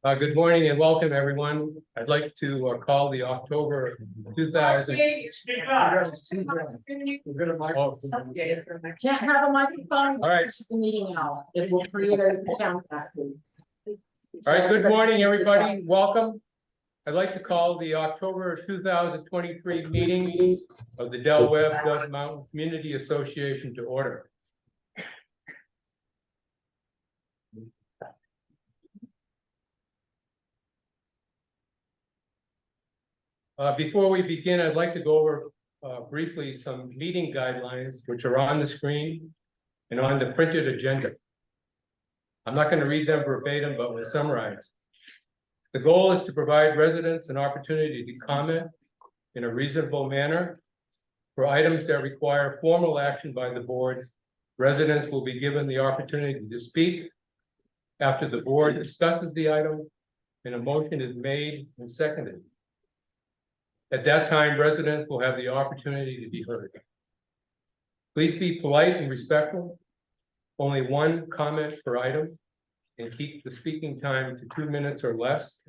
Good morning and welcome, everyone. I'd like to call the October 2000. Can't have a microphone. All right. The meeting out. It will create a sound factory. All right, good morning, everybody. Welcome. I'd like to call the October 2023 meeting of the Del Webb Dove Mountain Community Association to order. Before we begin, I'd like to go over briefly some meeting guidelines which are on the screen and on the printed agenda. I'm not going to read them verbatim, but we'll summarize. The goal is to provide residents an opportunity to comment in a reasonable manner. For items that require formal action by the board, residents will be given the opportunity to speak after the board discusses the item and a motion is made and seconded. At that time, residents will have the opportunity to be heard. Please be polite and respectful. Only one comment per item, and keep the speaking time to 2 minutes or less,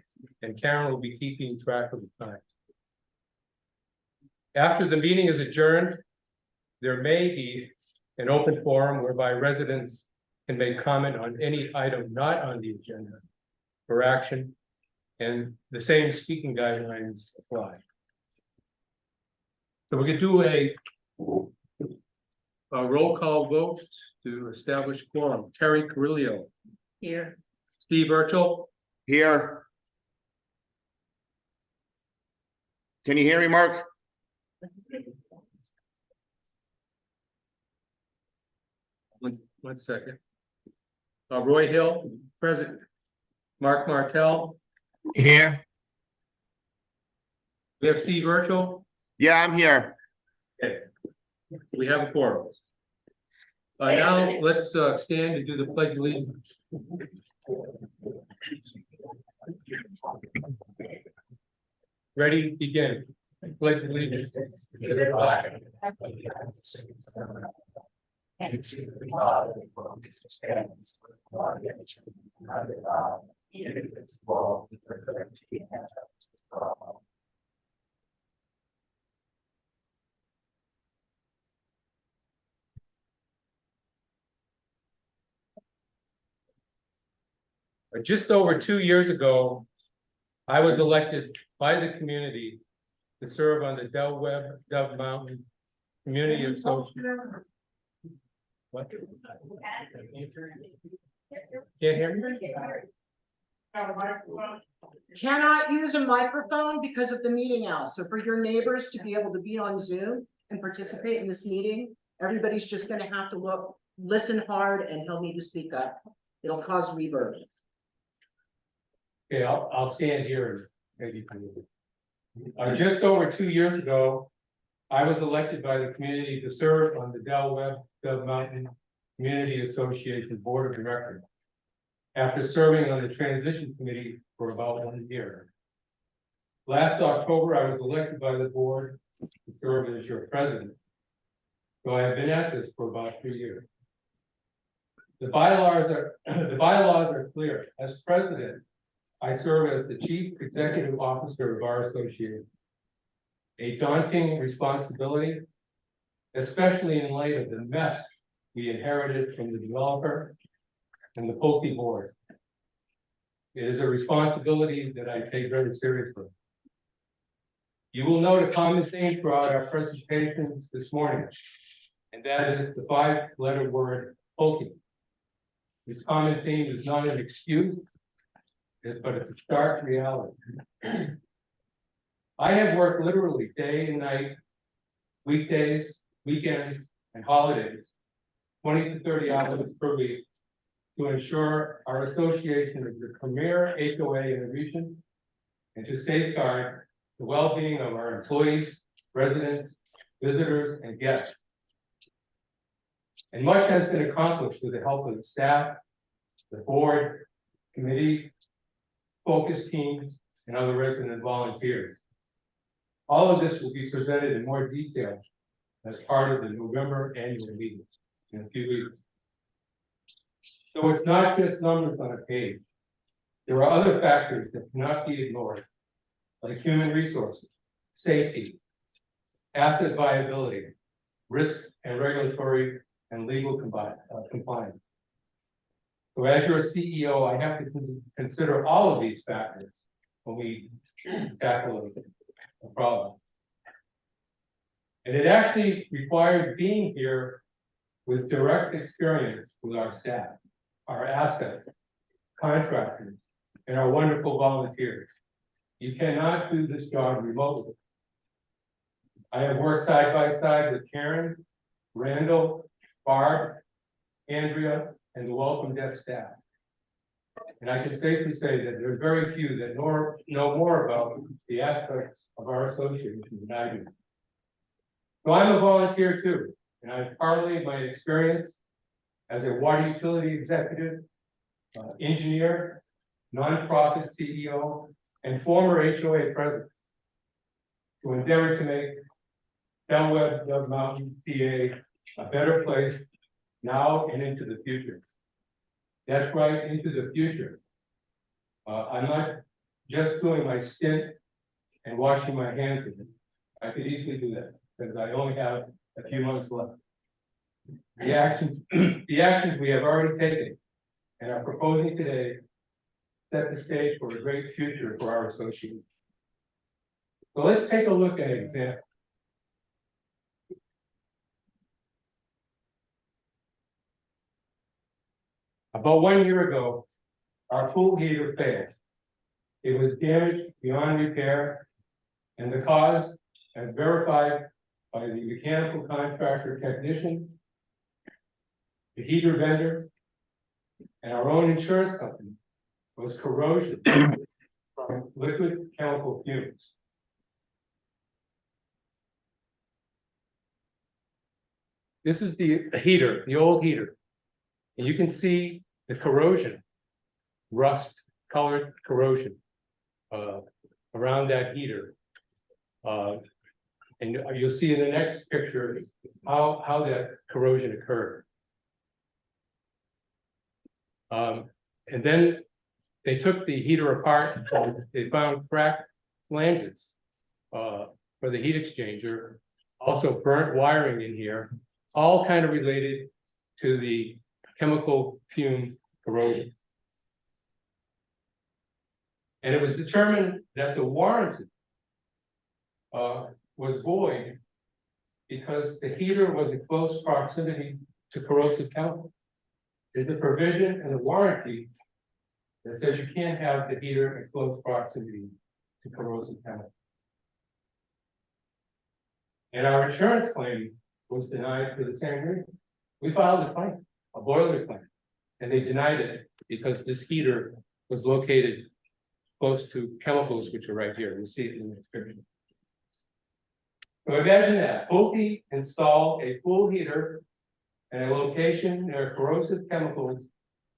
and Karen will be keeping track of the time. After the meeting is adjourned, there may be an open forum whereby residents can make comment on any item not on the agenda for action, and the same speaking guidelines apply. So we could do a roll call vote to establish quorum. Terry Carrillo. Here. Steve Urchel. Here. Can you hear me, Mark? One second. Roy Hill, present. Mark Martell. Here. We have Steve Urchel. Yeah, I'm here. Okay. We have a quorum. Now let's stand and do the pledge of allegiance. Ready, begin. Pledge of allegiance to the flag of the United States of America and to the republic for which it stands, one nation, under God, indivisible, with liberty and justice for all. Just over 2 years ago, I was elected by the community to serve on the Del Webb Dove Mountain Community Association. What? Can't hear me? Cannot use a microphone because of the meeting hour. So for your neighbors to be able to be on Zoom and participate in this meeting, everybody's just going to have to listen hard, and he'll need to speak up. It'll cause reverb. Okay, I'll stand here and maybe. Just over 2 years ago, I was elected by the community to serve on the Del Webb Dove Mountain Community Association Board of Directors, after serving on the transition committee for about 1 year. Last October, I was elected by the board to serve as your president. So I have been at this for about 2 years. The bylaws are clear. As president, I serve as the chief executive officer of our association. A daunting responsibility, especially in light of the mess we inherited from the developer and the Pulte board. It is a responsibility that I take very seriously. You will note a common theme throughout our presentations this morning, and that is the 5-letter word Pulte. This common theme is not an excuse, but it's a stark reality. I have worked literally day and night, weekdays, weekends, and holidays, 20 to 30 hours per week, to ensure our association is the premier HOA in the region, and to safeguard the well-being of our employees, residents, visitors, and guests. And much has been accomplished with the help of the staff, the board, committees, focus teams, and other resident volunteers. All of this will be presented in more detail as part of the November annual meeting in a few weeks. So it's not just numbers on a page. There are other factors that cannot be ignored, like human resources, safety, asset viability, risk and regulatory and legal compliance. So as your CEO, I have to consider all of these factors when we tackle a problem. And it actually requires being here with direct experience with our staff, our assets, contractors, and our wonderful volunteers. You cannot do this job remotely. I have worked side by side with Karen, Randall, Barb, Andrea, and the Welcome Desk staff. And I can safely say that there are very few that know more about the aspects of our association than I do. So I'm a volunteer too, and I've parlayed my experience as a water utility executive, engineer, nonprofit CEO, and former HOA president to endeavor to make Del Webb Dove Mountain, PA a better place now and into the future. That's right, into the future. I'm not just doing my stint and washing my hands of it. I could easily do that because I only have a few months left. The actions we have already taken and are proposing today set the stage for a great future for our association. So let's take a look at an example. About 1 year ago, our pool heater failed. It was damaged beyond repair, and the cause, as verified by the mechanical contractor technician, the heater vendor, and our own insurance company, was corrosion from liquid chemical fumes. This is the heater, the old heater. And you can see the corrosion, rust colored corrosion around that heater. And you'll see in the next picture how that corrosion occurred. And then they took the heater apart and they found cracked flanges for the heat exchanger, also burnt wiring in here, all kind of related to the chemical fume corrosion. And it was determined that the warranty was void because the heater was in close proximity to corrosive chemicals. There's a provision in the warranty that says you can't have the heater in close proximity to corrosive chemicals. And our insurance claim was denied for the same reason. We filed a claim, a boiler claim, and they denied it because this heater was located close to chemicals, which are right here. You'll see it in the description. So imagine that, Pulte installed a pool heater in a location near corrosive chemicals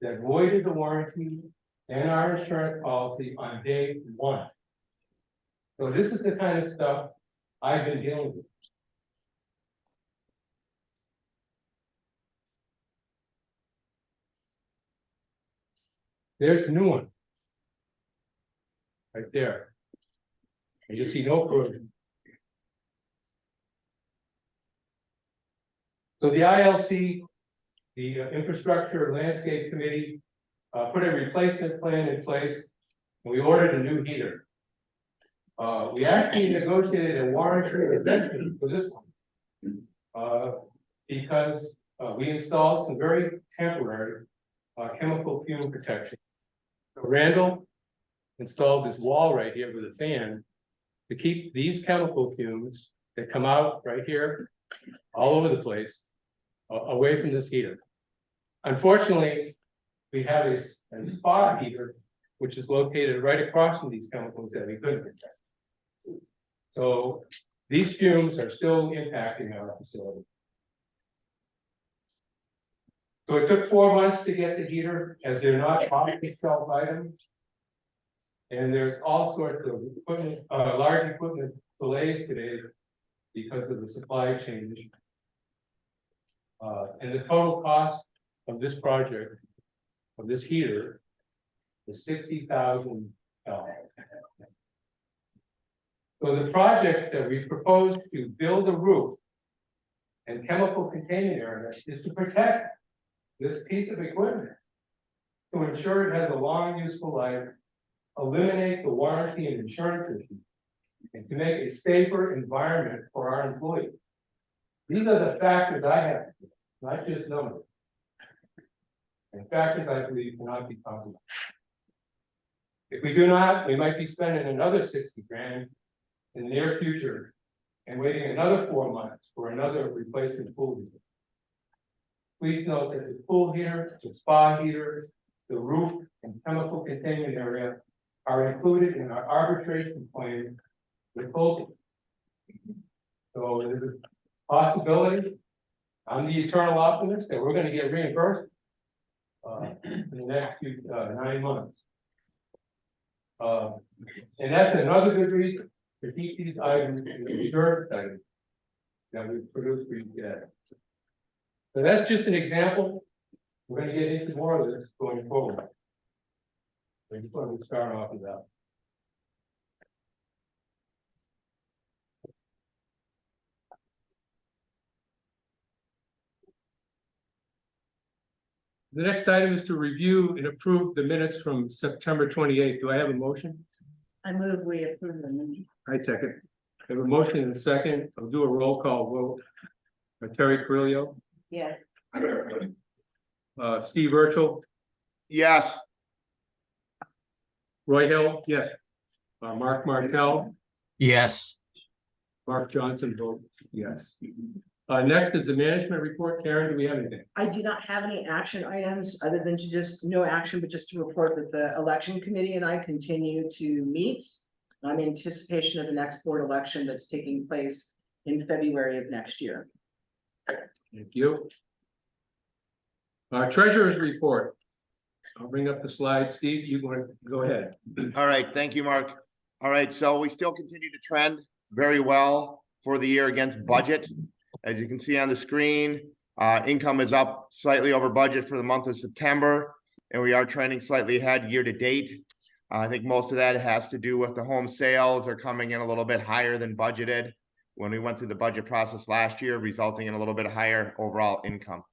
that voided the warranty and our insurance policy on day one. So this is the kind of stuff I've been dealing with. There's the new one. Right there. And you see no corrosion. So the ILC, the Infrastructure Landscape Committee, put a replacement plan in place, and we ordered a new heater. We actually negotiated a warranty extension for this one, because we installed some very temporary chemical fume protection. So Randall installed this wall right here with a fan to keep these chemical fumes that come out right here, all over the place, away from this heater. Unfortunately, we have a spot heater, which is located right across from these chemicals that we couldn't protect. So these fumes are still impacting our facility. So it took 4 months to get the heater, as they're not off-the-shelf items. And there's all sorts of equipment, large equipment delays today because of the supply chain. And the total cost of this project, of this heater, is $60,000. So the project that we propose to build a roof and chemical containment area is to protect this piece of equipment, to ensure it has a long useful life, eliminate the warranty and insurance issues, and to make a safer environment for our employees. These are the factors I have, not just numbers. And factors I believe cannot be compromised. If we do not, we might be spending another 60 grand in the near future and waiting another 4 months for another replacement pool heater. Please note that the pool heater, the spa heater, the roof and chemical containment area are included in our arbitration claim with Pulte. So there's a possibility, I'm the eternal optimist, that we're gonna get reimbursed in the next 9 months. And that's another good reason to keep these items in the reserve study that we produced for you today. So that's just an example. We're gonna get into more of this going forward. I just wanted to start off with that. The next item is to review and approve the minutes from September 28th. Do I have a motion? I move we approve the minutes. I second. I have a motion and a second. I'll do a roll call vote. Terry Carrillo, Yes. Steve Urchel, Yes. Roy Hill. Yes. Mark Martell, Yes. Mark Johnson votes yes. Next is the management report. Karen, do we have anything? I do not have any action items other than to just, no action, but just to report that the election committee and I continue to meet on anticipation of the next board election that's taking place in February of next year. Thank you. Treasurer's report. I'll bring up the slide. Steve, you want to go ahead? All right, thank you, Mark. All right, so we still continue to trend very well for the year against budget. As you can see on the screen, income is up slightly over budget for the month of September, and we are trending slightly ahead year to date. I think most of that has to do with the home sales are coming in a little bit higher than budgeted when we went through the budget process last year, resulting in a little bit higher overall income.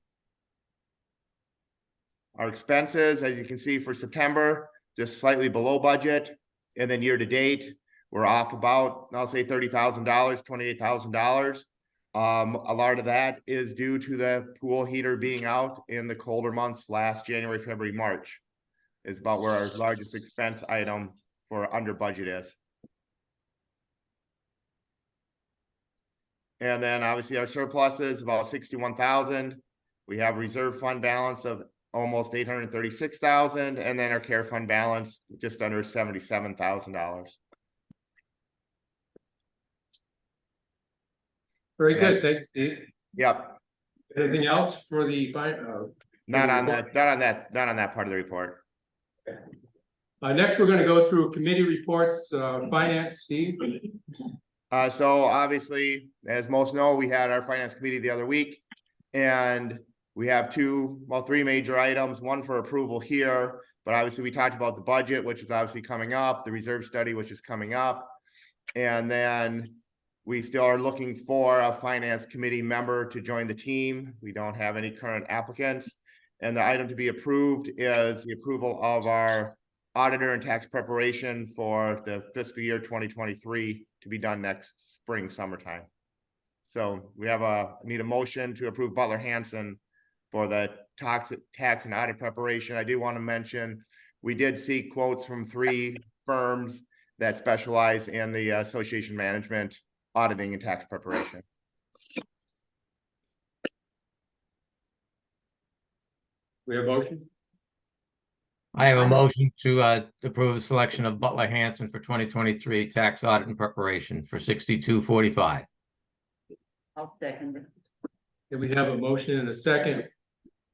Our expenses, as you can see for September, just slightly below budget. And then year to date, we're off about, I'll say $30,000, $28,000. A lot of that is due to the pool heater being out in the colder months last January, February, March. Is about where our largest expense item for under budget is. And then obviously our surplus is about 61,000. We have reserve fund balance of almost 836,000, and then our care fund balance just under $77,000. Very good. Thanks, Steve. Yep. Anything else for the Not on that part of the report. next, we're going to go through committee reports, finance, Steve. So obviously, as most know, we had our finance committee the other week, and we have three major items, one for approval here, but obviously we talked about the budget, which is obviously coming up, the reserve study, which is coming up. And then we still are looking for a finance committee member to join the team. We don't have any current applicants. And the item to be approved is the approval of our auditor and tax preparation for the fiscal year 2023 to be done next spring, summertime. So we need a motion to approve Butler Hanson for the tax and audit preparation. I do want to mention, we did seek quotes from 3 firms that specialize in the association management, auditing, and tax preparation. We have a motion? I have a motion to approve the selection of Butler Hanson for 2023 tax audit and preparation for $62.45. I'll second it. If we have a motion and a second,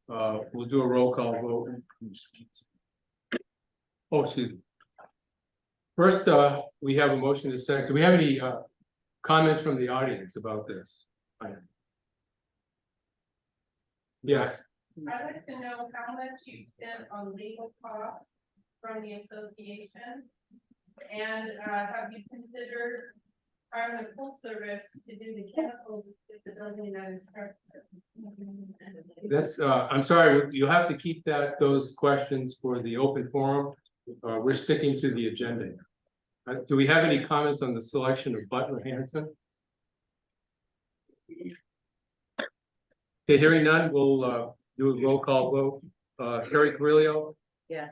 we'll do a roll call vote. Oh, excuse me. First, we have a motion and a second. Do we have any comments from the audience about this? Yes. I'd like to know how much you spent on legal costs from the association? And have you considered hiring a full service to do the chemicals if the building that is? That's, I'm sorry, you'll have to keep those questions for the open forum. We're sticking to the agenda. Do we have any comments on the selection of Butler Hanson? Okay, hearing none, we'll do a roll call vote. Terry Carrillo? Yeah.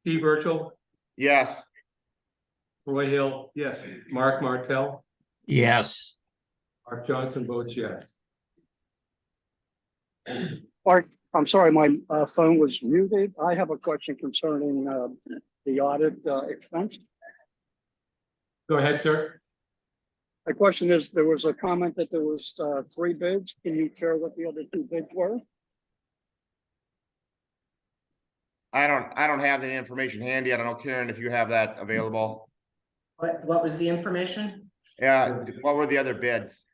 Steve Burchell? Yes. Roy Hill? Yes. Mark Martell? Yes. Mark Johnson votes yes. Art, I'm sorry, my phone was muted. I have a question concerning the audit expense. Go ahead, sir. My question is, there was a comment that there was 3 bids. Can you share what the other 2 bids were? I don't have the information handy. I don't know, Karen, if you have that available. What was the information? Yeah, what were the other bids?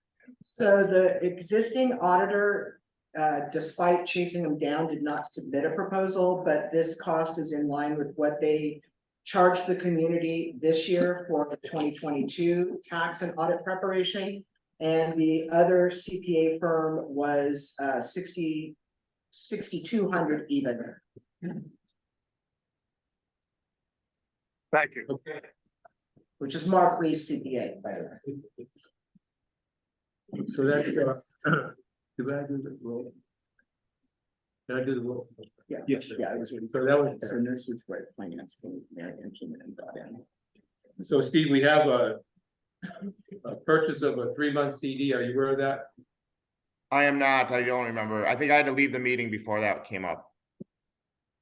So the existing auditor, despite chasing them down, did not submit a proposal, but this cost is in line with what they charged the community this year for the 2022 tax and audit preparation. And the other CPA firm was $6,200 even. Thank you. Okay. Which is Mark Ree's CPA, by the way. So that's, do I do the roll? Did I do the roll? Yeah. Yes. Yeah, it was really. So that was, So this was where finance came, Marion came in and got in. so Steve, we have a purchase of a 3-month CD. Are you aware of that? I am not, I don't remember. I think I had to leave the meeting before that came up.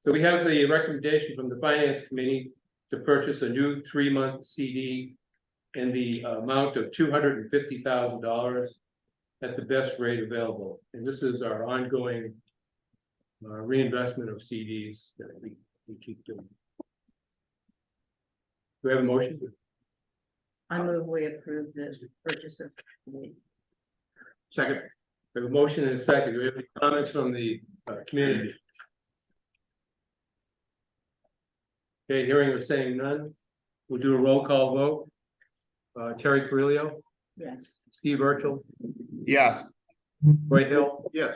So we have the recommendation from the finance committee to purchase a new 3-month CD in the amount of $250,000 at the best rate available. And this is our ongoing reinvestment of CDs that we keep doing. Do we have a motion? I move we approve the purchase of. Second. We have a motion and a second. Do we have any comments from the community? Okay, hearing or saying none, we'll do a roll call vote. Terry Carrillo, Yes. Steve Burchell, Yes. Roy Hill, Yes.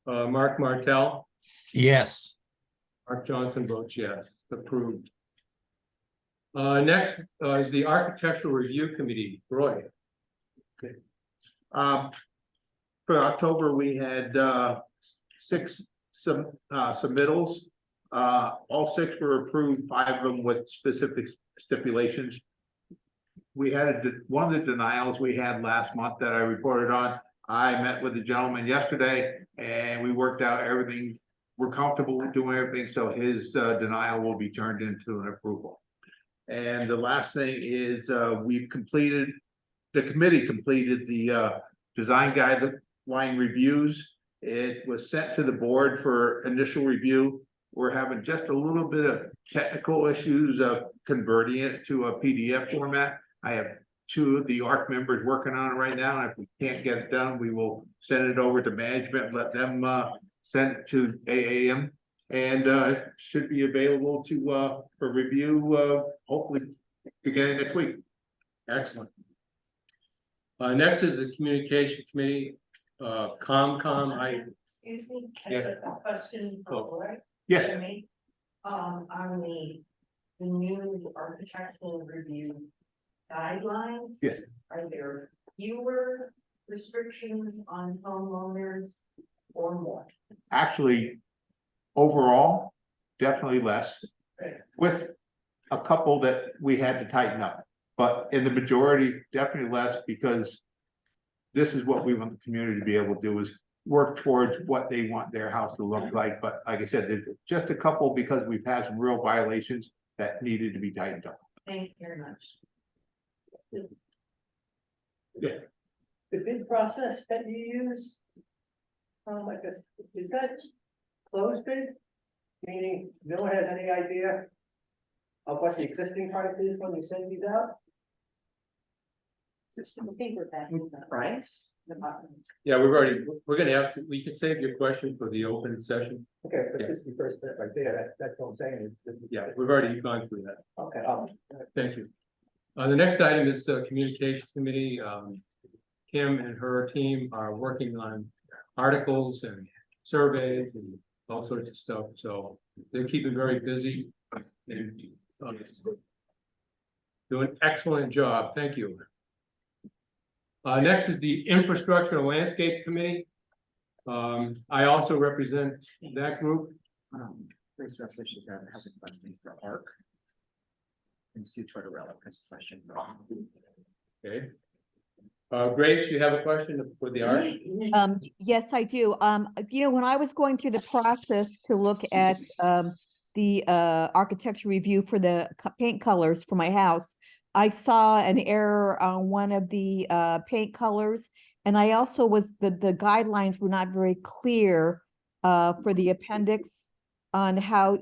Mark Martell, Yes. Mark Johnson votes yes, approved. Next is the Architectural Review Committee, Roy. For October, we had 6 submittals. All 6 were approved, 5 of them with specific stipulations. We had one of the denials we had last month that I reported on. I met with the gentleman yesterday and we worked out everything. We're comfortable with doing everything, so his denial will be turned into an approval. And the last thing is the committee completed the design guideline reviews. It was sent to the board for initial review. We're having just a little bit of technical issues of converting it to a PDF format. I have 2 of the ARC members working on it right now, and if we can't get it done, we will send it over to management, let them send it to AAM, and should be available to for review hopefully beginning next week. Excellent. Next is the Communication Committee, COMCOM. Excuse me, I Yeah. have a question for Roy. Yes. To me. On the new architectural review guidelines. Yes. Are there fewer restrictions on homeowners or more? Actually, overall, definitely less, Right. with a couple that we had to tighten up. But in the majority, definitely less, because this is what we want the community to be able to do, is work towards what they want their house to look like. But like I said, there's just a couple because we've had some real violations that needed to be tightened up. Thank you very much. Yeah. The bid process that you use, like this, is that closed bid? Meaning no one has any idea of what the existing price is when you send these out? Price? Yeah, we're gonna have to, we can save your question for the open session. Okay, but this is the first bit right there, that's what I'm saying. Yeah, we've already gone through that. Okay. Thank you. The next item is the communications committee. Kim and her team are working on articles and surveys and all sorts of stuff, so they're keeping very busy and do an excellent job. Thank you. Next is the infrastructure and landscape committee. I also represent that group. Grace Resolution has a question for ARC. And Sue Tortorella has a question for ARC. Okay. Grace, you have a question for the art? Yes, I do. When I was going through the process to look at the architecture review for the paint colors for my house, I saw an error on one of the paint colors, and I also the guidelines were not very clear for the appendix on how,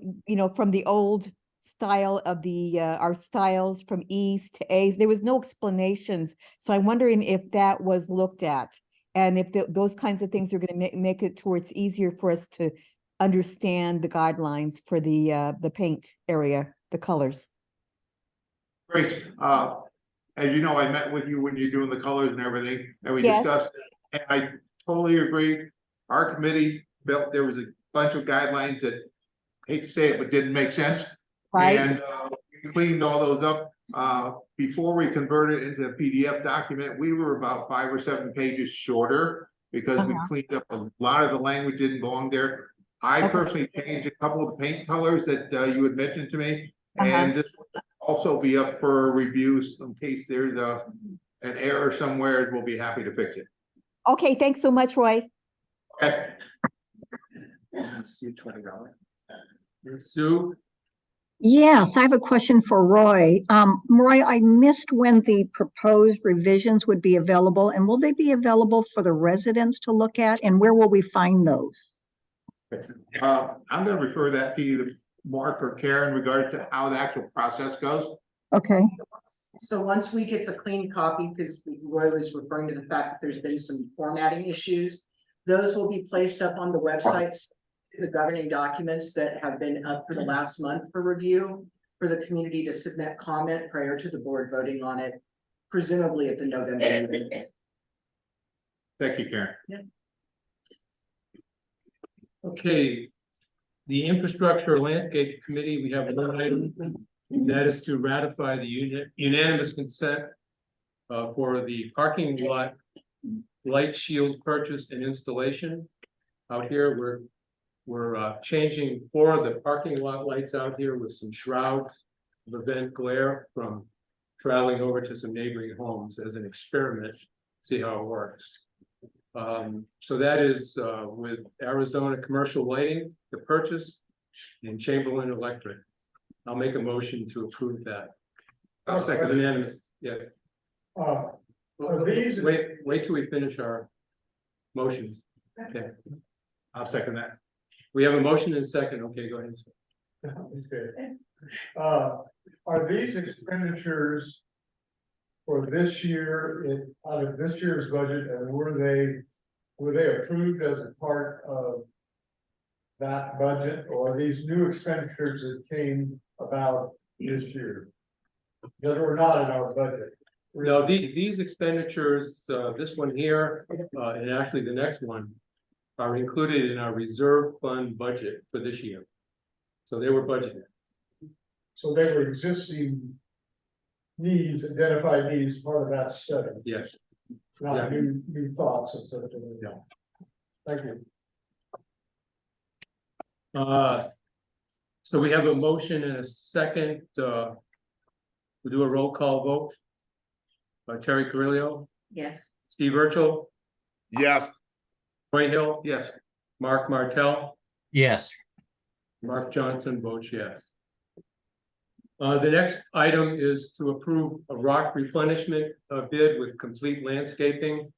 from the old style of the our styles from E's to A's. There was no explanations. So I'm wondering if that was looked at, and if those kinds of things are going to make it towards easier for us to understand the guidelines for the paint area, the colors. Grace, as you know, I met with you when you're doing the colors and everything, and we Yes. discussed, and I totally agree. Our committee felt there was a bunch of guidelines that, hate to say it, but didn't make sense. Right. And we cleaned all those up. Before we converted it into a PDF document, we were about 5 or 7 pages shorter because we cleaned up a lot of the language didn't belong there. I personally changed a couple of paint colors that you had mentioned to me, and this will also be up for reviews in case there's an error somewhere. We'll be happy to fix it. Okay, thanks so much, Roy. Okay. Sue Tortorella. Sue? Yes, I have a question for Roy. Roy, I missed when the proposed revisions would be available, and will they be available for the residents to look at, and where will we find those? I'm going to refer that to either Mark or Karen in regard to how the actual process goes. Okay. So once we get the clean copy, because Roy was referring to the fact that there's been some formatting issues, those will be placed up on the websites, the governing documents that have been up for the last month for review, for the community to submit comment prior to the board voting on it, presumably at the November meeting. Thank you, Karen. Okay. The infrastructure landscape committee, we have one item, that is to ratify the unanimous consent for the parking lot light shield purchase and installation. Out here, we're changing 4 of the parking lot lights out here with some shrouds of event glare from traveling over to some neighboring homes as an experiment, see how it works. So that is with Arizona Commercial Lighting, the purchase, and Chamberlain Electric. I'll make a motion to approve that. I'll second it. Unanimous, yeah. Wait till we finish our motions. Okay, I'll second that. we have a motion and a second. Okay, go ahead. Are these expenditures for this year out of this year's budget, and were they approved as a part of that budget, or are these new expenditures that came about this year that were not in our budget? No, these expenditures, this one here, and actually the next one, are included in our reserve fund budget for this year. So they were budgeted. So they were existing needs, identified needs, part of that study, Yes. not new thoughts and such. Yeah. Thank you. So we have a motion and a second, we'll do a roll call vote. Terry Carrillo, Yes. Steve Urchel, Yes. Roy Hill, Yes. Mark Martell, Yes. Mark Johnson votes yes. The next item is to approve a rock replenishment bid with complete landscaping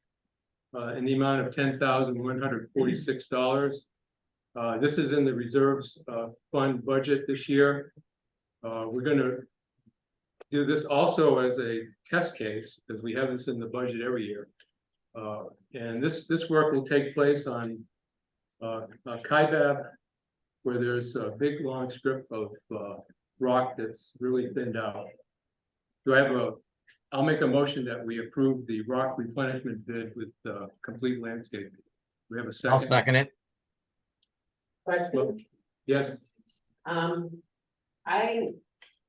in the amount of $10,146. This is in the reserves fund budget this year. We're gonna do this also as a test case, because we have this in the budget every year. And this work will take place on Kaibab, where there's a big long strip of rock that's really thinned out. I'll make a motion that we approve the rock replenishment bid with complete landscaping. We have a I'll second. second it. Question, Yes, I'm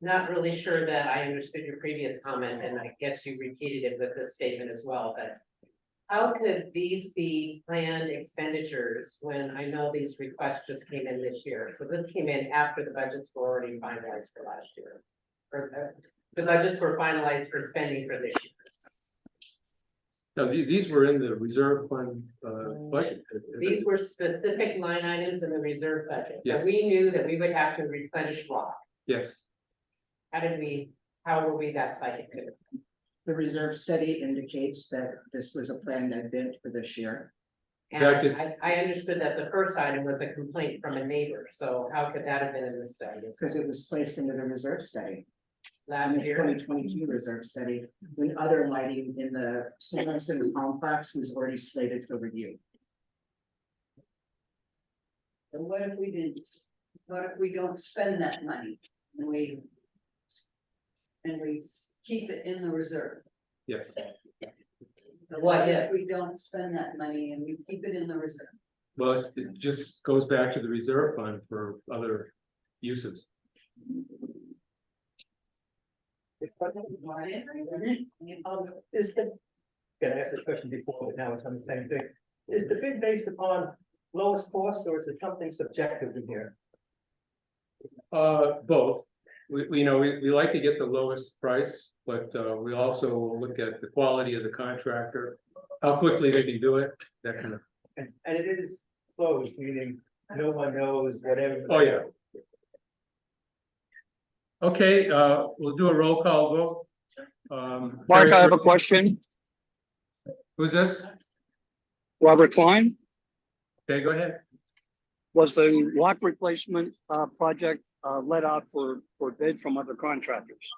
not really sure that I understood your previous comment, and I guess you repeated it with this statement as well, but. How could these be planned expenditures when I know these requests just came in this year? So this came in after the budgets were already finalized for last year. Or the budgets were finalized for spending for this year. no, these were in the reserve fund budget. These were specific line items in the reserve budget. Yes. That we knew that we would have to replenish rock. Yes, How were we that psychic? The reserve study indicates that this was a planned event for this year. And Jack, it's- I understood that the first item was a complaint from a neighbor, so how could that have been in the study? Because it was placed into the reserve study, in Last the year, 2022 reserve study, when other lighting in the Sanderson complex was already slated for review. So what if we don't spend that money and we keep it in the reserve? yes. So what if we don't spend that money and we keep it in the reserve? Well, it just goes back to the reserve fund for other uses. Is the, gonna ask this question before, but now it's on the same thing. Is the bid based upon lowest cost or is it something subjective in here? Both. We like to get the lowest price, but we also look at the quality of the contractor, how quickly they can do it, that kind of. And it is closed, meaning no one knows whatever. Oh, yeah. Okay, we'll do a roll call vote. Mark, Terry, I have a question. Who's this? Robert Klein, Okay, go ahead. was the lock replacement project let out for bid from other contractors?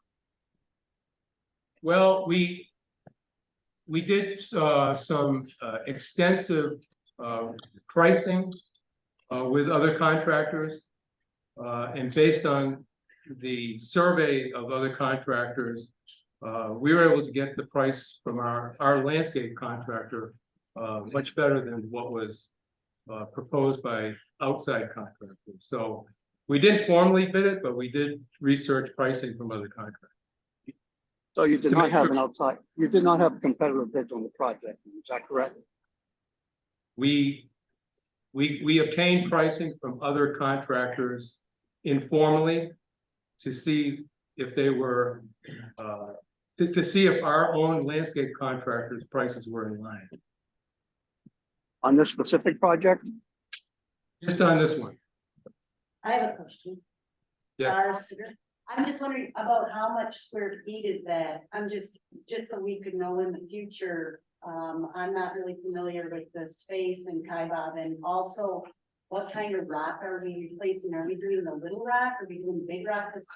Well, we did some extensive pricing with other contractors. And based on the survey of other contractors, we were able to get the price from our landscape contractor much better than what was proposed by outside contractors. So we didn't formally bid it, but we did research pricing from other contractors. So you did not have you did not have competitive bids on the project, is that correct? We obtained pricing from other contractors informally to see if they were, to see if our own landscape contractors' prices were in line. On this specific project? Just on this one, I have a question. yes. I'm just wondering about how much square feet is that? just so we could know in the future. I'm not really familiar with the space in Kaibab, and also what kind of rock are we replacing? Are we doing the little rock? Are we doing the big rock? 'Cause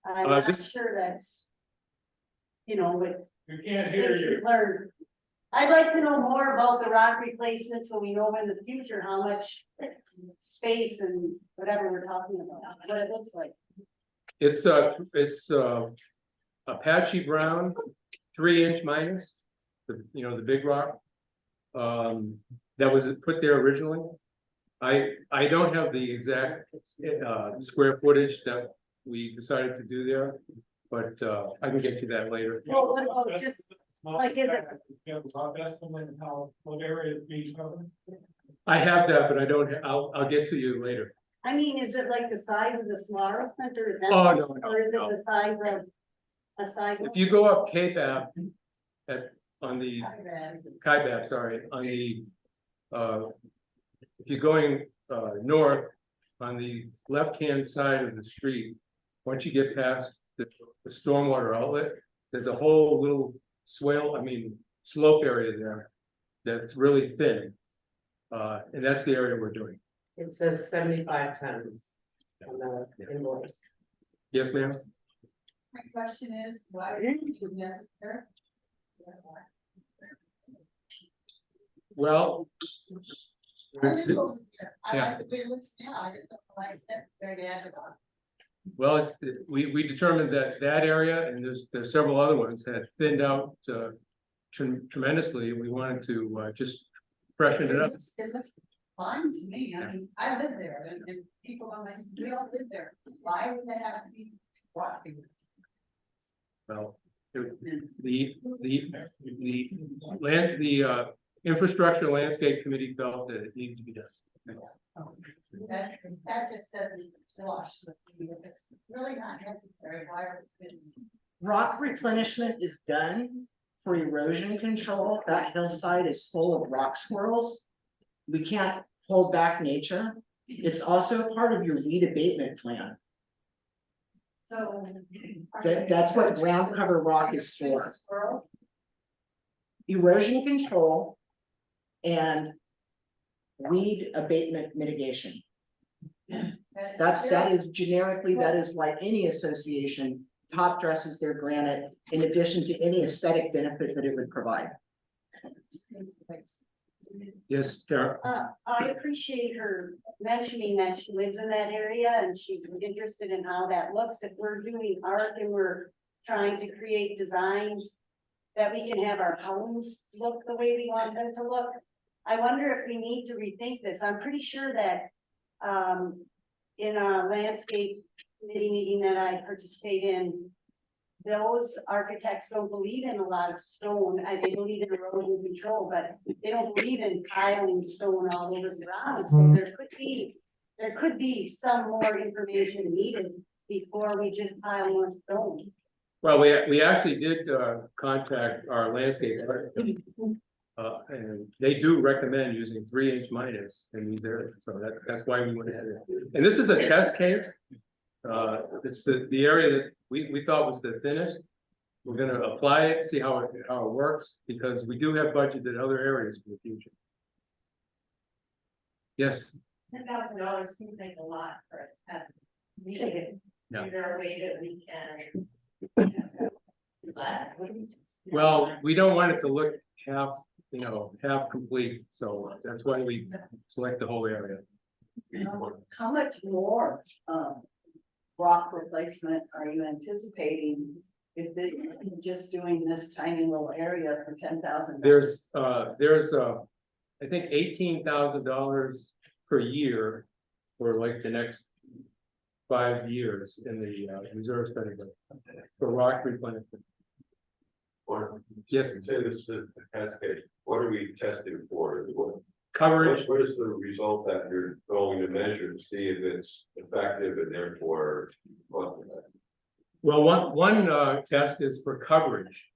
I'm not sure that's, with. You can't hear you. Learn. I'd like to know more about the rock replacement, so we know in the future how much space and whatever we're talking about, what it looks like. It's Apache brown, 3-inch minus, the big rock. That was put there originally. I don't have the exact square footage that we decided to do there, but I can get you that later. Well, what about just, like, is it? You have a rough estimate of what area is being covered? I have that, but I don't, I'll get to you later. I mean, is it like the size of the slaughter center? Oh, no, Or is it no. the size of a side? If you go up Kaibab on the Kaibab, sorry, on the if you're going north on the left-hand side of the street, once you get past the stormwater outlet, there's a whole little slope area there that's really thin. And that's the area we're doing. it says 75 tons on the invoice. Yes, ma'am? My question is, why is it necessary? Well. I live over here. I Yeah. like the way it looks now. I just don't know why it's necessary to add it on. Well, we determined that that area, and there's several other ones, had thinned out tremendously. We wanted to just freshen it up. It looks fine to me. I mean, I live there and people on my, we all live there. Why would they have to be walking? Well, the infrastructure landscape committee felt that it needed to be done. That just doesn't wash with me. If it's really not necessary, why are we spending? Rock replenishment is done for erosion control. That hillside is full of rock squirrels. We can't hold back nature. It's also part of your weed abatement plan. So. That's what ground cover rock is for. Squirrels? Erosion control and weed abatement mitigation. That is generically, that is why any association top dresses their granite in addition to any aesthetic benefit that it would provide. Yes, Tara. I appreciate her mentioning that she lives in that area and she's interested in how that looks. If we're doing art and we're trying to create designs that we can have our homes look the way we want them to look, I wonder if we need to rethink this. I'm pretty sure that in a landscape committee meeting that I participate in, those architects don't believe in a lot of stone. They believe in erosion control, but they don't believe in piling stone all over the ground. So there could be some more information needed before we just pile more stone. Well, we actually did contact our landscape architect. And they do recommend using 3" minus in these areas, so that's why we went ahead. And this is a test case. It's the area that we thought was the thinnest. We're gonna apply it, see how it works, because we do have budgeted other areas for the future. Yes. $10,000 seems like a lot for a test. Yeah. Is there a way that we can? Well, we don't want it to look half complete, so that's why we select the whole area. How much more, rock replacement are you anticipating if you're just doing this tiny little area for $10,000? There's I think $18,000 per year for like the next 5 years in the reserve study for rock replenishment. Yes. Say this is a test case. What are we testing for? Coverage. What is the result that you're going to measure to see if it's effective and therefore cost effective? Well, one test is for coverage.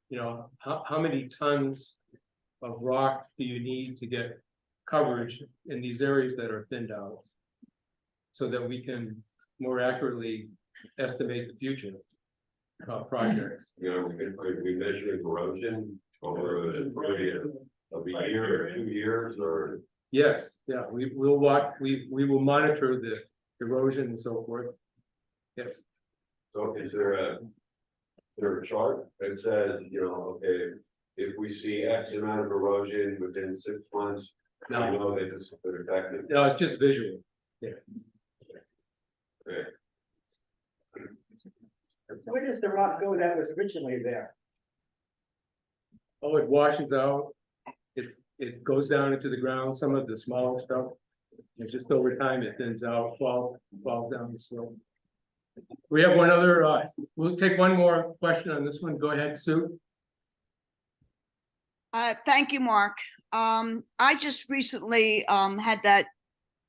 How many tons of rock do you need to get coverage in these areas that are thinned out, so that we can more accurately estimate the future projects. We measuring erosion over a period of a year or 2 years, or? Yes, yeah, we will monitor the erosion and so forth. Yes. So is there a chart that says, okay, if we see X amount of erosion within 6 months, we know that this is effective? No, it's just visual. Yeah. Okay. Where does the rock go that was originally there? Oh, it washes out. It goes down into the ground, some of the smaller stuff. And just over time, it thins out, falls down the slope. We have one other, we'll take one more question on this one. Go ahead, Sue. Thank you, Mark. I just recently had that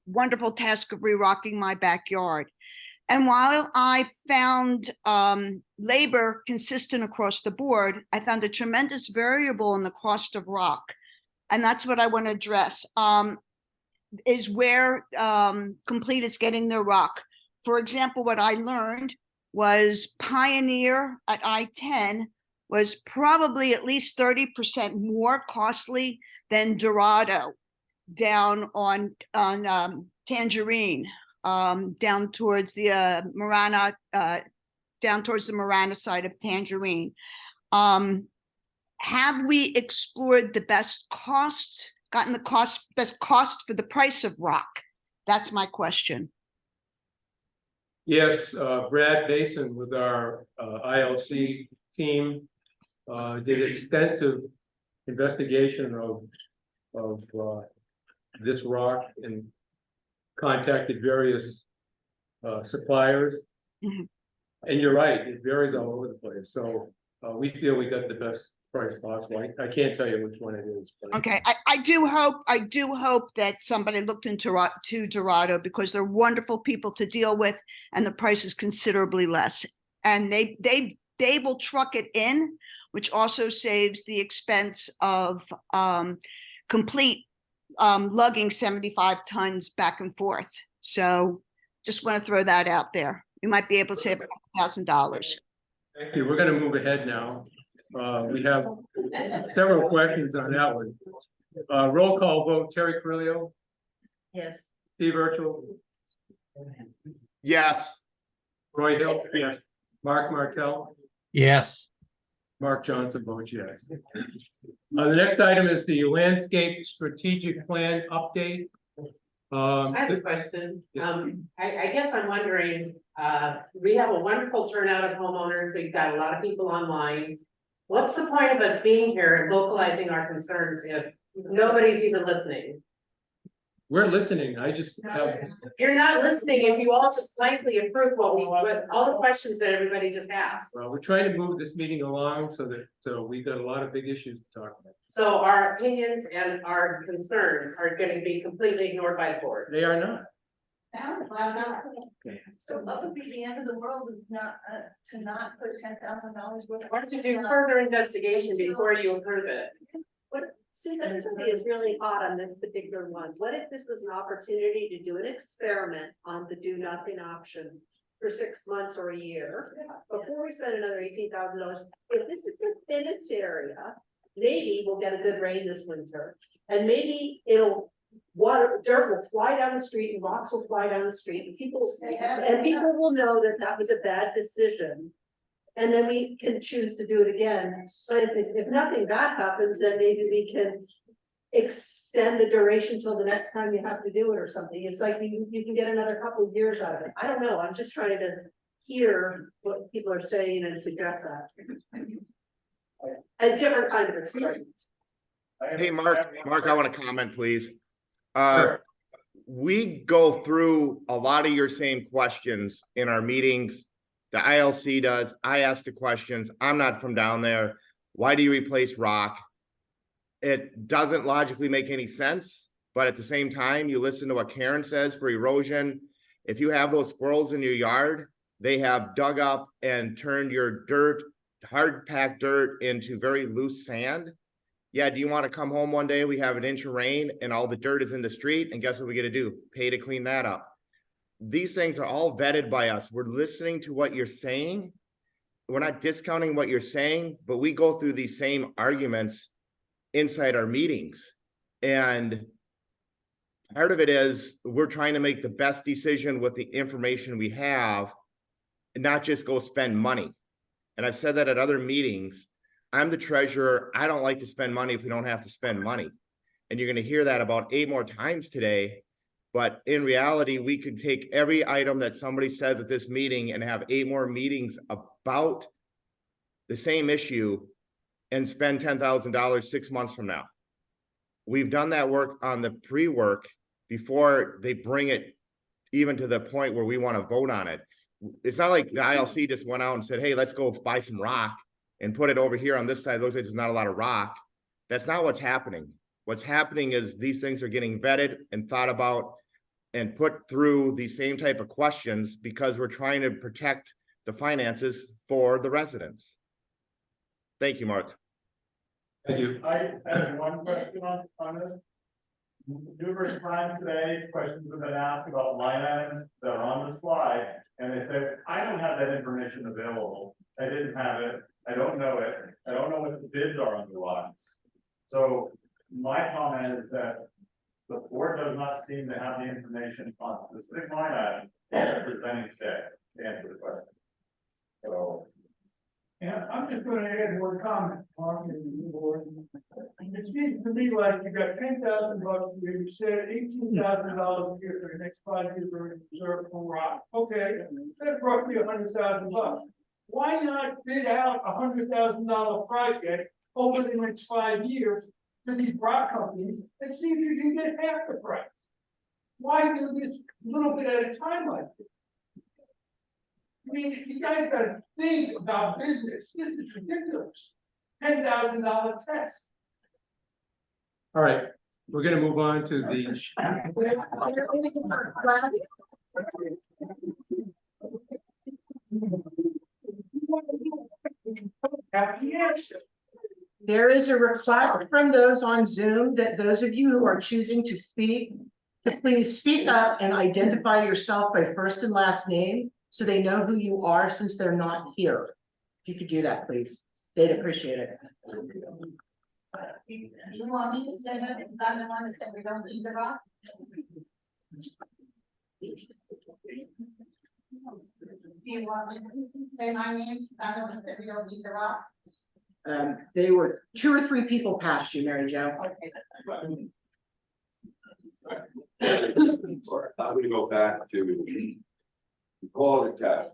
wonderful task of re-rocking my backyard. And while I found labor consistent across the board, I found a tremendous variable in the cost of rock. And that's what I want to address, is where Complete is getting their rock. For example, what I learned was Pioneer at I-10 was probably at least 30% more costly than Dorado down on Tangerine, down towards the Marana down towards the Marana side of Tangerine. Have we explored the best cost, gotten the best cost for the price of rock? That's my question. Yes, Brad Basin with our ILC team did extensive investigation of this rock and contacted various suppliers. Mhm. And you're right, it varies all over the place. So we feel we got the best price possible. I can't tell you which one it is. but- Okay, I do hope that somebody looked into Dorado, because they're wonderful people to deal with and the price is considerably less. And they will truck it in, which also saves the expense of complete lugging 75 tons back and forth. So just want to throw that out there. You might be able to save $1,000. Thank you. We're gonna move ahead now. We have several questions on that one. Roll call vote, Terry Carrillo, Yes. Steve Urchel, Yes. Roy Hill, yes. Mark Martell, Yes. Mark Johnson votes yes. The next item is the landscape strategic plan update. I have a question. I guess I'm wondering, we have a wonderful turnout of homeowners. We've got a lot of people online. What's the point of us being here and localizing our concerns if nobody's even listening? We're listening. I just have, You're not listening if you all just blankly approve what all the questions that everybody just asked. we're trying to move this meeting along so we've got a lot of big issues to talk about. So our opinions and our concerns are going to be completely ignored by the board. They are not. So what would be the end of the world if not, to not put $10,000 worth? Why don't you do further investigation before you approve it? Since everybody is really hot on this particular one, what if this was an opportunity to do an experiment on the do nothing option for 6 months or a year? Before we spend another $18,000, if this is the thinnest area, maybe we'll get a good rain this winter. And maybe dirt will fly down the street and rocks will fly down the street and people will know that that was a bad decision. And then we can choose to do it again. But if nothing bad happens, then maybe we can extend the duration till the next time you have to do it or something. It's like you can get another couple of years out of it. I don't know. I'm just trying to hear what people are saying and suggest that. A different kind of experiment. Hey, Mark, I want to comment, please. Sure. We go through a lot of your same questions in our meetings. The ILC does. I ask the questions. I'm not from down there. Why do you replace rock? It doesn't logically make any sense, but at the same time, you listen to what Karen says for erosion. If you have those squirrels in your yard, they have dug up and turned your dirt, hard packed dirt, into very loose sand. Yeah, do you want to come home one day, we have an inch of rain and all the dirt is in the street, and guess what we got to do? Pay to clean that up. These things are all vetted by us. We're listening to what you're saying. We're not discounting what you're saying, but we go through these same arguments inside our meetings. And part of it is we're trying to make the best decision with the information we have, and not just go spend money. And I've said that at other meetings. I'm the treasurer. I don't like to spend money if we don't have to spend money. And you're going to hear that about 8 more times today. But in reality, we could take every item that somebody says at this meeting and have 8 more meetings about the same issue and spend $10,000 6 months from now. We've done that work on the pre-work before they bring it even to the point where we want to vote on it. It's not like the ILC just went out and said, hey, let's go buy some rock and put it over here on this side. Looks like there's not a lot of rock. That's not what's happening. What's happening is these things are getting vetted and thought about and put through the same type of questions because we're trying to protect the finances for the residents. Thank you, Mark. Thank you. I have one question on this. Numerous times today, questions have been asked about line items that are on the slide, and they say, I don't have that information available. I didn't have it. I don't know it. I don't know what the bids are on the lines. So my comment is that the board does not seem to have the information on specific line items they're presenting today to answer the question. So Yeah, I'm just gonna add one comment, Mark, and the board. It seems to me like you got $10,000 here, you said $18,000 a year for the next 5 years for reserve for rock. Okay, that's roughly $100,000. Why not bid out $100,000 project over the next 5 years to these rock companies and see if you can get half the price? Why do this little bit at a time like this? I mean, you guys gotta think about business. This is ridiculous. $10,000 test. All right, we're gonna move on to the. There is a request from those on Zoom that those of you who are choosing to speak, to please speak up and identify yourself by first and last name, so they know who you are since they're not here. If you could do that, please, they'd appreciate it. You want me to say that, since I'm the one that said we don't need the rock? Do you want me to say my name, since I'm the one that said we don't need the rock? They were 2 or 3 people past you, Mary Jo. I'm gonna go back to. You call it a test.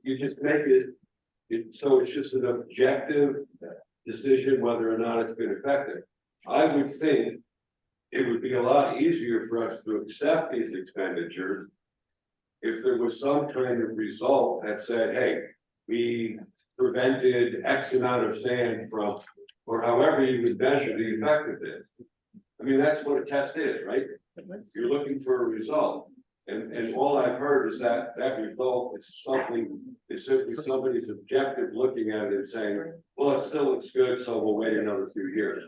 You just make it, so it's just an objective decision whether or not it's been effective. I would think it would be a lot easier for us to accept these expenditures if there was some kind of result that said, hey, we prevented X amount of sand from, or however you would measure the effectiveness. I mean, that's what a test is, right? You're looking for a result. And all I've heard is that result is something, is simply somebody's objective looking at it and saying, well, it still looks good, so we'll wait another few years.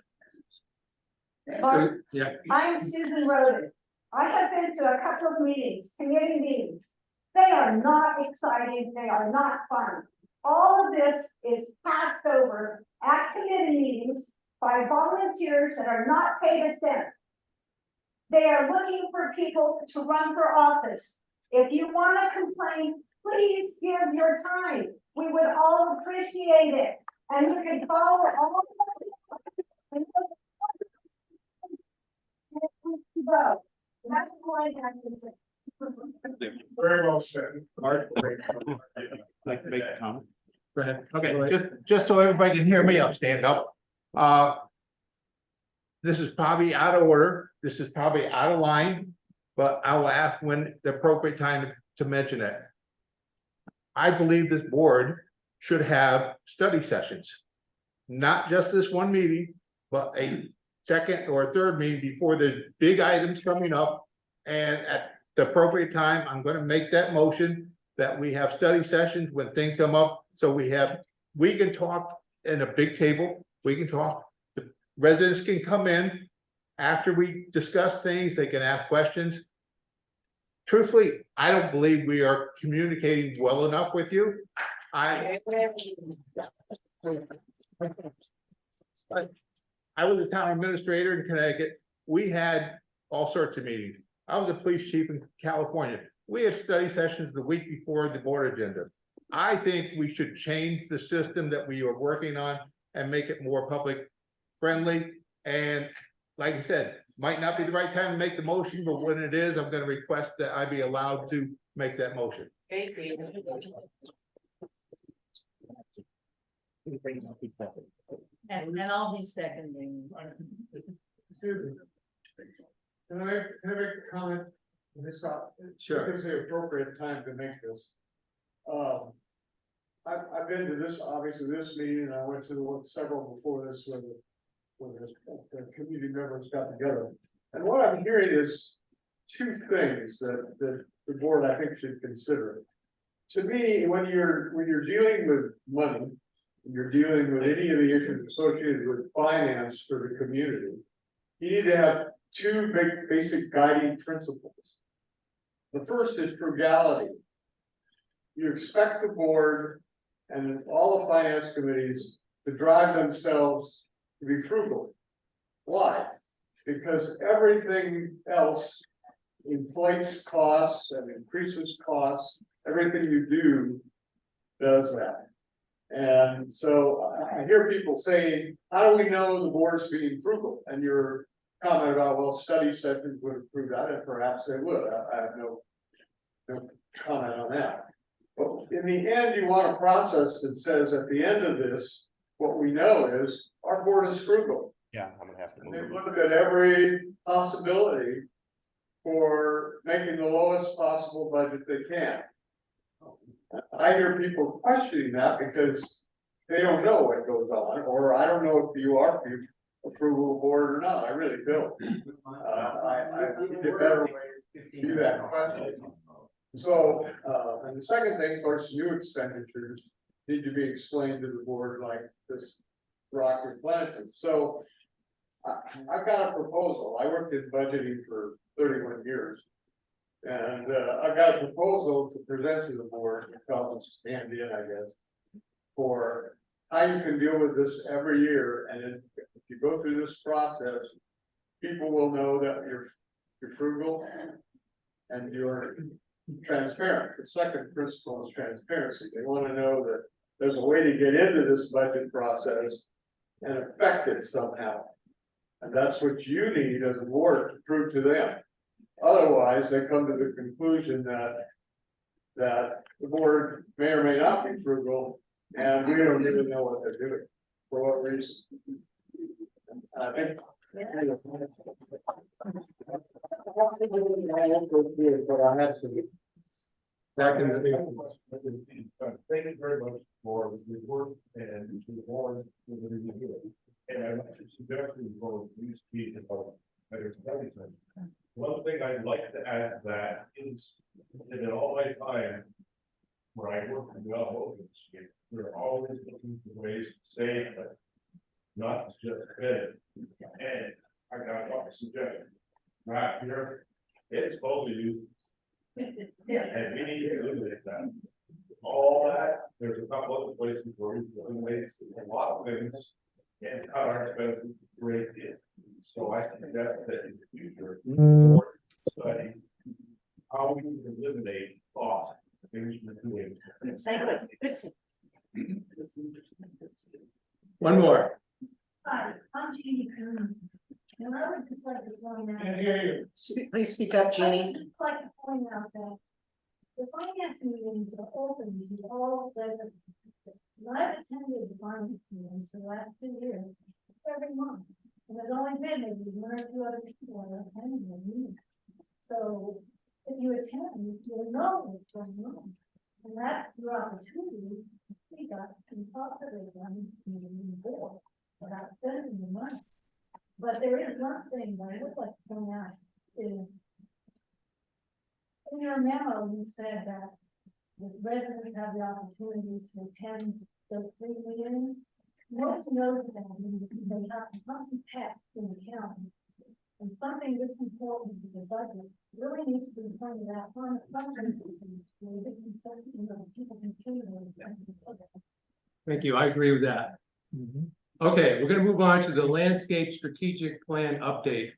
Yeah. I'm Susan Roden. I have been to a couple of meetings, committee meetings. They are not exciting, they are not fun. All of this is passed over at committee meetings by volunteers that are not paid a cent. They are looking for people to run for office. If you want to complain, please give your time. We would all appreciate it. And you can follow all of them. That's why I have to say. Very well said. Art, like to make a comment. Go ahead. Okay, just so everybody can hear me, I'll stand up. This is probably out of order. This is probably out of line, but I will ask when the appropriate time to mention it. I believe this board should have study sessions. Not just this one meeting, but a second or third meeting before the big items coming up. And at the appropriate time, I'm going to make that motion that we have study sessions when things come up. So we can talk in a big table. We can talk. The residents can come in after we discuss things. They can ask questions. Truthfully, I don't believe we are communicating well enough with you. I was a town administrator in Connecticut. We had all sorts of meetings. I was a police chief in California. We had study sessions the week before the board agenda. I think we should change the system that we are working on and make it more public friendly. And like I said, might not be the right time to make the motion, but when it is, I'm going to request that I be allowed to make that motion. Thank you. And I'll be seconding. Can I make a comment? This, Sure. It's the appropriate time to make this. I've been to this, obviously this meeting, and I went to several before this when the community members got together. And what I'm hearing is 2 things that the board, I think, should consider. To me, when you're dealing with money, you're dealing with any of the issues associated with finance for the community, you need to have 2 big basic guiding principles. The first is frugality. You expect the board and all the finance committees to drive themselves to be frugal. Why? Because everything else inflates costs and increases costs. Everything you do does that. And so I hear people saying, how do we know the board's being frugal? And your comment about, well, study sessions would prove that, and perhaps they would. I have no comment on that. But in the end, you want a process that says at the end of this, what we know is our board is frugal. Yeah, I'm gonna have to They've move. looked at every possibility for making the lowest possible budget they can. I hear people questioning that because they don't know what goes on, or I don't know if you are a frugal board or not. I really don't. I need a better way to do that question. So, and the second thing, of course, new expenditures need to be explained to the board like this rock replenishment. So I've got a proposal. I worked in budgeting for 31 years. And I've got a proposal to present to the board, I'll just stand in, I guess, for how you can deal with this every year. And if you go through this process, people will know that you're frugal and you're transparent. The second principle is transparency. They want to know that there's a way to get into this budget process and affect it somehow. And that's what you need as a board to prove to them. Otherwise, they come to the conclusion that the board may or may not be frugal, and we don't really know what they're doing, for what reason. I think. But I have to. Back in the. Thank you very much for the work and the board. And I like to suggest you both these speak about better study sessions. One thing I'd like to add to that is that in all my time where I work in the automotive industry, we're always looking for ways to save, but not just bid. And I got a suggestion. Right here, it's totally used. And we need to eliminate that. All that, there's a couple other places where we can eliminate a lot of things and cut our expenses great deal. So I suggest that in the future, study how we can eliminate cost. Things we're doing. One more. Hi, I'm Jeannie Coon. And I would just like to point out. Can't hear you. Please speak up, Jeannie. I would just like to point out that the finance meetings are open to all residents. And I've attended the finance meetings for the last 2 years, every month. And there's only been maybe 1 or 2 other people that are attending the meeting. So if you attend, you'll know what's going on. And that's your opportunity to speak up and talk to them in the board without spending the money. But there is one thing that I would like to point out is in your memo, you said that the residents have the opportunity to attend those 3 meetings. Most knows that they have to come to text in the county. And something this important to the budget really needs to be pointed out on something. People continue. Thank you. I agree with that. Okay, we're gonna move on to the landscape strategic plan update.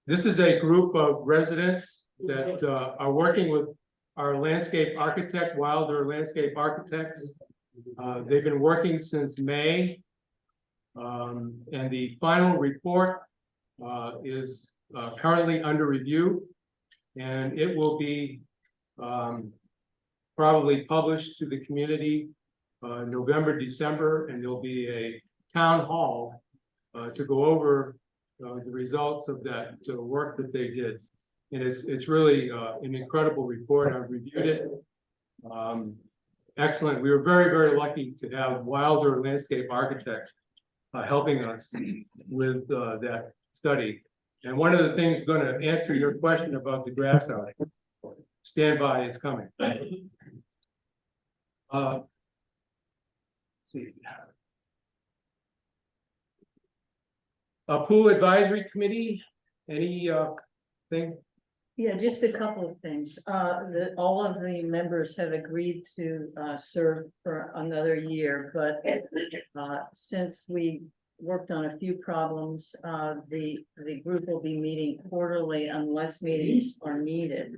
This is a group of residents that are working with our landscape architect, Wilder Landscape Architects. They've been working since May. And the final report is currently under review. And it will be probably published to the community November, December, and there'll be a town hall to go over the results of that work that they did. And it's really an incredible report. I've reviewed it. Excellent. We were very, very lucky to have Wilder Landscape Architects helping us with that study. And one of the things going to answer your question about the grass out. Stand by, it's coming. See. Pool Advisory Committee, any thing? Yeah, just a couple of things. All of the members have agreed to serve for another year, but since we worked on a few problems, the group will be meeting quarterly unless meetings are needed.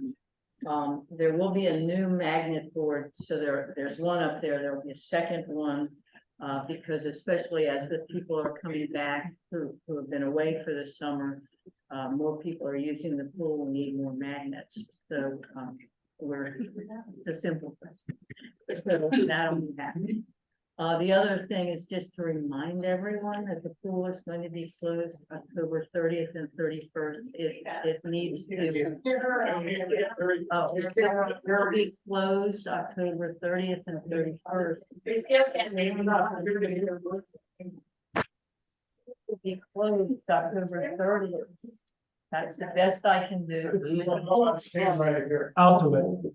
There will be a new magnet board, so there's one up there, there'll be a second one. Because especially as the people are coming back who have been away for the summer, more people are using the pool, we need more magnets, so, it's a simple question. So that'll be happening. The other thing is just to remind everyone that the pool is going to be closed October 30th and 31st. It needs to. Will be closed October 30th and 31st. Will be closed October 30th. That's the best I can do. I'll do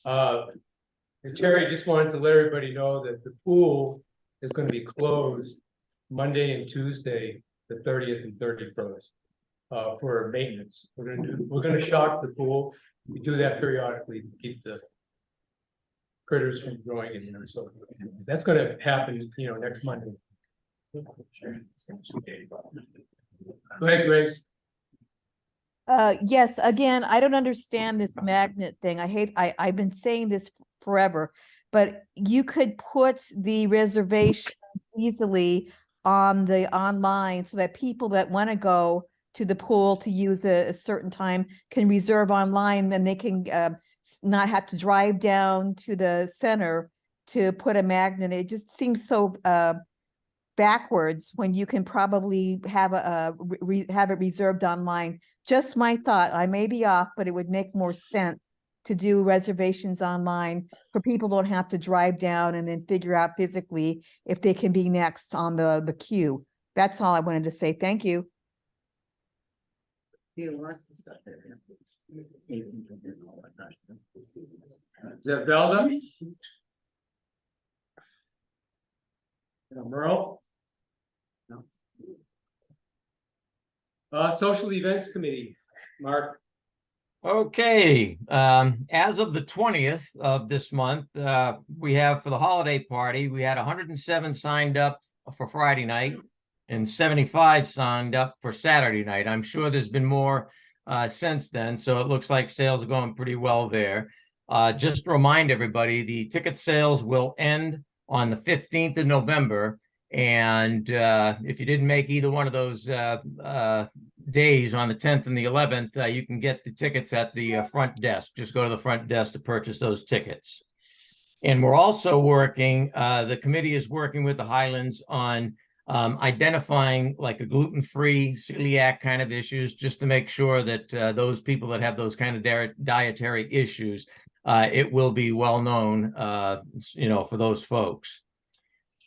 it. And Terry just wanted to let everybody know that the pool is going to be closed Monday and Tuesday, the 30th and 31st, for maintenance. We're going to shock the pool. We do that periodically to keep the critters from growing in there. So that's going to happen, next Monday. Go ahead, Grace. Yes, again, I don't understand this magnet thing. I've been saying this forever, but you could put the reservations easily on the online so that people that want to go to the pool to use a certain time can reserve online, then they can not have to drive down to the center to put a magnet. It just seems so backwards when you can probably have have it reserved online. Just my thought. I may be off, but it would make more sense to do reservations online for people who don't have to drive down and then figure out physically if they can be next on the queue. That's all I wanted to say. Thank you. Is that Velda? Merle? No. Social Events Committee, Mark. Okay, as of the 20th of this month, we have for the holiday party, we had 107 signed up for Friday night and 75 signed up for Saturday night. I'm sure there's been more since then, so it looks like sales are going pretty well there. Just to remind everybody, the ticket sales will end on the 15th of November. And if you didn't make either one of those days on the 10th and the 11th, you can get the tickets at the front desk. Just go to the front desk to purchase those tickets. And we're also working, the committee is working with the Highlands on identifying like a gluten-free celiac kind of issues, just to make sure that those people that have those kind of dietary issues, it will be well known, for those folks.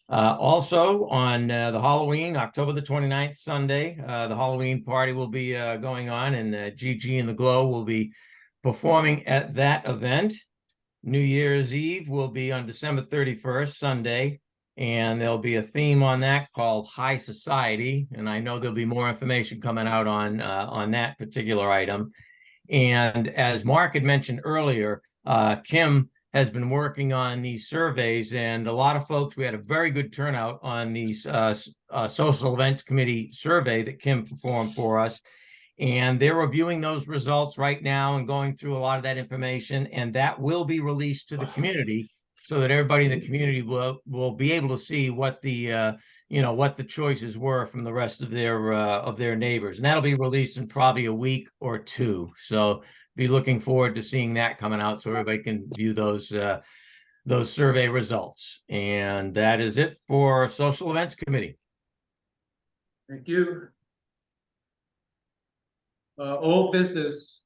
Also on the Halloween, October the 29th, Sunday, the Halloween party will be going on, and Gigi and the Glow will be performing at that event. New Year's Eve will be on December 31st, Sunday, and there'll be a theme on that called High Society, and I know there'll be more information coming out on that particular item. And as Mark had mentioned earlier, Kim has been working on these surveys, and a lot of folks, we had a very good turnout on these Social Events Committee survey that Kim performed for us. And they're reviewing those results right now and going through a lot of that information, and that will be released to the community so that everybody in the community will be able to see what the what the choices were from the rest of their neighbors. And that'll be released in probably a week or two. So be looking forward to seeing that coming out so everybody can view those survey results. And that is it for Social Events Committee. Thank you. Old business,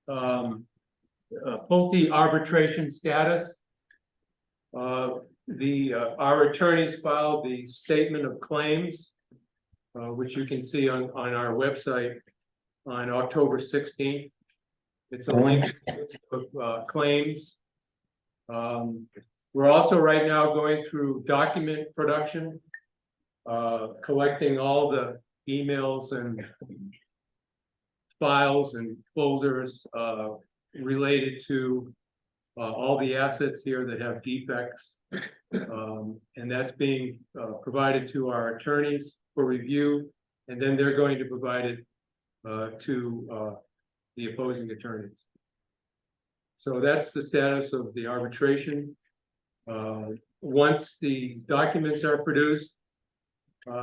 Pulte arbitration status. Our attorneys filed the statement of claims, which you can see on our website on October 16th. It's a link of claims. We're also right now going through document production, collecting all the emails and files and folders related to all the assets here that have defects. And that's being provided to our attorneys for review, and then they're going to provide it to the opposing attorneys. So that's the status of the arbitration. Once the documents are produced,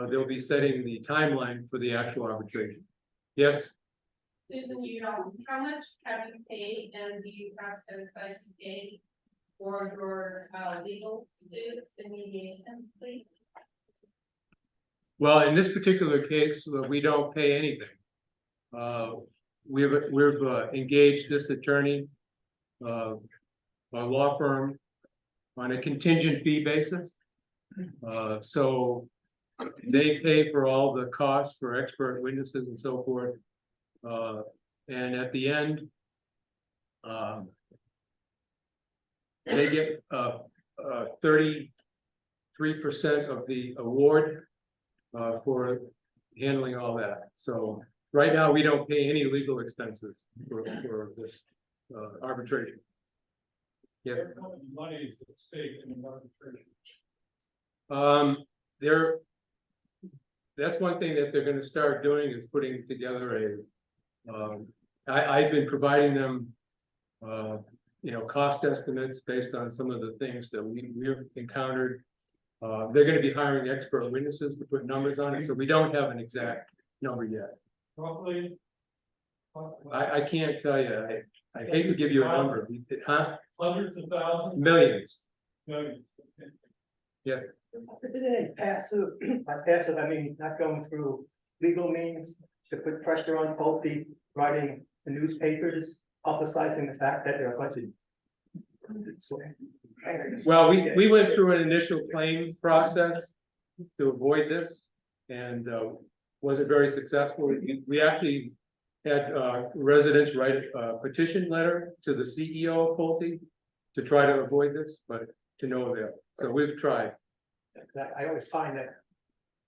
they'll be setting the timeline for the actual arbitration. Yes? Susan, you know, how much have you paid and do you have satisfied to pay for your legal suits and mediations, please? Well, in this particular case, we don't pay anything. We've engaged this attorney, a law firm, on a contingent fee basis. So they pay for all the costs for expert witnesses and so forth. And at the end, they get 33% of the award for handling all that. So right now, we don't pay any legal expenses for this arbitration. Yes. Money is at stake in the arbitration. That's one thing that they're going to start doing is putting together I've been providing them, cost estimates based on some of the things that we've encountered. They're going to be hiring expert witnesses to put numbers on it, so we don't have an exact number yet. Roughly. I can't tell you. I hate to give you a number. Huh? Hundreds of thousands. Millions. Millions. Yes. Isn't it passive, by passive, I mean, not going through legal means to put pressure on Pulte, writing the newspapers, publicizing the fact that there are a bunch of. Well, we went through an initial claim process to avoid this and wasn't very successful. We actually had residents write a petition letter to the CEO of Pulte to try to avoid this, but to no avail. So we've tried. I always find that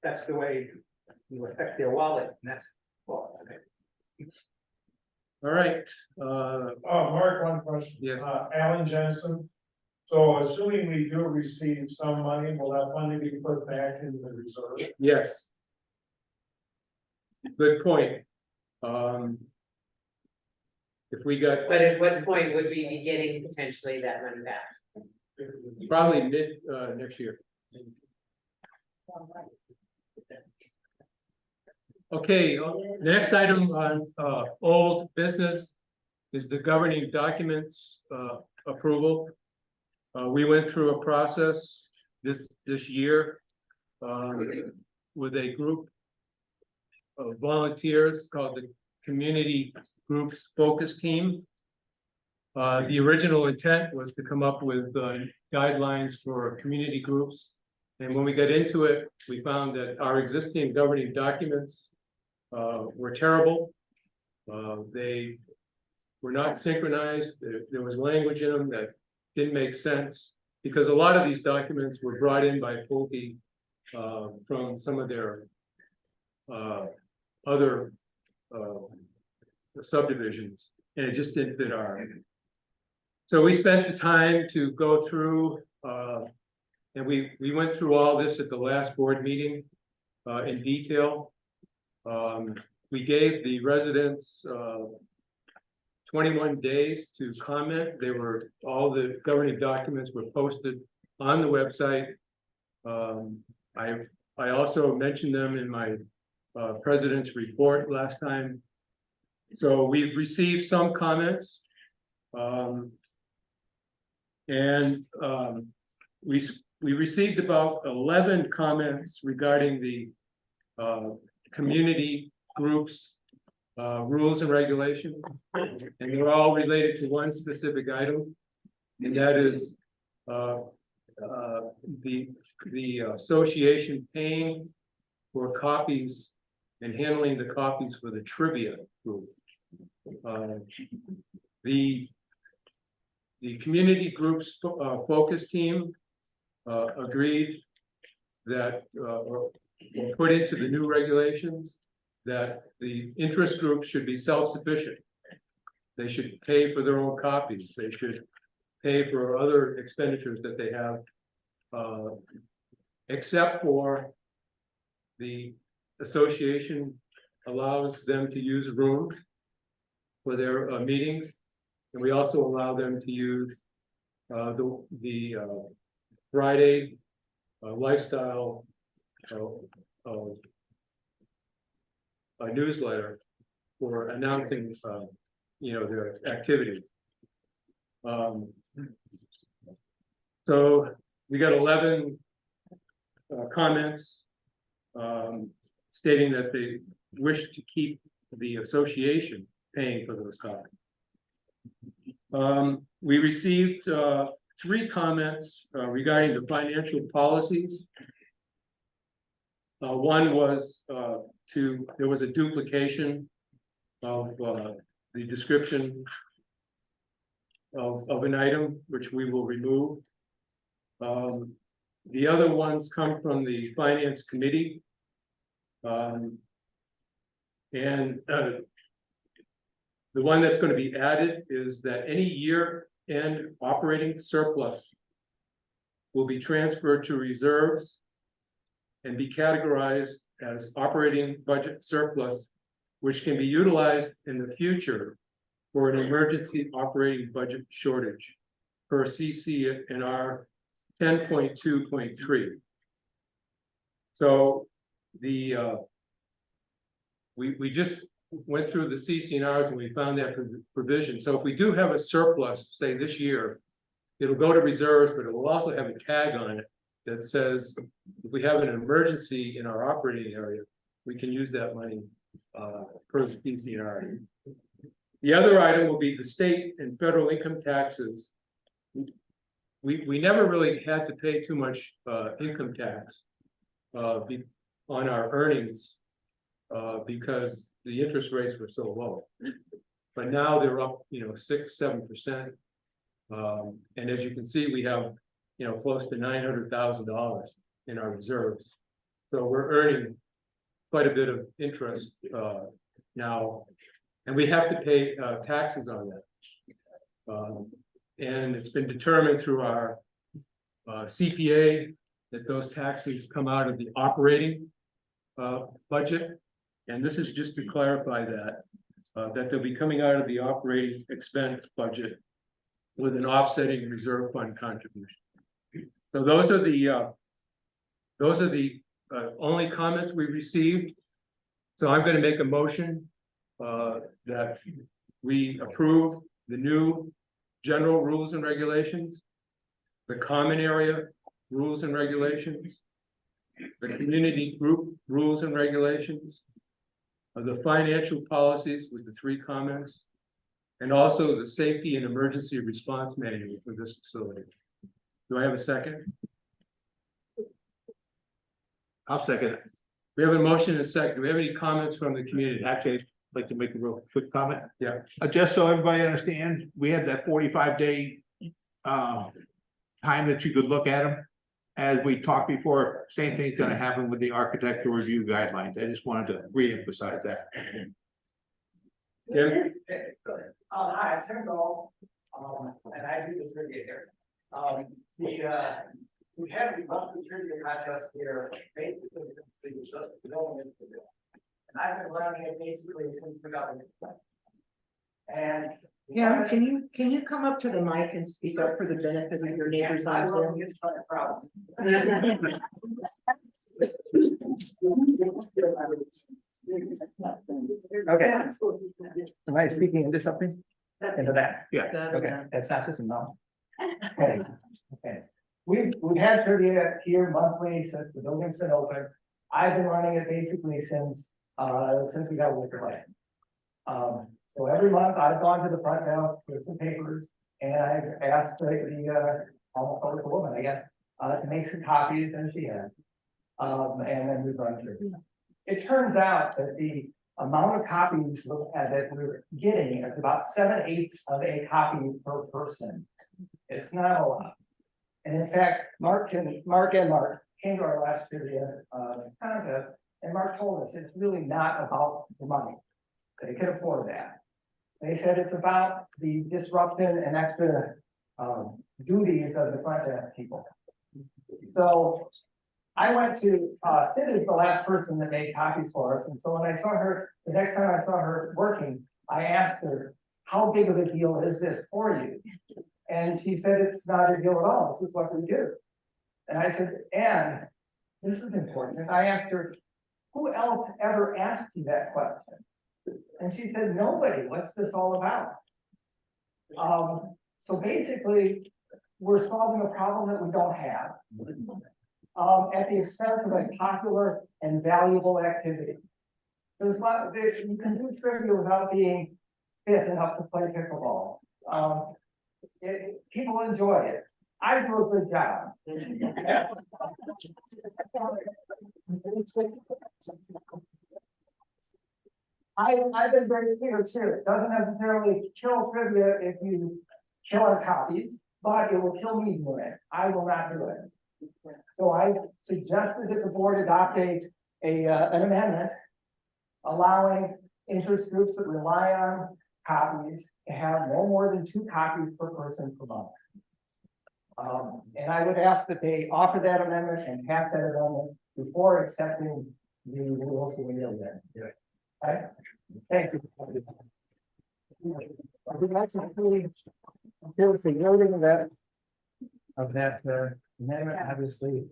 that's the way you affect their wallet, and that's. Well, okay. All right. Mark, one question. Yes. Alan Jensen. So assuming we do receive some money, will that money be put back into the reserve? Yes. Good point. If we got. But at what point would we be getting potentially that money back? Probably mid next year. Okay, the next item on old business is the governing documents approval. We went through a process this year with a group of volunteers called the Community Groups Focus Team. The original intent was to come up with guidelines for community groups. And when we got into it, we found that our existing governing documents were terrible. They were not synchronized. There was language in them that didn't make sense because a lot of these documents were brought in by Pulte from some of their other subdivisions, and it just didn't fit our. So we spent the time to go through, and we went through all this at the last board meeting in detail. We gave the residents 21 days to comment. All the governing documents were posted on the website. I also mentioned them in my president's report last time. So we've received some comments. We received about 11 comments regarding the community groups rules and regulations, and they're all related to one specific item, and that is the association paying for copies and handling the copies for the trivia group. The community groups focus team agreed that or put into the new regulations that the interest groups should be self-sufficient. They should pay for their own copies. They should pay for other expenditures that they have, except for the association allows them to use rooms for their meetings. And we also allow them to use the Friday lifestyle a newsletter for announcing, their activities. So we got 11 comments stating that they wish to keep the association paying for those copies. We received 3 comments regarding the financial policies. One was there was a duplication of the description of an item, which we will remove. The other ones come from the Finance Committee. The one that's going to be added is that any year-end operating surplus will be transferred to reserves and be categorized as operating budget surplus, which can be utilized in the future for an emergency operating budget shortage per CC&R 10.2.3. So we just went through the CC&Rs and we found that provision. So if we do have a surplus, say this year, it'll go to reserves, but it will also have a tag on it that says if we have an emergency in our operating area, we can use that money per the CC&R. The other item will be the state and federal income taxes. We never really had to pay too much income tax on our earnings because the interest rates were so low. But now they're up, 6-7%. And as you can see, we have, close to $900,000 in our reserves. So we're earning quite a bit of interest now, and we have to pay taxes on that. And it's been determined through our CPA that those taxes come out of the operating budget. And this is just to clarify that they'll be coming out of the operating expense budget with an offsetting reserve fund contribution. So those are the only comments we received. So I'm going to make a motion that we approve the new general rules and regulations, the common area rules and regulations, the community group rules and regulations, the financial policies with the 3 comments, and also the safety and emergency response manual for this facility. Do I have a second? I'll second it. We have a motion and a second. Do we have any comments from the community? Actually, I'd like to make a real quick comment. Yeah. Just so everybody understands, we had that 45-day time that you could look at them. As we talked before, same thing's gonna happen with the architectural review guidelines. I just wanted to re-emphasize that. Tim? Hi, I'm Tim Gold, and I do this review here. We have the monthly trivia contest here basically since the development. And I've been running it basically since the government. And Yeah, can you come up to the mic and speak up for the benefit of your neighbors on Zoom? Okay. Am I speaking into something? Into that? Yeah. Okay, that's not just a no. Okay. Okay. We've had trivia here monthly since the building's been open. I've been running it basically since we got a liquor license. So every month I've gone to the front desk with some papers and I've asked the almost older woman, I guess, to make some copies, and she has. And then we've run through. It turns out that the amount of copies that we're getting is about 7/8 of a copy per person. It's not a lot. And in fact, Mark and Mark came to our last trivia contest, and Mark told us it's really not about the money. They can afford that. They said it's about the disruption and extra duties of the front desk people. So I went to Sid is the last person that made copies for us, and so when I saw her, the next time I saw her working, I asked her, how big of a deal is this for you? And she said, it's not a deal at all. This is what we do. And I said, and this is important. And I asked her, who else ever asked you that question? And she said, nobody. What's this all about? So basically, we're solving a problem that we don't have. At the expense of a popular and valuable activity. There's a lot you can do trivia without being fit enough to play pickleball. People enjoy it. I do a good job. I've been very clear too. It doesn't necessarily kill trivia if you kill our copies, but it will kill me doing it. I will not do it. So I suggested that the board adopt an amendment allowing interest groups that rely on copies to have no more than 2 copies per person per month. And I would ask that they offer that amendment and pass that amendment before accepting the rules that we know that. Okay? Thank you. I would like to please do the noting of that amendment, obviously.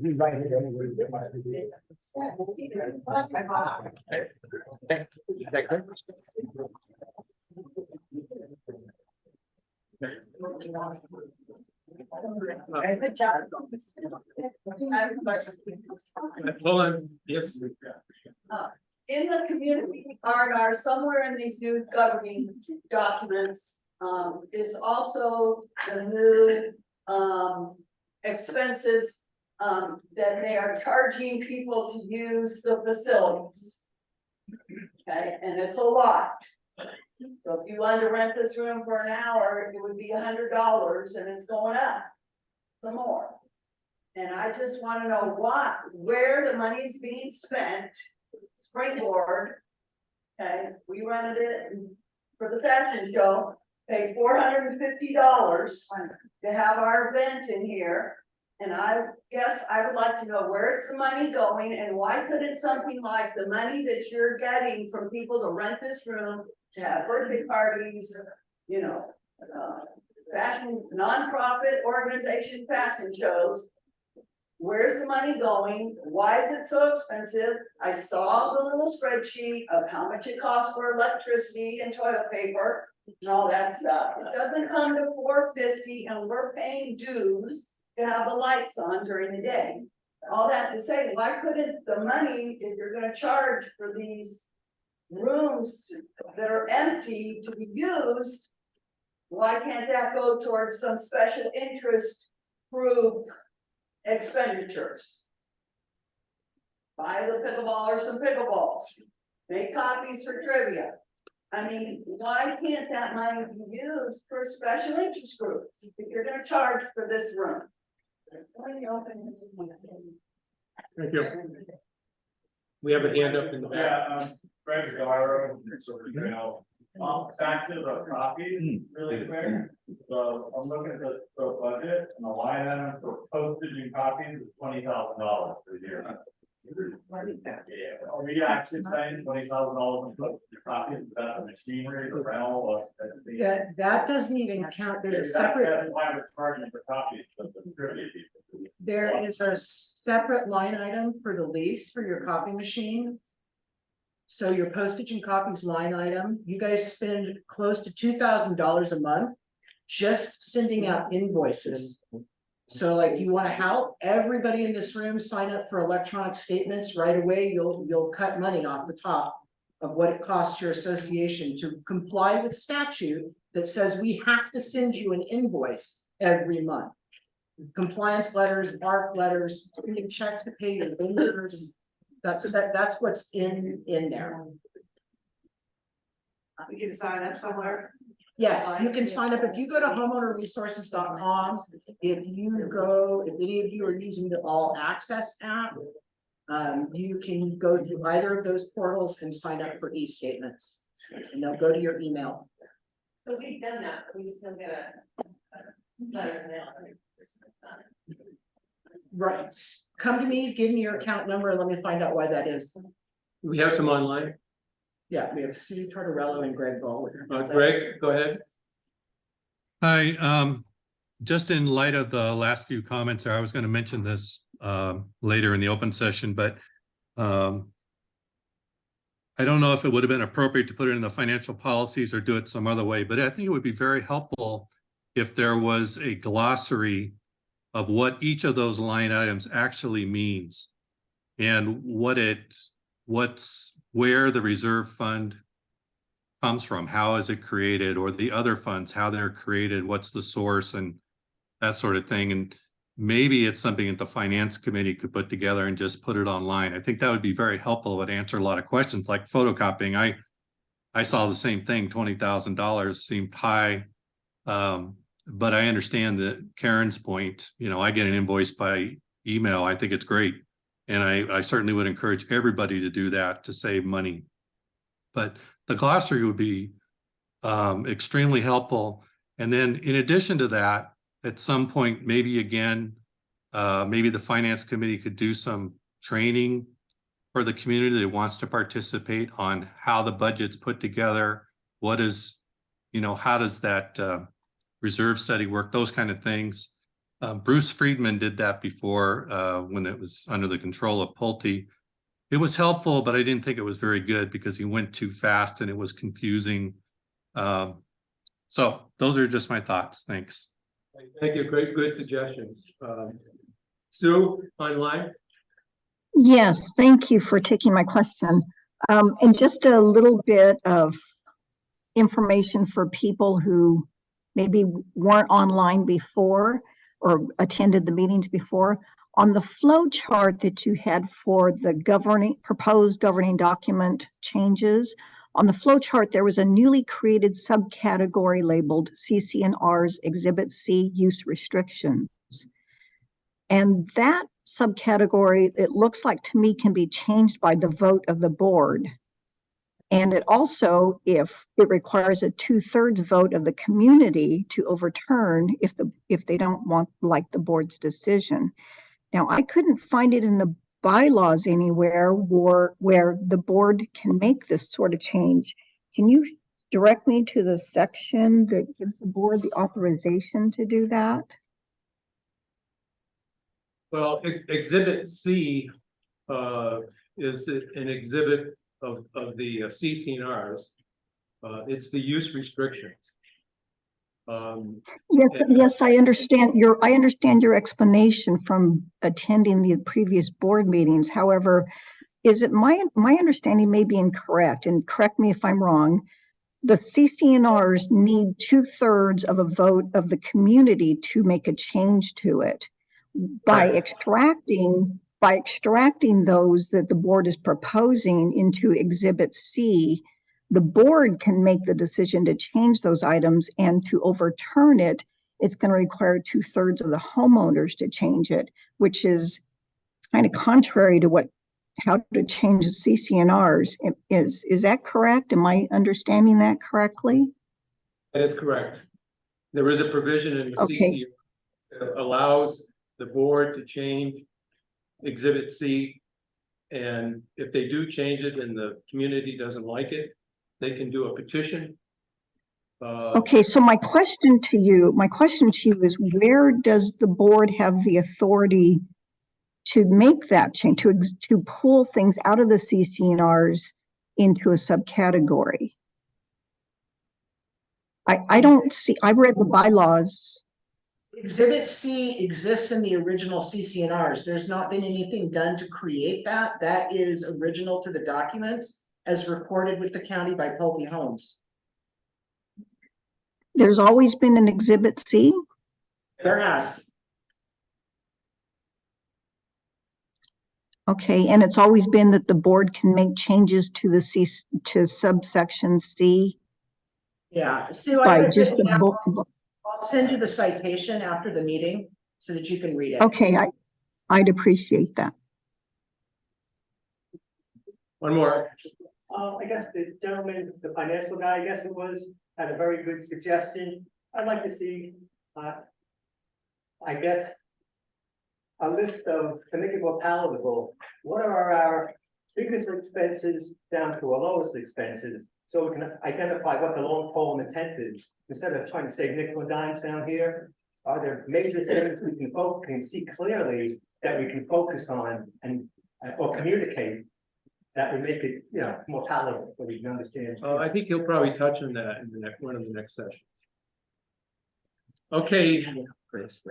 We write it anyway. Good job. Hold on, yes. In the community R&R, somewhere in these new governing documents, is also the new, expenses, that they are charging people to use the facilities. Okay, and it's a lot. So if you wanted to rent this room for an hour, it would be $100 and it's going up some more. And I just want to know where the money is being spent. Springboard. Okay, we rented it for the fashion show, paid $450 to have our event in here. And I guess I would like to know where it's the money going and why couldn't something like the money that you're getting from people to rent this room, to have birthday parties, you know, fashion, nonprofit organization fashion shows. Where's the money going? Why is it so expensive? I saw the little spreadsheet of how much it costs for electricity and toilet paper and all that stuff. It doesn't come to $450 and we're paying dues to have the lights on during the day. All that to say, why couldn't the money, if you're gonna charge for these rooms that are empty to be used, why can't that go towards some special interest group expenditures? Buy the pickleball or some pickleballs, make copies for trivia. I mean, why can't that money be used for special interest groups if you're gonna charge for this room? Thank you. We have a hand up in the back. Yeah, Greg Garrow, back to the copies really quick. So I'm looking at the budget and the line item for postage and copies is $20,000 per year. Are we actually spending $20,000 on postage and copies? Is that the machinery, the rental? Yeah, that doesn't even count. There's a That's separate, why we're charging for copies, but the trivia people. there is a separate line item for the lease for your copy machine. So your postage and copies line item, you guys spend close to $2,000 a month just sending out invoices. So like you want to help everybody in this room sign up for electronic statements right away, you'll cut money off the top of what it costs your association to comply with statute that says we have to send you an invoice every month. Compliance letters, ARC letters, sending checks to pay your vendors. That's what's in there. We can sign up somewhere. Yes, you can sign up. If you go to homeownerresources.com, if any of you are using the All Access app, you can go to either of those portals and sign up for e-statements. And they'll go to your email. So we've done that, we still get a letter mail. Right, come to me, give me your account number, and let me find out why that is. We have some online. Yeah, we have Sue Tortorello and Greg Ball with her. Greg, go ahead. Hi, just in light of the last few comments, I was going to mention this later in the open session, but I don't know if it would have been appropriate to put it in the financial policies or do it some other way, but I think it would be very helpful if there was a glossary of what each of those line items actually means and where the reserve fund comes from, how is it created, or the other funds, how they're created, what's the source, and that sort of thing. And maybe it's something that the finance committee could put together and just put it online. I think that would be very helpful. It would answer a lot of questions like photocopying. I saw the same thing, $20,000 seemed high. But I understand that Karen's point, I get an invoice by email. I think it's great. And I certainly would encourage everybody to do that to save money. But the glossary would be extremely helpful. And then in addition to that, at some point, maybe again, maybe the finance committee could do some training for the community that wants to participate on how the budget's put together. What is, how does that reserve study work, those kind of things. Bruce Friedman did that before when it was under the control of Pulte. It was helpful, but I didn't think it was very good because he went too fast and it was confusing. So those are just my thoughts. Thanks. Thank you. Great, good suggestions. Sue, online? Yes, thank you for taking my question. And just a little bit of information for people who maybe weren't online before or attended the meetings before. On the flow chart that you had for the proposed governing document changes, on the flow chart, there was a newly created subcategory labeled CC&R's Exhibit C use restrictions. And that subcategory, it looks like to me, can be changed by the vote of the board. And it also, if it requires a 2/3 vote of the community to overturn if they don't like the board's decision. Now, I couldn't find it in the bylaws anywhere where the board can make this sort of change. Can you direct me to the section that gives the board the authorization to do that? Well, Exhibit C is an exhibit of the CC&Rs. It's the use restrictions. Yes, I understand your explanation from attending the previous board meetings. However, is it my understanding may be incorrect, and correct me if I'm wrong. The CC&Rs need 2/3 of a vote of the community to make a change to it. By extracting those that the board is proposing into Exhibit C, the board can make the decision to change those items, and to overturn it, it's going to require 2/3 of the homeowners to change it, which is kind of contrary to how to change the CC&Rs. Is that correct? Am I understanding that correctly? That is correct. There is a provision in the CC that allows the board to change Exhibit C. And if they do change it and the community doesn't like it, they can do a petition. Okay, so my question to you is, where does the board have the authority to make that change, to pull things out of the CC&Rs into a subcategory? I don't see, I read the bylaws. Exhibit C exists in the original CC&Rs. There's not been anything done to create that. That is original to the documents as recorded with the county by Pulte Homes. There's always been an Exhibit C? There has. Okay, and it's always been that the board can make changes to to subsection C? Yeah, Sue, By just I'll send you the citation after the meeting so that you can read it. Okay, I'd appreciate that. One more. I guess the gentleman, the financial guy, I guess it was, had a very good suggestion. I'd like to see, I guess, a list of, to make it more palatable, what are our biggest expenses down to our lowest expenses, so we can identify what the long pole in the tent is, instead of trying to say nickel and dimes down here. Are there major things we can see clearly that we can focus on and, or communicate that would make it, you know, more palatable, so we can understand? I think he'll probably touch on that in the next, one of the next sessions. Okay, Grace.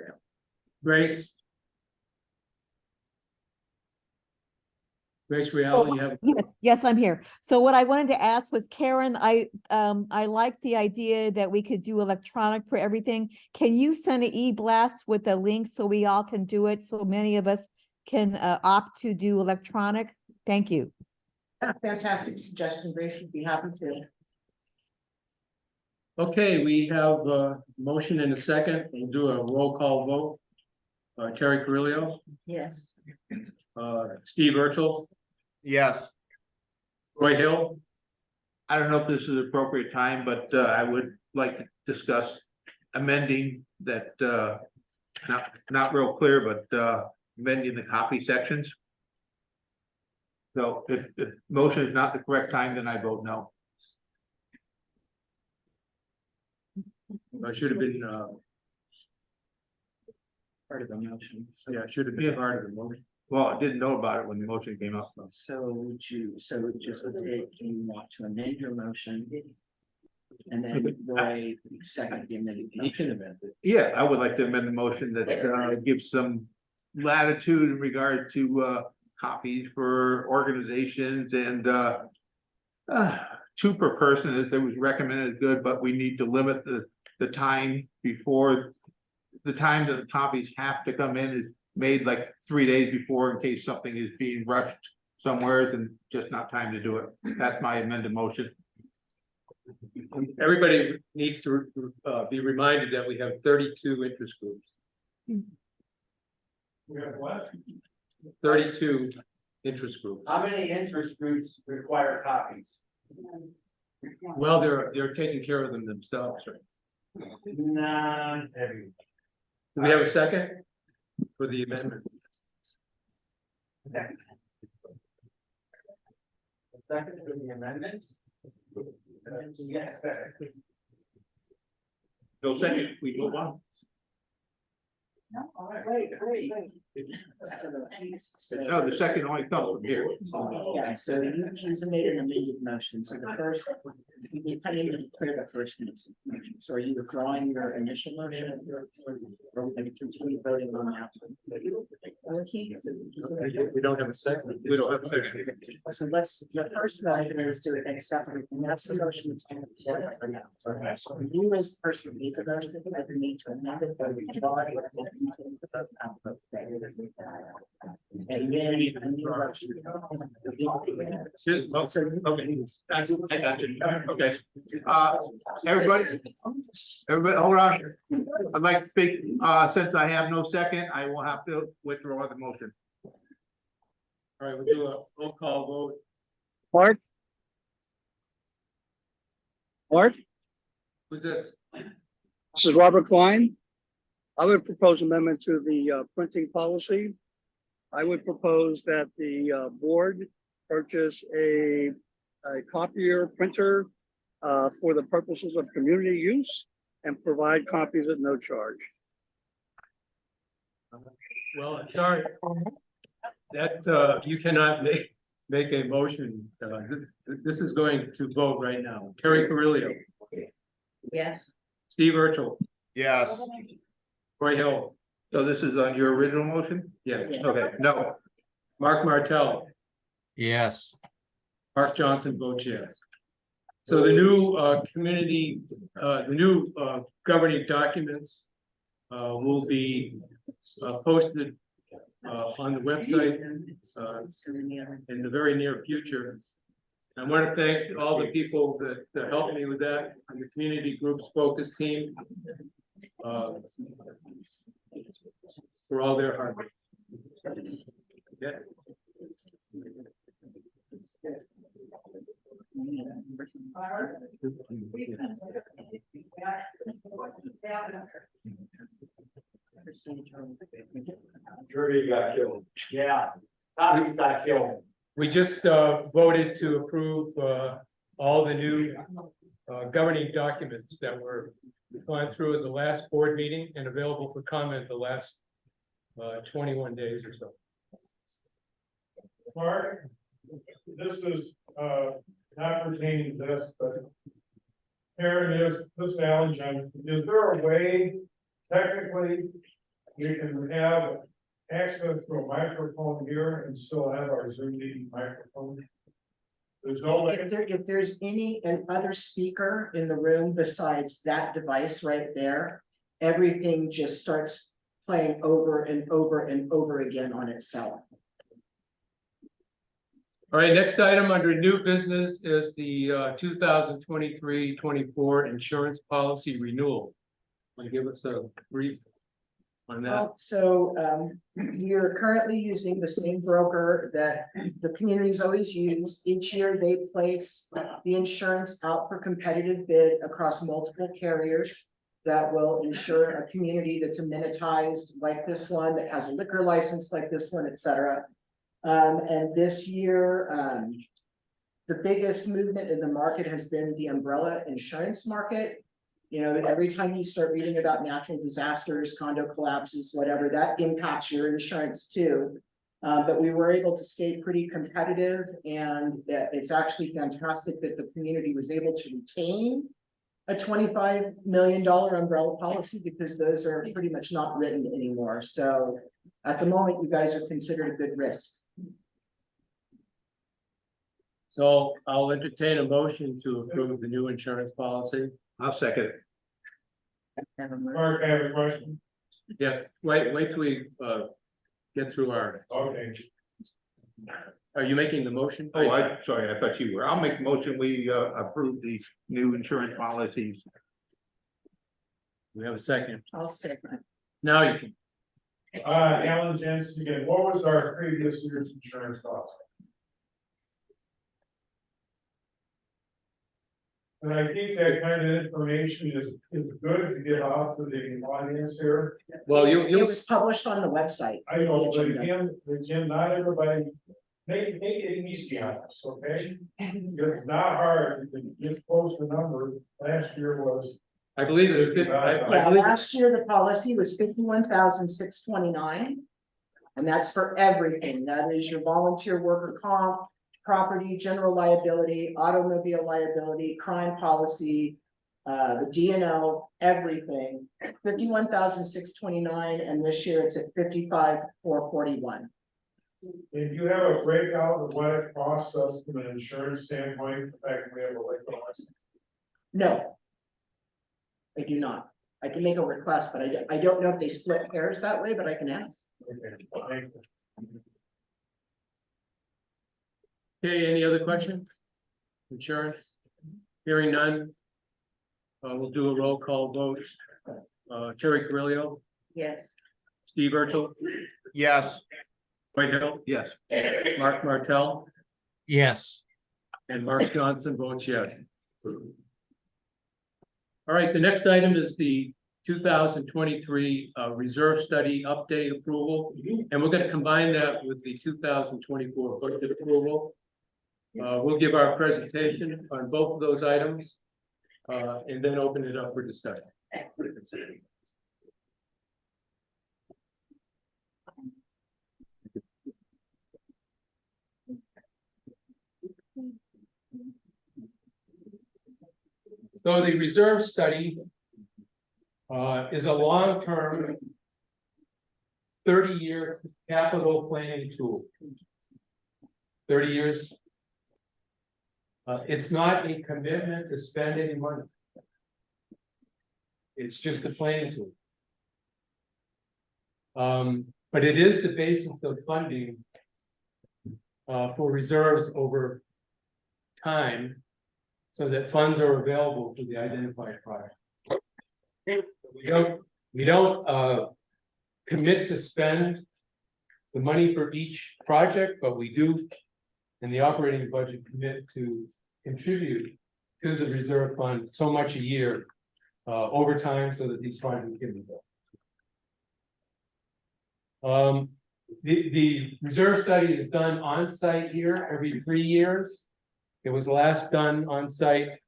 Grace Real, you have. Yes, I'm here. So what I wanted to ask was, Karen, I like the idea that we could do electronic for everything. Can you send an e-blast with a link so we all can do it? So many of us can opt to do electronic? Thank you. Yeah, fantastic suggestion, Grace, would be happy to. Okay, we have a motion and a second. We'll do a roll call vote. Terry Carrillo, Yes. Steve Urchel, Yes. Roy Hill. I don't know if this is appropriate time, but I would like to discuss amending that, not real clear, but amending the copy sections. So if motion is not the correct time, then I vote no. I should have been, Part of the motion. yeah, it should have been part of the motion. Well, I didn't know about it when the motion came up. So would you, so just would take, you want to amend your motion? And then Roy second the amended He can motion. amend it. Yeah, I would like to amend the motion that gives some latitude in regard to copies for organizations and two per person, as it was recommended, is good, but we need to limit the time before the time that the copies have to come in is made like 3 days before, in case something is being rushed somewhere and just not time to do it. That's my amended motion. Everybody needs to be reminded that we have 32 interest groups. We have what? 32 interest groups. How many interest groups require copies? Well, they're taking care of them themselves, right? None. Every. Do we have a second for the amendment? Second for the amendments? Yes. So second, we move on. Wait. No, the second only comes from here. Yeah, so he's made an amended motion, so the first, you kind of need to clear the first motion. So are you withdrawing your initial motion? Or are we gonna continue voting on that? We don't have a second. We don't have a second. So let's, the first motion is to accept, and that's the motion that's on the floor for now. So you as the person who made the motion, I would need to amend it, or withdraw it. And then a new motion. Okay, I got you. Okay. Everybody, hold on. I'd like to speak, since I have no second, I will have to withdraw the motion. All right, we'll do a roll call vote. Mark? Mark, Who's this? this is Robert Klein. I would propose amendment to the printing policy. I would propose that the board purchase a copier printer for the purposes of community use and provide copies at no charge. Well, I'm sorry. That you cannot make a motion. This is going to vote right now. Terry Carrillo, Yes. Steve Urchel, Yes. Roy Hill. So this is on your original motion? Yes. Okay, no. Mark Martell, Yes. Mark Johnson votes yes. So the new community, the new governing documents will be posted on the website in the very near future. I want to thank all the people that helped me with that, and the community groups focus team. For all their hard work. Yeah. Jury got killed. Yeah, copies got killed. We just voted to approve all the new governing documents that were gone through at the last board meeting and available for comment the last 21 days or so. Mark, this is not pertaining to this, but here it is, this Alan Johnson, is there a way technically we can have access to a microphone here and still have our Zoom meeting microphone? There's no way. If there's any other speaker in the room besides that device right there, everything just starts playing over and over and over again on itself. All right, next item under new business is the 2023-24 insurance policy renewal. Want to give us a brief on that? Well, so we are currently using the same broker that the communities always use. Each year they place the insurance out for competitive bid across multiple carriers that will insure a community that's amenitized like this one, that has a liquor license like this one, et cetera. And this year, the biggest movement in the market has been the umbrella insurance market. You know, every time you start reading about natural disasters, condo collapses, whatever, that impacts your insurance too. But we were able to stay pretty competitive, and it's actually fantastic that the community was able to retain a $25 million umbrella policy, because those are pretty much not written anymore. So at the moment, you guys are considered a good risk. So I'll entertain a motion to approve the new insurance policy. I'll second it. Mark, I have a question. Yes, wait till we get through our. Okay. Are you making the motion? Oh, sorry, I thought you were. I'll make a motion, we approve the new insurance policies. We have a second. I'll second. Now you can. Alan Jensen again, what was our previous year's insurance cost? And I think that kind of information is good to get out to the audience here. Well, It was published on the website. I know, but again, not everybody, make it easy on us, okay? It's not hard, you can just post the number. Last year was. I believe it was 50. Yeah, last year the policy was $51,629. And that's for everything. That is your volunteer worker comp, property, general liability, automobile liability, crime policy, the D&O, everything. $51,629, and this year it's at $55,441. If you have a breakout of what it costs us from an insurance standpoint, the fact that we have a liquor license. No, I do not. I can make a request, but I don't know if they split hairs that way, but I can ask. Okay, thank you. Okay, any other questions? Insurance? Hearing none. We'll do a roll call vote. Terry Carrillo, Yes. Steve Urkel, Yes. White Hill, Yes. Mark Martell, Yes. and Mark Johnson votes yes. All right, the next item is the 2023 reserve study update approval, and we're going to combine that with the 2024 budget approval. We'll give our presentation on both of those items and then open it up for discussion. So the reserve study is a long-term 30-year capital planning tool. 30 years. It's not a commitment to spend any money. It's just a planning tool. But it is the basis of funding for reserves over time, so that funds are available for the identified project. We don't commit to spend the money for each project, but we do, in the operating budget, commit to contribute to the reserve fund so much a year over time, so that these projects can be built. The reserve study is done on site here every 3 years. It was last done on site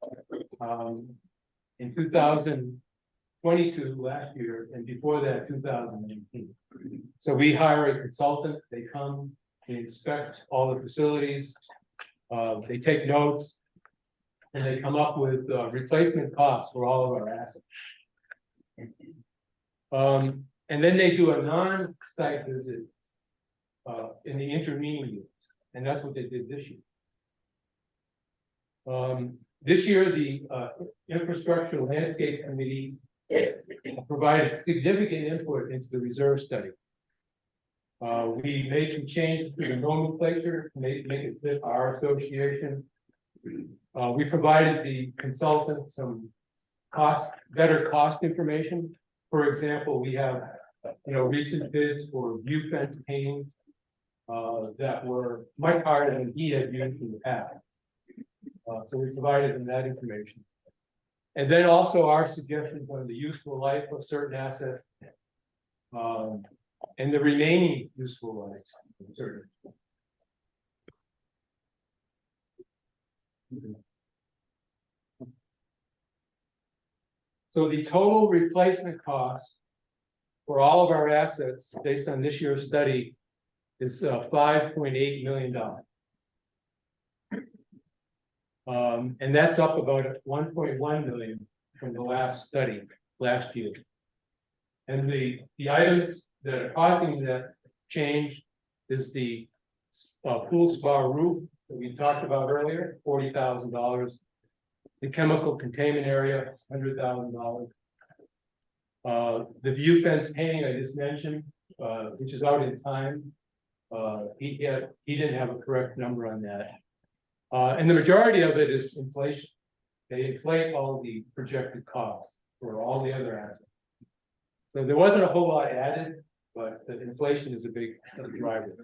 in 2022 last year, and before that, 2018. So we hire a consultant, they come, they inspect all the facilities, they take notes, and they come up with replacement costs for all of our assets. And then they do a non-site visit in the intervening years, and that's what they did this year. This year, the Infrastructure Landscape Committee provided significant input into the reserve study. We made some changes to the nomenclature to make it fit our association. We provided the consultant some better cost information. For example, we have, recent bids for view fence painting that were much higher than he had used in the past. So we provided them that information. And then also our suggestions on the useful life of certain assets. And the remaining useful lives of certain. So the total replacement cost for all of our assets, based on this year's study, is $5.8 million. And that's up about 1.1 million from the last study last year. And the items that are causing that change is the pool spa roof that we talked about earlier, $40,000. The chemical containment area, $100,000. The view fence painting I just mentioned, which is out in time. He didn't have a correct number on that. And the majority of it is inflation. They inflate all the projected costs for all the other assets. So there wasn't a whole lot added, but the inflation is a big driver.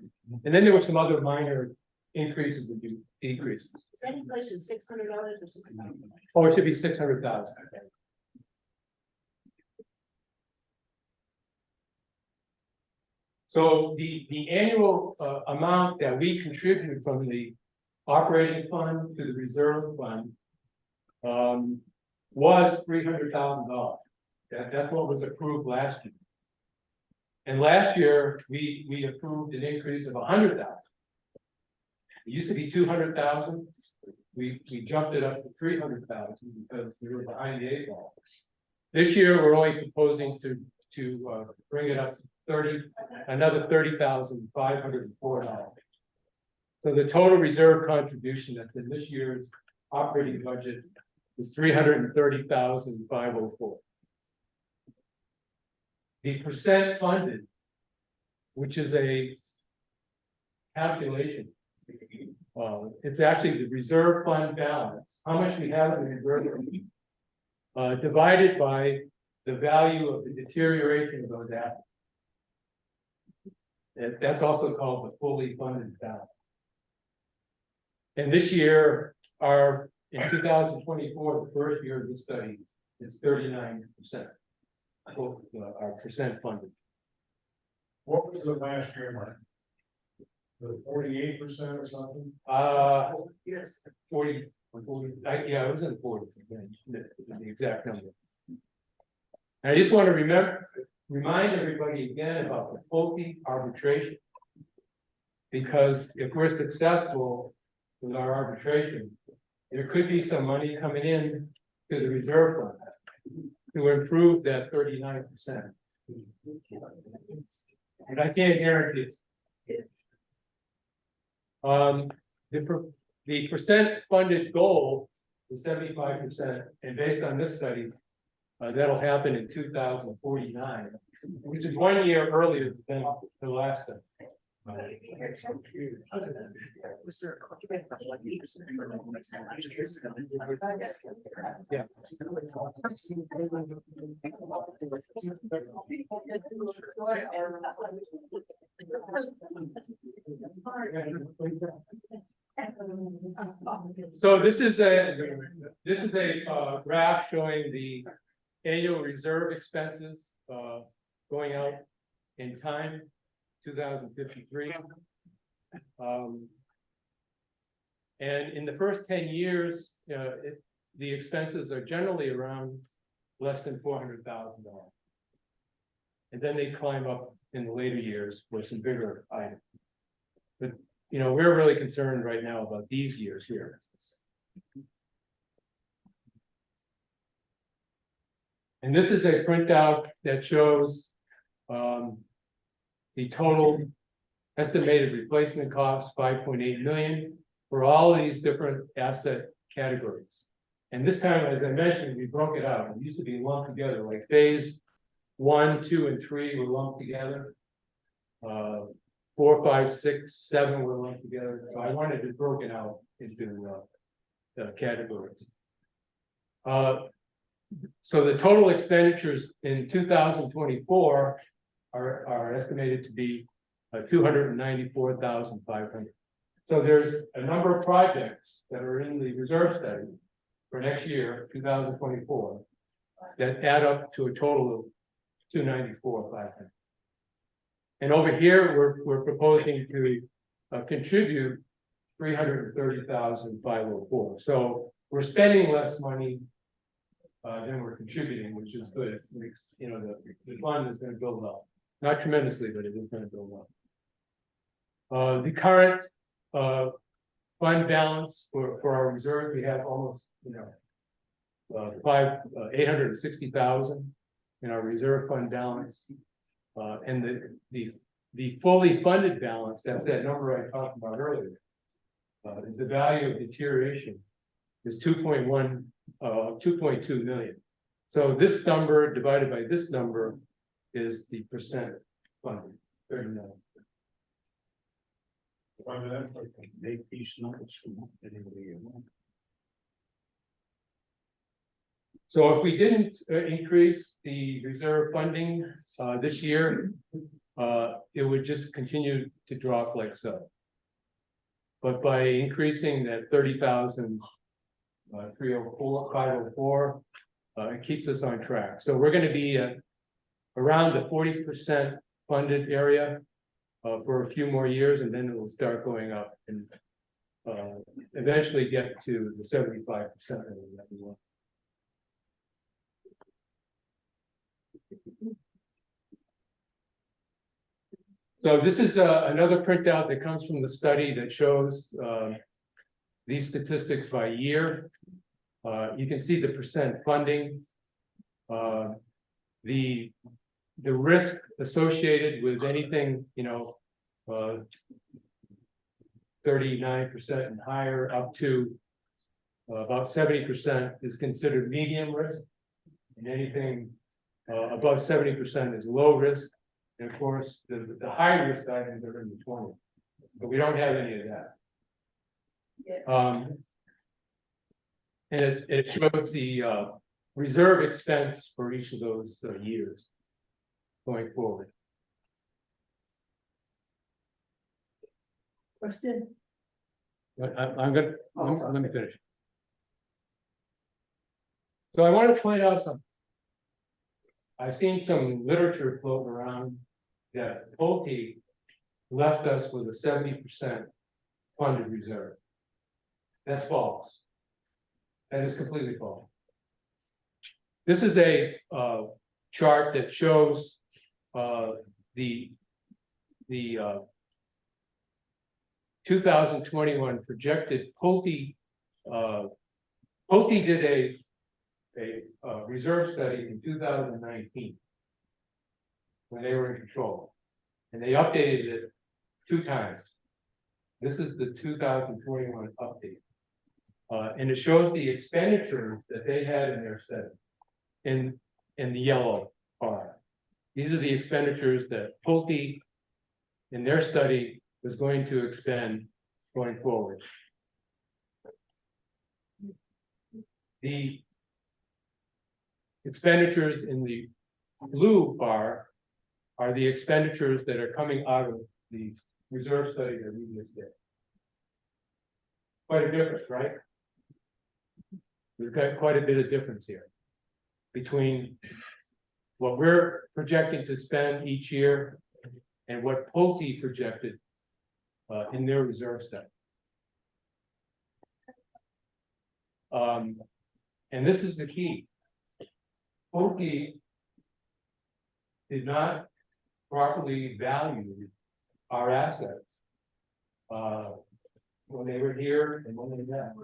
And then there were some other minor increases and decreases. Is that inflation $600 or $6,000? Oh, it should be 600,000. So the annual amount that we contributed from the operating fund to the reserve fund was $300,000. That's what was approved last year. And last year, we approved an increase of 100,000. It used to be 200,000. We jumped it up to 300,000 because we were behind the 8 ball. This year, we're only proposing to bring it up to another $30,504. So the total reserve contribution that's in this year's operating budget is $330,504. The percent funded, which is a calculation, it's actually the reserve fund balance, how much we have in the reserve fund, divided by the value of the deterioration of those assets. And that's also called the fully funded balance. And this year, in 2024, the first year of the study, it's 39%. Our percent funded. What was the last year, Mark? The 48% or something? Yes, 40, yeah, it was in the 40s, the exact number. And I just want to remind everybody again about the faulty arbitration. Because if we're successful with our arbitration, there could be some money coming in to the reserve fund to improve that 39%. And I can't guarantee it. The percent funded goal is 75%, and based on this study, that'll happen in 2049, which is 1 year earlier than the last study. Was there Yeah. So this is a graph showing the annual reserve expenses going out in time. 2053. And in the first 10 years, the expenses are generally around less than $400,000. And then they climb up in the later years for some bigger items. But, we're really concerned right now about these years here. And this is a printout that shows the total estimated replacement costs, 5.8 million, for all of these different asset categories. And this time, as I mentioned, we broke it out. It used to be lumped together, like phase 1, 2, and 3 were lumped together. 4, 5, 6, 7 were lumped together. So I wanted it broken out into the categories. So the total expenditures in 2024 are estimated to be 294,500. So there's a number of projects that are in the reserve study for next year, 2024, that add up to a total of 294,500. And over here, we're proposing to contribute 330,504. So we're spending less money than we're contributing, which is good. It makes, the fund is going to build up, not tremendously, but it is going to build up. The current fund balance for our reserve, we have almost, 860,000 in our reserve fund balance. And the fully funded balance, that's that number I talked about earlier, is the value of deterioration is 2.2 million. So this number divided by this number is the percent funded, 39. So if we didn't increase the reserve funding this year, it would just continue to drop like so. But by increasing that 30,504, it keeps us on track. So we're going to be at around the 40% funded area for a few more years, and then it will start going up and eventually get to the 75% that we want. So this is another printout that comes from the study that shows these statistics by year. You can see the percent funding, the risk associated with anything, 39% and higher, up to about 70% is considered medium risk, and anything above 70% is low risk. And of course, the high risk items are in the 20s, but we don't have any of that. And it shows the reserve expense for each of those years going forward. Question? Let me finish. So I want to point out something. I've seen some literature floating around that Pulte left us with a 70% funded reserve. That's false. That is completely false. This is a chart that shows the 2021 projected Pulte. Pulte did a reserve study in 2019 when they were in control, and they updated it 2 times. This is the 2021 update, and it shows the expenditures that they had in their study in the yellow bar. These are the expenditures that Pulte in their study was going to expend going forward. The expenditures in the blue bar are the expenditures that are coming out of the reserve study that we just did. Quite a difference, right? We've got quite a bit of difference here between what we're projecting to spend each year and what Pulte projected in their reserve study. And this is the key. Pulte did not properly value our assets when they were here and when they left.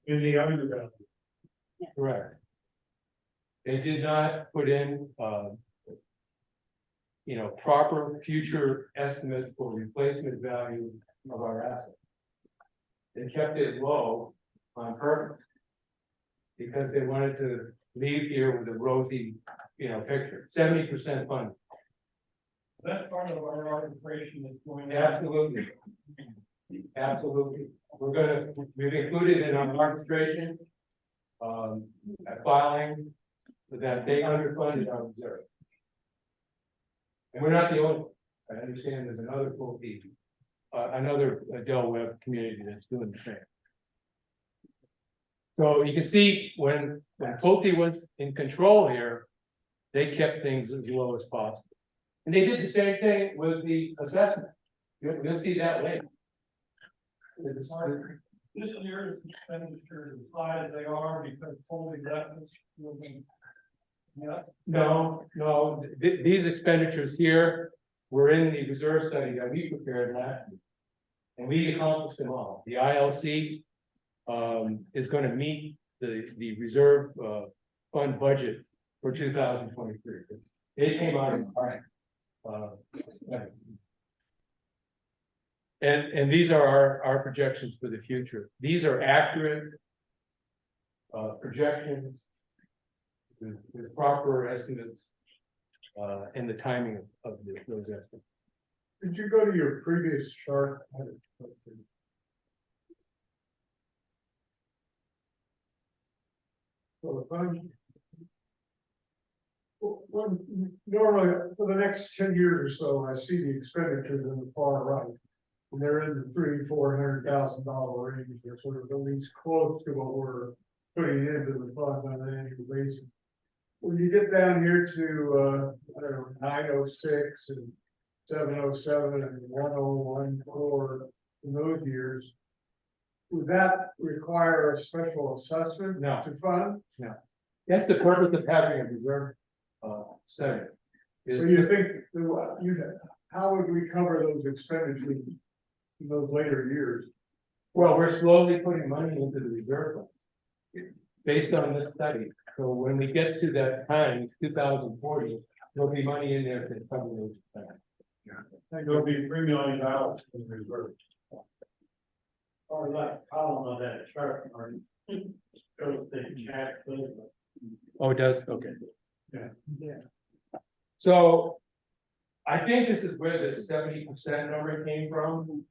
In the underground. Correct. They did not put in, proper future estimates for replacement value of our assets. They kept it low on purpose because they wanted to leave here with a rosy, picture. 70% funded. That's part of our arbitration that's going on. Absolutely. Absolutely. We've included in our arbitration, a filing that they underfunded our reserve. And we're not the only, I understand there's another Pulte, another Del Webb community that's doing the same. So you can see when Pulte was in control here, they kept things as low as possible. And they did the same thing with the assessment. You'll see that later. This year's expenditures as high as they are because Foley left us. Yeah. No, these expenditures here were in the reserve study that we prepared last year. And we accomplished them all. The ILC is going to meet the reserve fund budget for 2023. They came out in time. And these are our projections for the future. These are accurate projections with proper estimates and the timing of those estimates. Could you go to your previous chart? So if I'm normally for the next 10 years or so, I see the expenditures in the far right. And they're in the $300,000-400,000 range. They're sort of at least close to what we're putting into the fund on an annual basis. When you get down here to 906 and 707 and 1014 in those years, would that require a special assessment to fund? No. That's the purpose of having a reserve study. So you think how would we cover those expenditures in those later years? Well, we're slowly putting money into the reserve fund based on this study. So when we get to that time, 2040, there'll be money in there to cover those expenses. There'll be $3 million in reserve. Or that column on that chart, or shows the cash flow. Oh, it does? Okay. Yeah. So I think this is where the 70% number came from.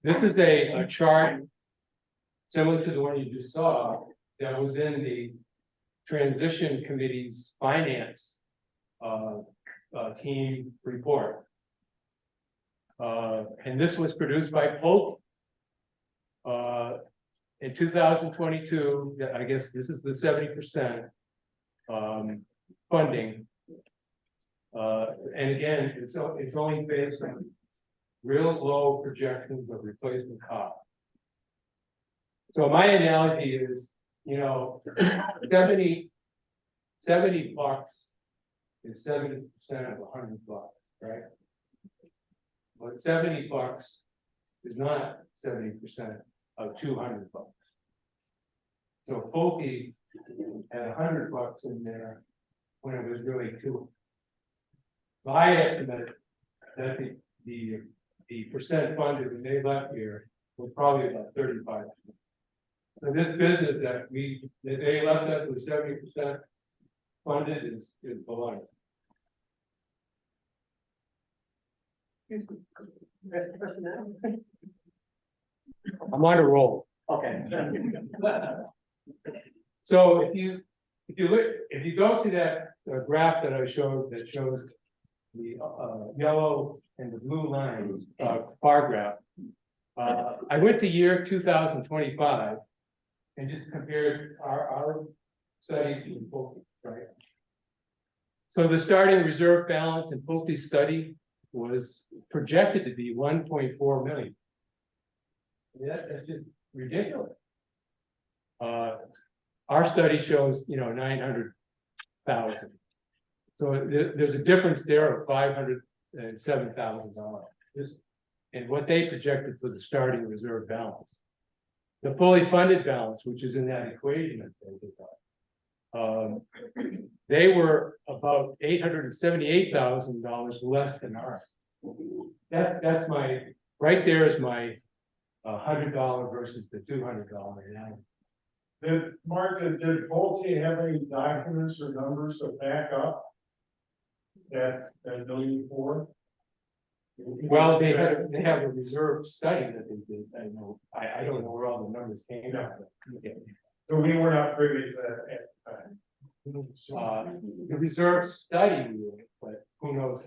This is a chart similar to the one you just saw that was in the transition committee's finance team report. And this was produced by Pulte. In 2022, I guess this is the 70% funding. And again, it's only based on real low projections of replacement cost. So my analogy is, 70 bucks is 70% of $100, right? But 70 bucks is not 70% of $200. So Pulte had $100 in there when it was really $200. So I estimate that the percent funded when they left here was probably about 35%. So this business that they left us with 70% funded is below. I'm on a roll. Okay. So if you go to that graph that I showed that shows the yellow and the blue lines, bar graph, I went to year 2025 and just compared our study to Pulte, right? So the starting reserve balance in Pulte's study was projected to be 1.4 million. That's just ridiculous. Our study shows, 900,000. So there's a difference there of $507,000. And what they projected for the starting reserve balance. The fully funded balance, which is in that equation, they were about $878,000 less than ours. That's right there is my $100 versus the $200. Did Pulte have any documents or numbers to back up that $1,400,000? Well, they have a reserve study that they did. I know. I don't know where all the numbers came from. So we were not privy to that at the time. The reserve study, but who knows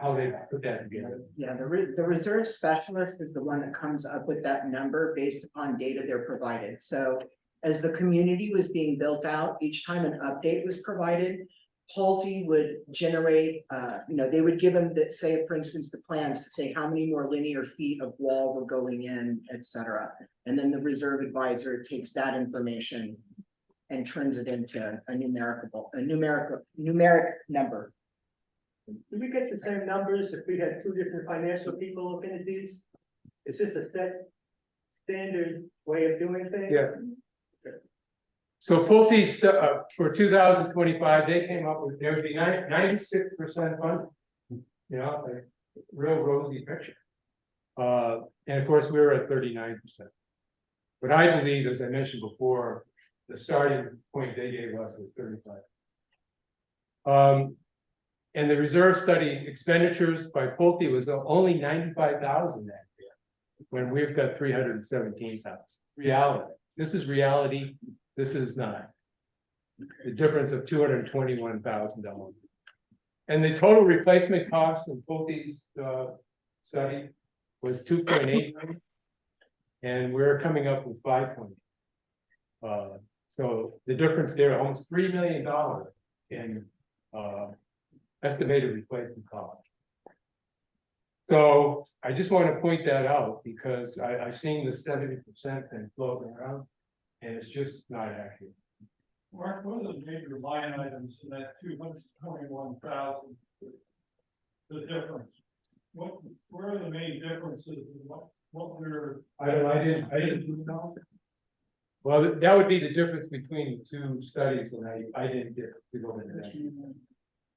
how they put that together. Yeah, the reserve specialist is the one that comes up with that number based upon data they're provided. So as the community was being built out, each time an update was provided, Pulte would generate, they would give them the, say, for instance, the plans to say how many more linear feet of wall were going in, et cetera. And then the reserve advisor takes that information and turns it into a numeric number. Do we get the same numbers if we had two different financial people looking at these? Is this a standard way of doing things? Yes. So Pulte's for 2025, they came up with there would be 96% funded. A real rosy picture. And of course, we were at 39%. But I believe, as I mentioned before, the starting point they gave us was 35. And the reserve study expenditures by Pulte was only 95,000 that year, when we've got 317,000. Reality. This is reality. This is not. The difference of $221,000. And the total replacement cost in Pulte's study was 2.8 million. And we're coming up with 5.8. So the difference there, almost $3 million in estimated replacement cost. So I just want to point that out because I've seen the 70% thing floating around, and it's just not accurate. Mark, what are the major line items in that 221,000? The difference. Where are the main differences? What we're. I didn't know. Well, that would be the difference between the two studies, and I didn't get to go into that.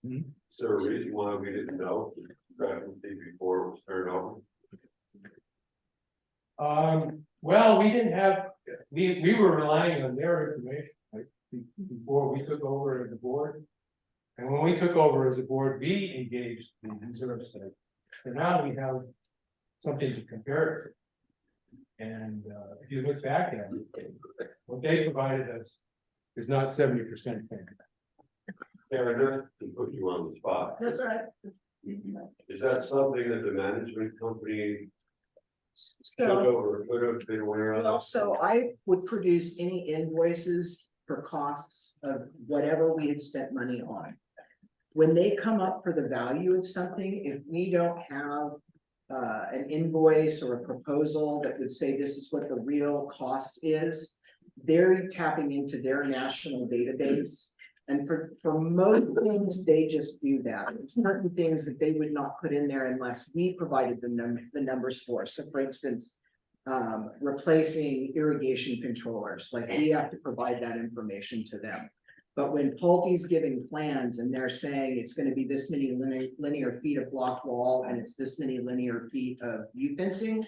Is there a reason why we didn't know before it was turned over? Well, we didn't have, we were relying on their information, like, before we took over as a board. And when we took over as a board, we engaged the reserve study. And now we have something to compare it to. And if you look back at it, what they provided us is not 70% thing. Fair enough to put you on the spot. That's right. Is that something that the management company took So, over, could have been aware of? well, so I would produce any invoices for costs of whatever we had spent money on. When they come up for the value of something, if we don't have an invoice or a proposal that would say this is what the real cost is, they're tapping into their national database. And for most things, they just do that. There's certain things that they would not put in there unless we provided them the numbers for. So for instance, replacing irrigation controllers, like we have to provide that information to them. But when Pulte's giving plans and they're saying it's going to be this many linear feet of block wall and it's this many linear feet of view fencing,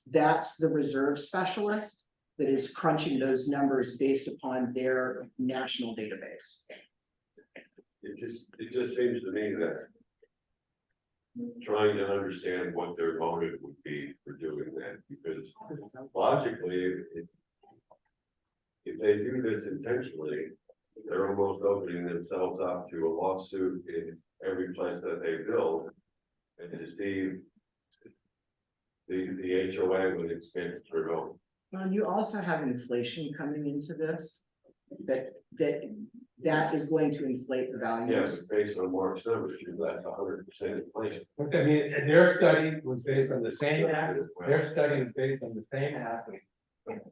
that's the reserve specialist that is crunching those numbers based upon their national database. It just seems to me that trying to understand what their motive would be for doing that, because logically, if they do this intentionally, they're almost opening themselves up to a lawsuit in every place that they build and to deceive the HOA when it's getting turned over. Well, you also have inflation coming into this, that that is going to inflate the values. Yes, based on Mark's numbers, that's 100% inflation. But I mean, and their study was based on the same asset, their study is based on the same asset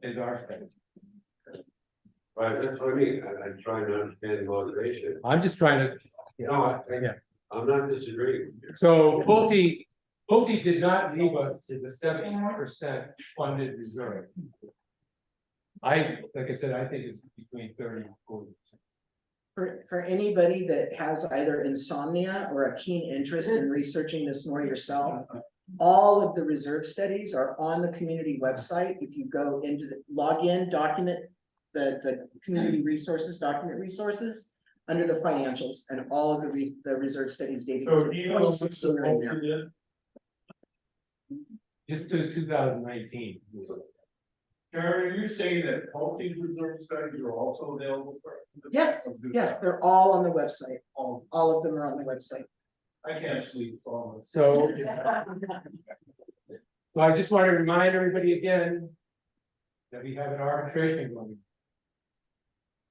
as our study. Right, that's what I mean, I'm trying to understand the motivation. I'm just trying to, yeah. I'm not disagreeing. So Pulte did not leave us to the 70% funded reserve. Like I said, I think it's between 30 and 40%. For anybody that has either insomnia or a keen interest in researching this more yourself, all of the reserve studies are on the community website. If you go into the login document, the community resources, document resources, under the financials, and all of the reserve studies dated. So do you know what's the 2016 are in there. Pulte did? Just to 2019. Karen, are you saying that Pulte's reserve studies are also available for? Yes, yes, they're all on the website. All of them are on the website. I can't sleep. So I just want to remind everybody again that we have an arbitration going.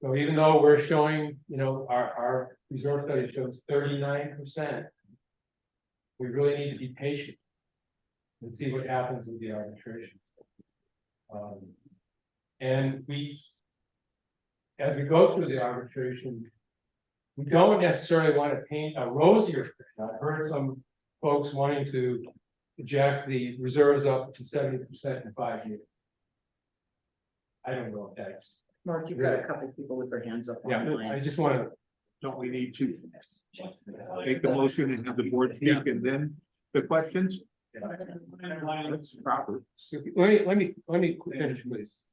So even though we're showing, our reserve study shows 39%, we really need to be patient and see what happens with the arbitration. And as we go through the arbitration, we don't necessarily want to paint a rosier picture. I've heard some folks wanting to jack the reserves up to 70% in 5 years. I don't know if that's. Mark, you've got a couple people with their hands up Yeah, online. I just want to. Don't we need to make the motion and have the board speak and then the questions? That's proper. Let me finish, please.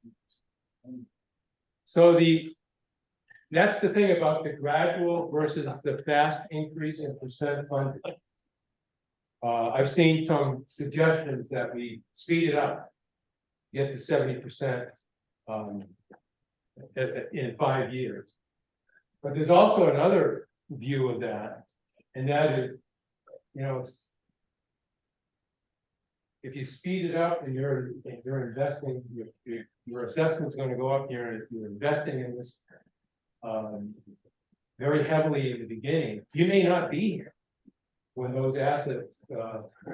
So that's the thing about the gradual versus the fast increase in percent funded. I've seen some suggestions that we speed it up, get to 70% in 5 years. But there's also another view of that, and that is, if you speed it up and you're investing, your assessment's going to go up here. You're investing in this very heavily in the beginning. You may not be here when those assets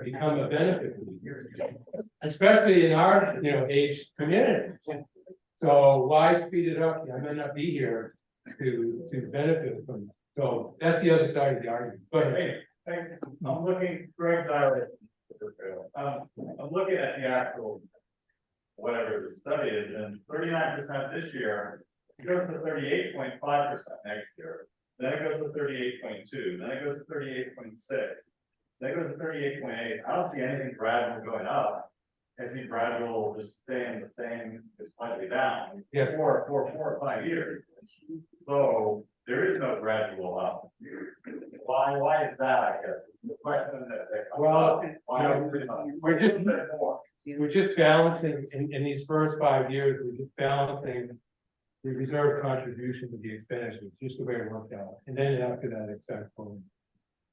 become a benefit to you, especially in our age community. So why speed it up? I may not be here to benefit from it. So that's the other side of the argument. Go ahead. I'm looking, Greg Dyer. I'm looking at the actual, whatever the study is, and 39% this year, it goes to 38.5% next year. Then it goes to 38.2, then it goes to 38.6, then it goes to 38.8. I don't see anything gradual going up. I see gradual just staying the same, just slightly down. Yeah. For 4 or 5 years. So there is no gradual up. Why is that, I guess? The question that comes Well, up. Why are we not- we're just balancing in these first 5 years, we're just balancing the reserve contribution with the expenditures, just the way it worked out. And then after that, it's back forward.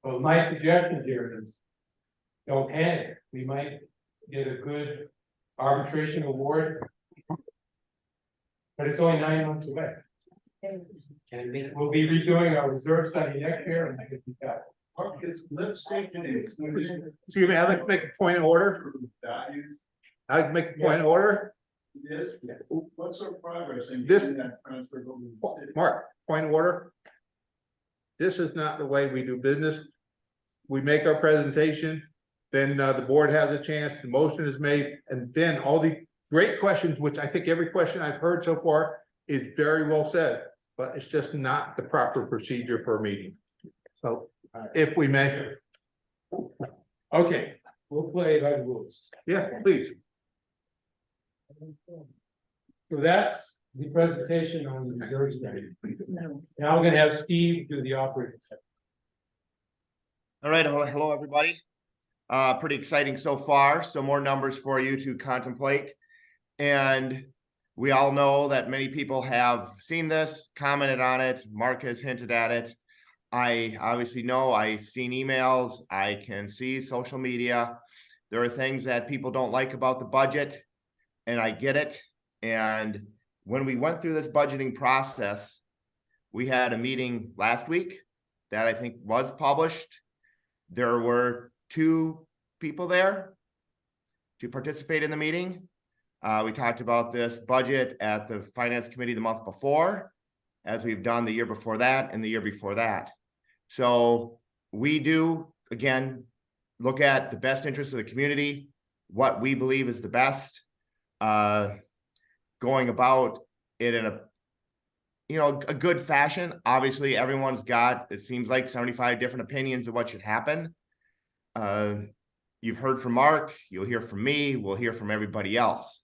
Well, my suggestion here is don't panic. We might get a good arbitration award, but it's only 9 months away. And we'll be redoing our reserve study next year and I could be back. Excuse me, I'd like to make a point of order. I'd like to make a point of order. Yes. What's our progress in This- getting that transfer? Mark, point of order. This is not the way we do business. We make our presentation, then the board has a chance, the motion is made, and then all the great questions, which I think every question I've heard so far is very well said, but it's just not the proper procedure for a meeting. So if we may, Okay, we'll play by the rules. yeah, please. So that's the presentation on the reserve study. Now we're gonna have Steve do the operating. All right, hello, everybody. Pretty exciting so far. So more numbers for you to contemplate. And we all know that many people have seen this, commented on it. Mark has hinted at it. I obviously know, I've seen emails, I can see social media. There are things that people don't like about the budget, and I get it. And when we went through this budgeting process, we had a meeting last week that I think was published. There were 2 people there to participate in the meeting. We talked about this budget at the Finance Committee the month before, as we've done the year before that and the year before that. So we do, again, look at the best interest of the community, what we believe is the best, going about it in a, a good fashion. Obviously, everyone's got, it seems like 75 different opinions of what should happen. You've heard from Mark, you'll hear from me, we'll hear from everybody else.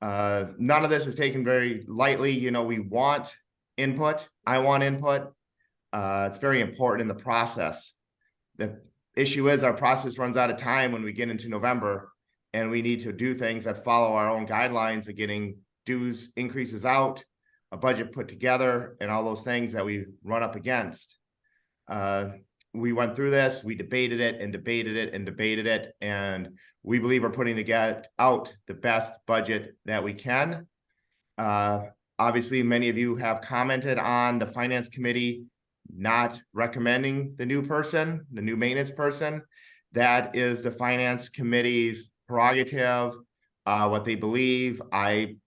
None of this is taken very lightly. We want input. I want input. It's very important in the process. The issue is our process runs out of time when we get into November, and we need to do things that follow our own guidelines of getting dues increases out, a budget put together, and all those things that we run up against. We went through this, we debated it and debated it and debated it, and we believe we're putting together out the best budget that we can. Obviously, many of you have commented on the Finance Committee not recommending the new person, the new maintenance person. That is the Finance Committee's prerogative, what they believe. I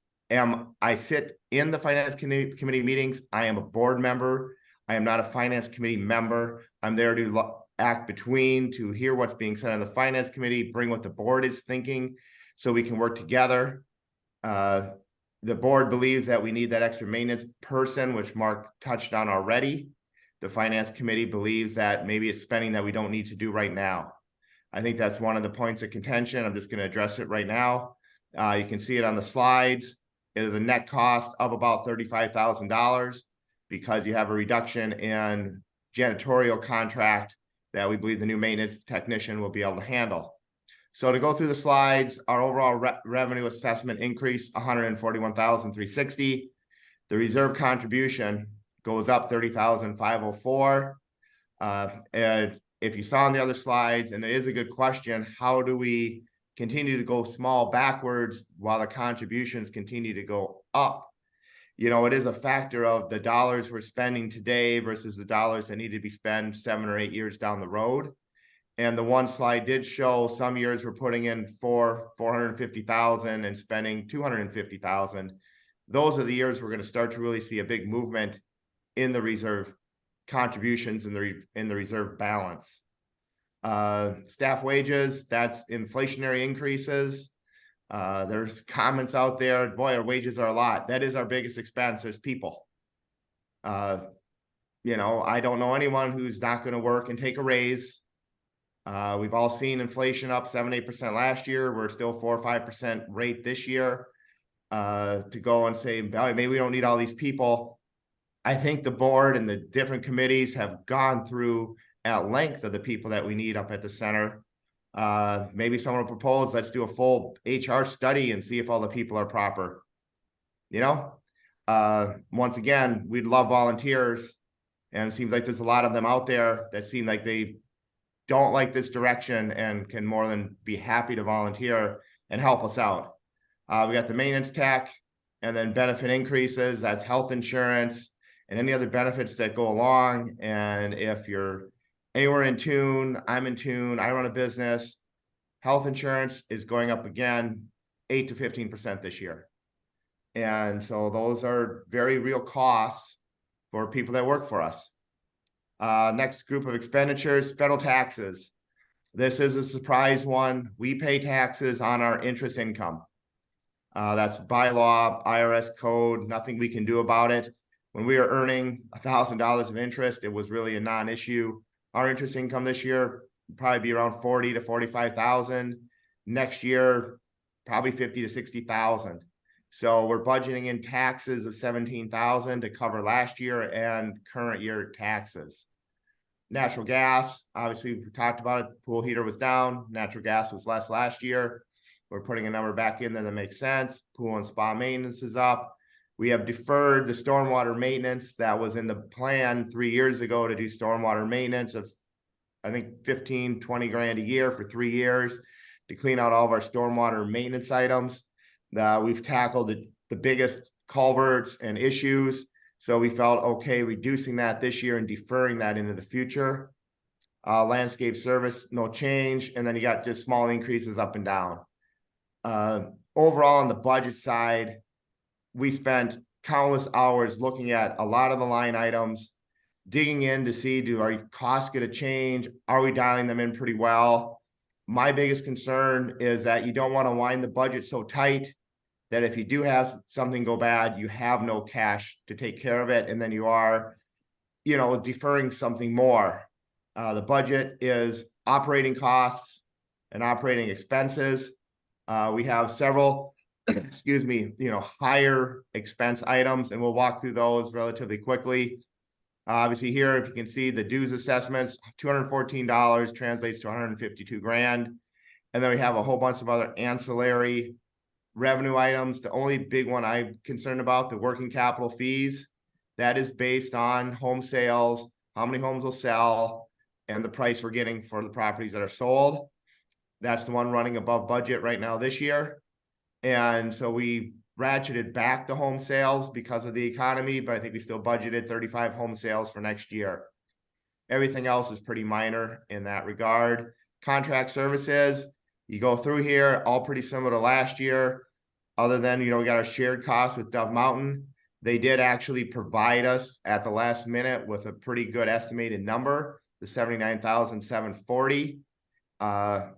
sit in the Finance Committee meetings. I am a board member. I am not a Finance Committee member. I'm there to act between, to hear what's being said on the Finance Committee, bring what the board is thinking so we can work together. The board believes that we need that extra maintenance person, which Mark touched on already. The Finance Committee believes that maybe it's spending that we don't need to do right now. I think that's one of the points of contention. I'm just going to address it right now. You can see it on the slides. It is a net cost of about $35,000 because you have a reduction in janitorial contract that we believe the new maintenance technician will be able to handle. So to go through the slides, our overall revenue assessment increase $141,360. The reserve contribution goes up $30,504. And if you saw on the other slides, and it is a good question, how do we continue to go small backwards while the contributions continue to go up? It is a factor of the dollars we're spending today versus the dollars that need to be spent 7 or 8 years down the road. And the one slide did show some years we're putting in $450,000 and spending $250,000. Those are the years we're going to start to really see a big movement in the reserve contributions in the reserve balance. Staff wages, that's inflationary increases. There's comments out there, boy, our wages are a lot. That is our biggest expense as people. I don't know anyone who's not going to work and take a raise. We've all seen inflation up 7-8% last year. We're still 4 or 5% rate this year. To go and say, maybe we don't need all these people. I think the board and the different committees have gone through at length of the people that we need up at the center. Maybe someone will propose, let's do a full HR study and see if all the people are proper. Once again, we'd love volunteers, and it seems like there's a lot of them out there that seem like they don't like this direction and can more than be happy to volunteer and help us out. We got the maintenance tech and then benefit increases. That's health insurance and any other benefits that go along. And if you're anywhere in tune, I'm in tune, I run a business, health insurance is going up again, 8 to 15% this year. And so those are very real costs for people that work for us. Next group of expenditures, federal taxes. This is a surprise one. We pay taxes on our interest income. That's by law, IRS code, nothing we can do about it. When we are earning $1,000 of interest, it was really a non-issue. Our interest income this year will probably be around 40 to 45,000. Next year, probably 50 to 60,000. So we're budgeting in taxes of 17,000 to cover last year and current year taxes. Natural gas, obviously we talked about it. Pool heater was down. Natural gas was less last year. We're putting a number back in there that makes sense. Pool and spa maintenance is up. We have deferred the stormwater maintenance that was in the plan 3 years ago to do stormwater maintenance of, I think, 15, 20 grand a year for 3 years to clean out all of our stormwater maintenance items. We've tackled the biggest culverts and issues. So we felt okay reducing that this year and deferring that into the future. Landscape service, no change, and then you got just small increases up and down. Overall, on the budget side, we spent countless hours looking at a lot of the line items, digging in to see, do our costs going to change? Are we dialing them in pretty well? My biggest concern is that you don't want to wind the budget so tight that if you do have something go bad, you have no cash to take care of it, and then you are, deferring something more. The budget is operating costs and operating expenses. We have several, excuse me, higher expense items, and we'll walk through those relatively quickly. Obviously here, if you can see the dues assessments, $214 translates to 152 grand. And then we have a whole bunch of other ancillary revenue items. The only big one I'm concerned about, the working capital fees, that is based on home sales, how many homes will sell, and the price we're getting for the properties that are sold. That's the one running above budget right now this year. And so we ratcheted back the home sales because of the economy, but I think we still budgeted 35 home sales for next year. Everything else is pretty minor in that regard. Contract services, you go through here, all pretty similar to last year, other than, we got our shared costs with Dove Mountain. They did actually provide us at the last minute with a pretty good estimated number, the $79,740.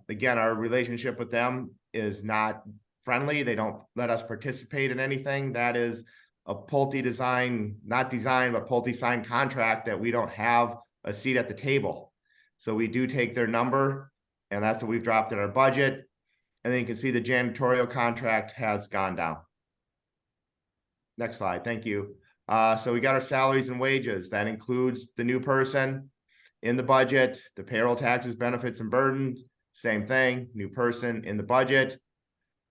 Again, our relationship with them is not friendly. They don't let us participate in anything. That is a Pulte design, not design, but Pulte signed contract that we don't have a seat at the table. So we do take their number, and that's what we've dropped in our budget. And then you can see the janitorial contract has gone down. Next slide, thank you. So we got our salaries and wages. That includes the new person in the budget, the payroll taxes, benefits, and burdens, same thing, new person in the budget.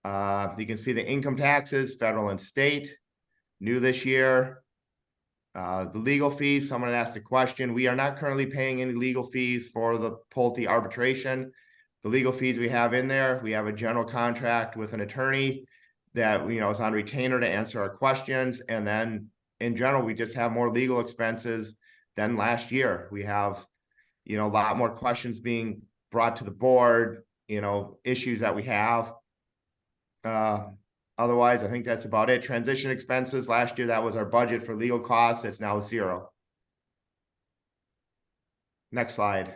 You can see the income taxes, federal and state, new this year. The legal fees, someone asked a question. We are not currently paying any legal fees for the Pulte arbitration. The legal fees we have in there, we have a general contract with an attorney that, is on retainer to answer our questions. And then in general, we just have more legal expenses than last year. We have, a lot more questions being brought to the board, issues that we have. Otherwise, I think that's about it. Transition expenses, last year, that was our budget for legal costs. It's now 0. Next slide.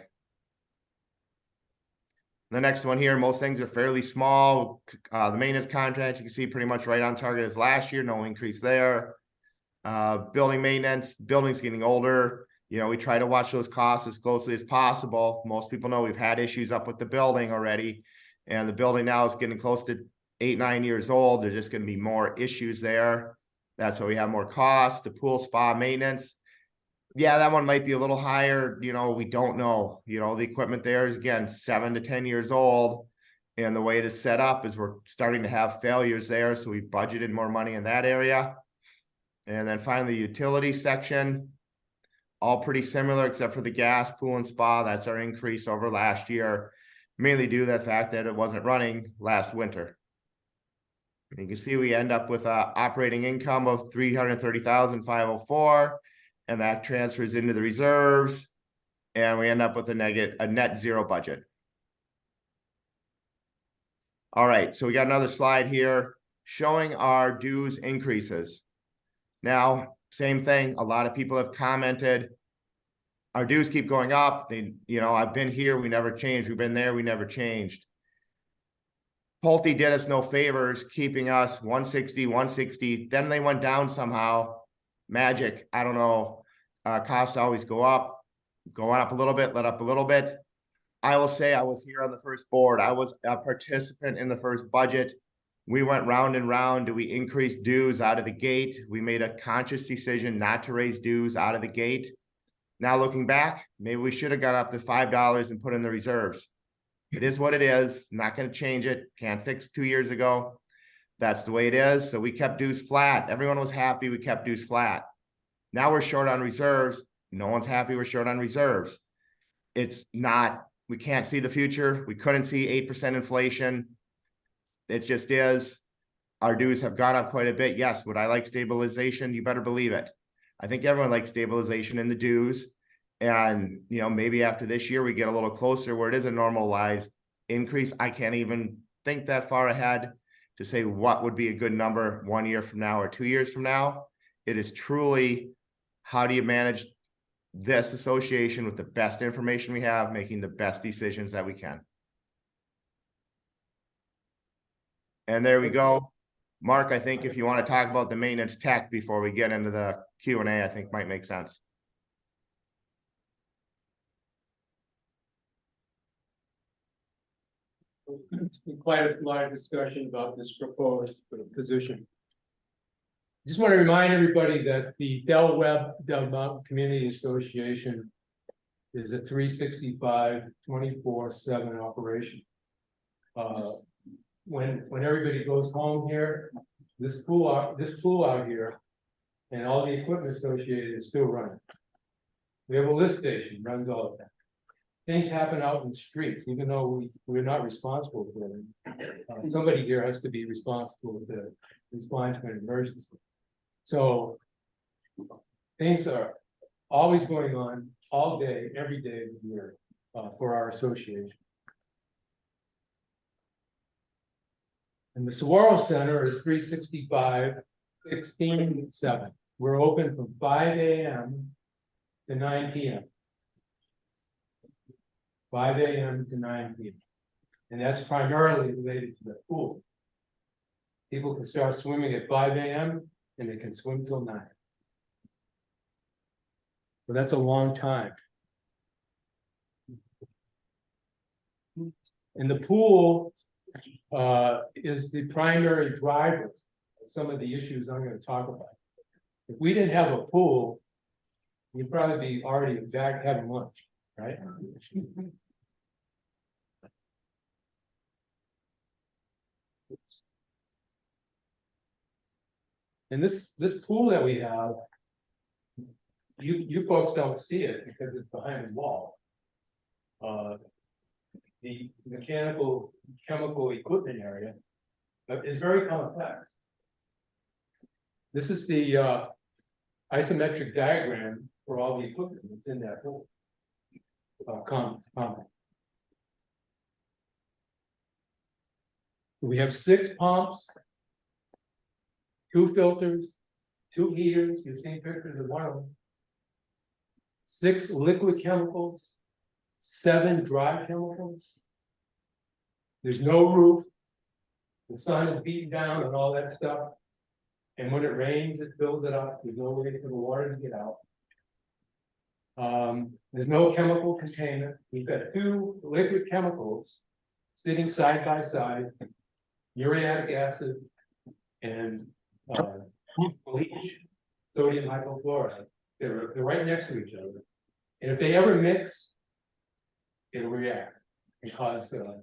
The next one here, most things are fairly small. The maintenance contract, you can see pretty much right on target as last year, no increase there. Building maintenance, building's getting older. We try to watch those costs as closely as possible. Most people know we've had issues up with the building already, and the building now is getting close to 8-9 years old. There's just going to be more issues there. That's why we have more costs. The pool spa maintenance, yeah, that one might be a little higher. We don't know. The equipment there is, again, 7 to 10 years old, and the way it is set up is we're starting to have failures there, so we budgeted more money in that area. And then finally, the utility section, all pretty similar except for the gas, pool, and spa. That's our increase over last year, mainly due to the fact that it wasn't running last winter. You can see we end up with a operating income of $330,504, and that transfers into the reserves, and we end up with a net 0 budget. All right, so we got another slide here showing our dues increases. Now, same thing, a lot of people have commented, our dues keep going up. I've been here, we never changed. We've been there, we never changed. Pulte did us no favors, keeping us 160, 160. Then they went down somehow. Magic, I don't know. Costs always go up, going up a little bit, let up a little bit. I will say I was here on the first board. I was a participant in the first budget. We went round and round. Do we increase dues out of the gate? We made a conscious decision not to raise dues out of the gate. Now looking back, maybe we should have got up to $5 and put in the reserves. It is what it is. Not going to change it. Can't fix 2 years ago. That's the way it is. So we kept dues flat. Everyone was happy. We kept dues flat. Now we're short on reserves. No one's happy we're short on reserves. It's not, we can't see the future. We couldn't see 8% inflation. It just is. Our dues have gone up quite a bit. Yes. Would I like stabilization? You better believe it. I think everyone likes stabilization in the dues. And, you know, maybe after this year, we get a little closer where it is a normalized increase. I can't even think that far ahead to say what would be a good number 1 year from now or 2 years from now. It is truly, how do you manage this association with the best information we have, making the best decisions that we can. And there we go. Mark, I think if you want to talk about the maintenance tech before we get into the Q&A, I think might make sense. It's been quite a lot of discussion about this proposed position. Just want to remind everybody that the Del Mountain Community Association is a 365, 24/7 operation. When everybody goes home here, this pool out here and all the equipment associated is still running. We have a lift station, runs all of that. Things happen out in the streets, even though we're not responsible for them. Somebody here has to be responsible to respond to an emergency. So things are always going on all day, every day of the year for our association. And the Saguaro Center is 365, 16/7. We're open from 5 a.m. to 9 p.m. 5 a.m. to 9 p.m. And that's primarily related to the pool. People can start swimming at 5 a.m. and they can swim till 9. So that's a long time. And the pool is the primary driver of some of the issues I'm going to talk about. If we didn't have a pool, you'd probably be already back having lunch, right? And this pool that we have, you folks don't see it because it's behind the wall. The mechanical, chemical equipment area is very complex. This is the isometric diagram for all the equipment that's in that pool. We have 6 pumps, 2 filters, 2 heaters. You've seen pictures of one of them. 6 liquid chemicals, 7 dry chemicals. There's no roof. The sun is beating down and all that stuff. And when it rains, it fills it up. There's no way for the water to get out. There's no chemical containment. We've got 2 liquid chemicals sitting side by side, uriatic acid and bleach, sodium hypochlorite. They're right next to each other. And if they ever mix, it'll react and cause the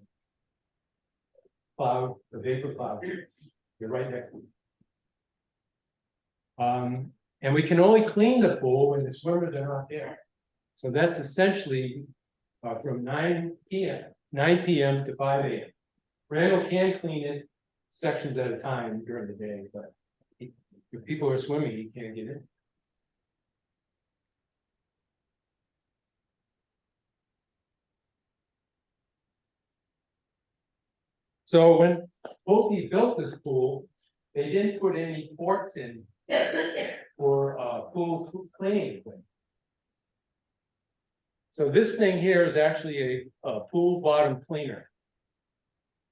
vapor cloud. They're right next to each other. And we can only clean the pool when the swimmers are not there. So that's essentially from 9 p.m. to 5 a.m. Randall can clean it sections at a time during the day, but if people are swimming, he can't get in. So when Pulte built this pool, they didn't put any ports in for pool cleaning equipment. So this thing here is actually a pool bottom cleaner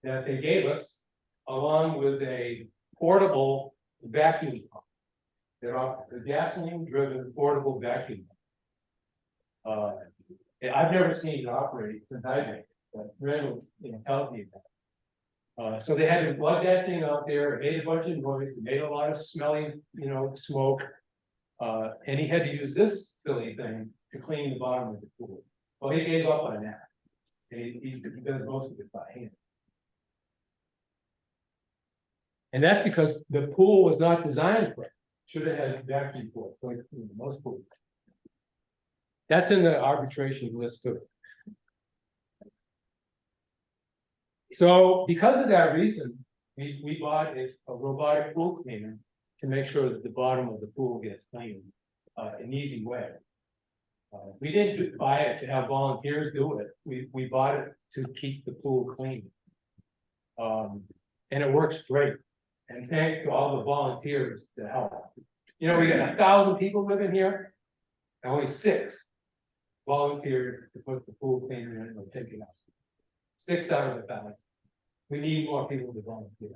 that they gave us, along with a portable vacuum pump. They're a gasoline-driven portable vacuum pump. I've never seen it operate since I've been, but Randall tells me that. So they had to plug that thing out there. It made a bunch of noise. It made a lot of smelly, smoke. And he had to use this silly thing to clean the bottom of the pool. Well, he gave up on that. He does most of it by hand. And that's because the pool was not designed for it. Should have had vacuum ports, like most pools. That's in the arbitration list too. So because of that reason, we bought a robotic pool cleaner to make sure that the bottom of the pool gets clean. an easy way. We didn't buy it to have volunteers do it. We bought it to keep the pool clean. And it works great. And thanks to all the volunteers to help. You know, we got 1,000 people living here, and only 6 volunteered to put the pool clean in or take it out. 6 out of 1,000. We need more people to volunteer.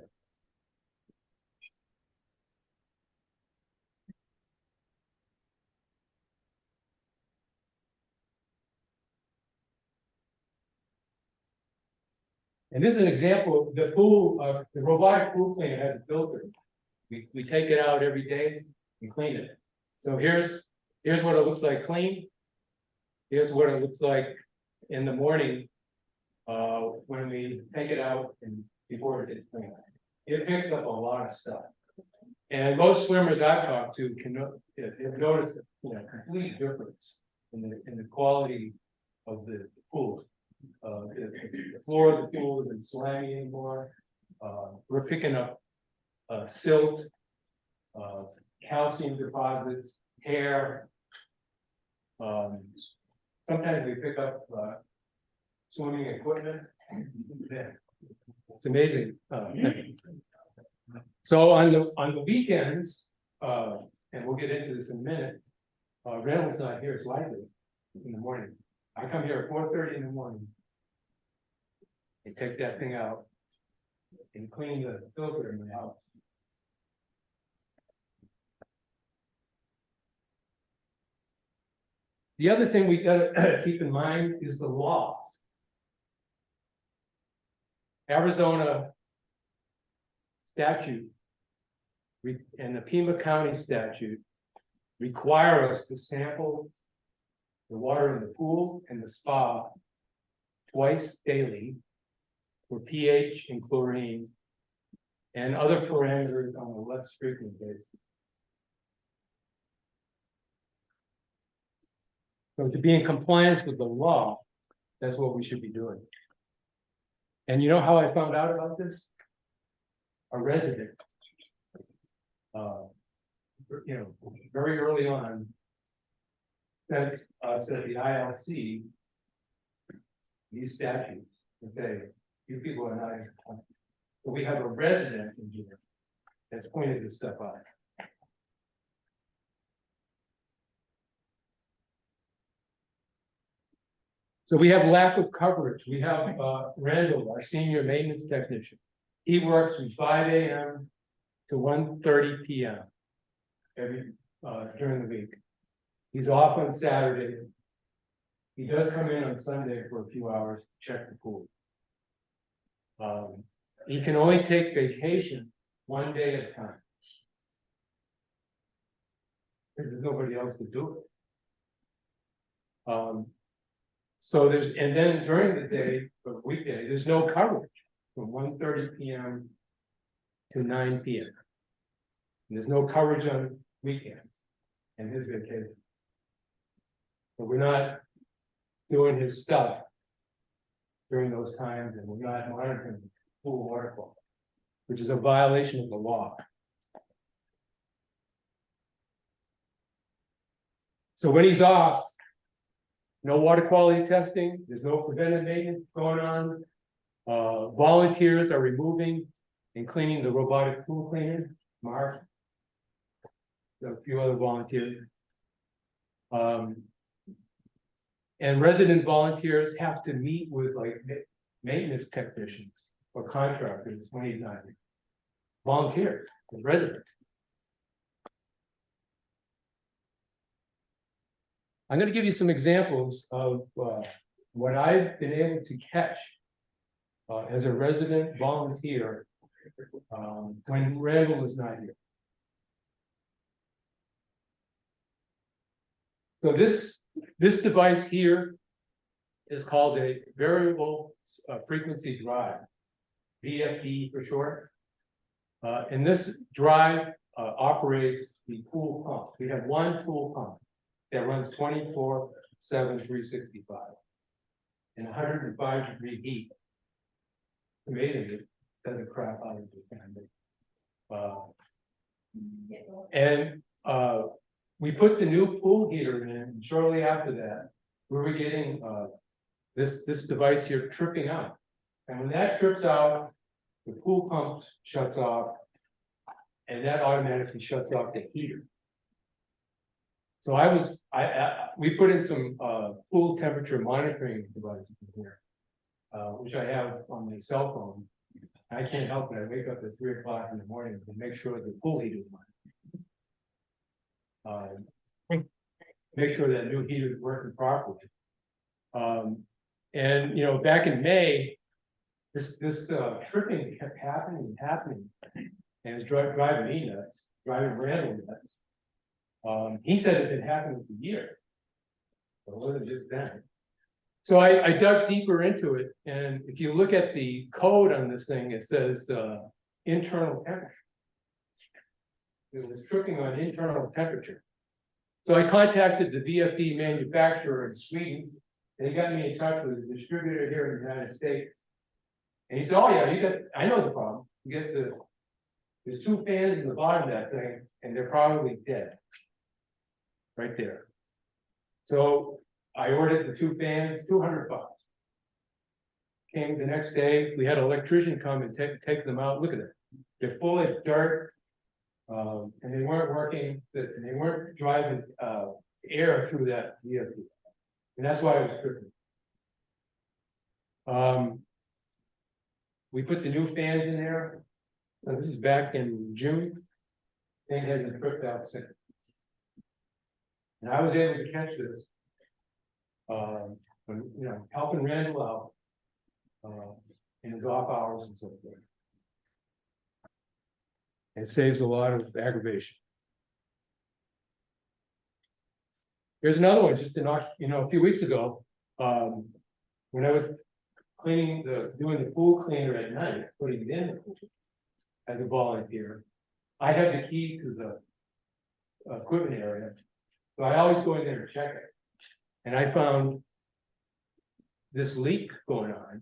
And this is an example, the pool, the robotic pool cleaner has a filter. We take it out every day and clean it. So here's what it looks like clean. Here's what it looks like in the morning, when we take it out and before it gets cleaned. It picks up a lot of stuff. And most swimmers I've talked to have noticed, complete difference in the quality of the pool. The floor of the pool isn't slimy anymore. We're picking up silt, calcium deposits, hair. Sometimes we pick up swimming equipment. Yeah. It's amazing. So on the weekends, and we'll get into this in a minute, Reynolds not here, so I do in the morning. I come here at 4:30 in the morning and take that thing out and clean the filter in the house. The other thing we gotta keep in mind is the laws. Arizona statute and the Pima County statute require us to sample the water in the pool and the spa twice daily for pH and chlorine and other parameters on a less frequent basis. So to be in compliance with the law, that's what we should be doing. And you know how I found out about this? A resident, very early on, said the ILC, these statutes, okay, you people are not in compliance. So we have a resident engineer that's pointed this stuff out. So we have lack of coverage. We have Randall, our senior maintenance technician. He works from 5 a.m. to 1:30 p.m. During the week. He's off on Saturday. He does come in on Sunday for a few hours to check the pool. He can only take vacation 1 day at a time. Because there's nobody else to do it. So and then during the day, for weekday, there's no coverage from 1:30 p.m. to 9 p.m. And there's no coverage on weekends and his vacation. So we're not doing his stuff during those times, and we're not monitoring the pool water quality, which is a violation of the law. So when he's off, no water quality testing, there's no preventive maintenance going on. Volunteers are removing and cleaning the robotic pool cleaner, Mark. A few other volunteers. And resident volunteers have to meet with maintenance technicians or contractors when he's not here. Volunteers, residents. I'm going to give you some examples of what I've been able to catch as a resident volunteer when Randall is not here. So this device here is called a variable frequency drive, VFD for short. And this drive operates the pool pump. We have one pool pump that runs 24/7, 365 in 105-degree heat. Amazing, it doesn't crap out of the family. And we put the new pool heater in, and shortly after that, we were getting, this device here tripping out. And when that trips out, the pool pump shuts off, and that automatically shuts off the heater. So we put in some, pool temperature monitoring devices in here, which I have on my cell phone. I can't help it, I wake up at 3 o'clock in the morning to make sure the pool heater is on. Make sure that new heater is working properly. And you know, back in May, this tripping kept happening, and it's driving me nuts, driving Randall nuts. He said it had happened for years, so it wasn't just then. So I dug deeper into it, and if you look at the code on this thing, it says internal temperature. It was tripping on internal temperature. So I contacted the VFD manufacturer in Sweden. They got me in touch with a distributor here in the United States. And he said, oh yeah, I know the problem. There's 2 fans in the bottom of that thing, and they're probably dead. Right there. So I ordered the 2 fans, $200. Came the next day, we had an electrician come and take them out. Look at it. They're full of dirt. And they weren't working, and they weren't driving air through that VFD. And that's why it was tripping. We put the new fans in there. So this is back in June. Thing hasn't tripped out since. And I was able to catch this. When, you know, helping Randall out in his off hours and so forth. It saves a lot of aggravation. Here's another one, just a few weeks ago, when I was doing the pool cleaner at night, putting it in the pool as a volunteer, I had the key to the equipment area, so I always go in there to check it. And I found this leak going on,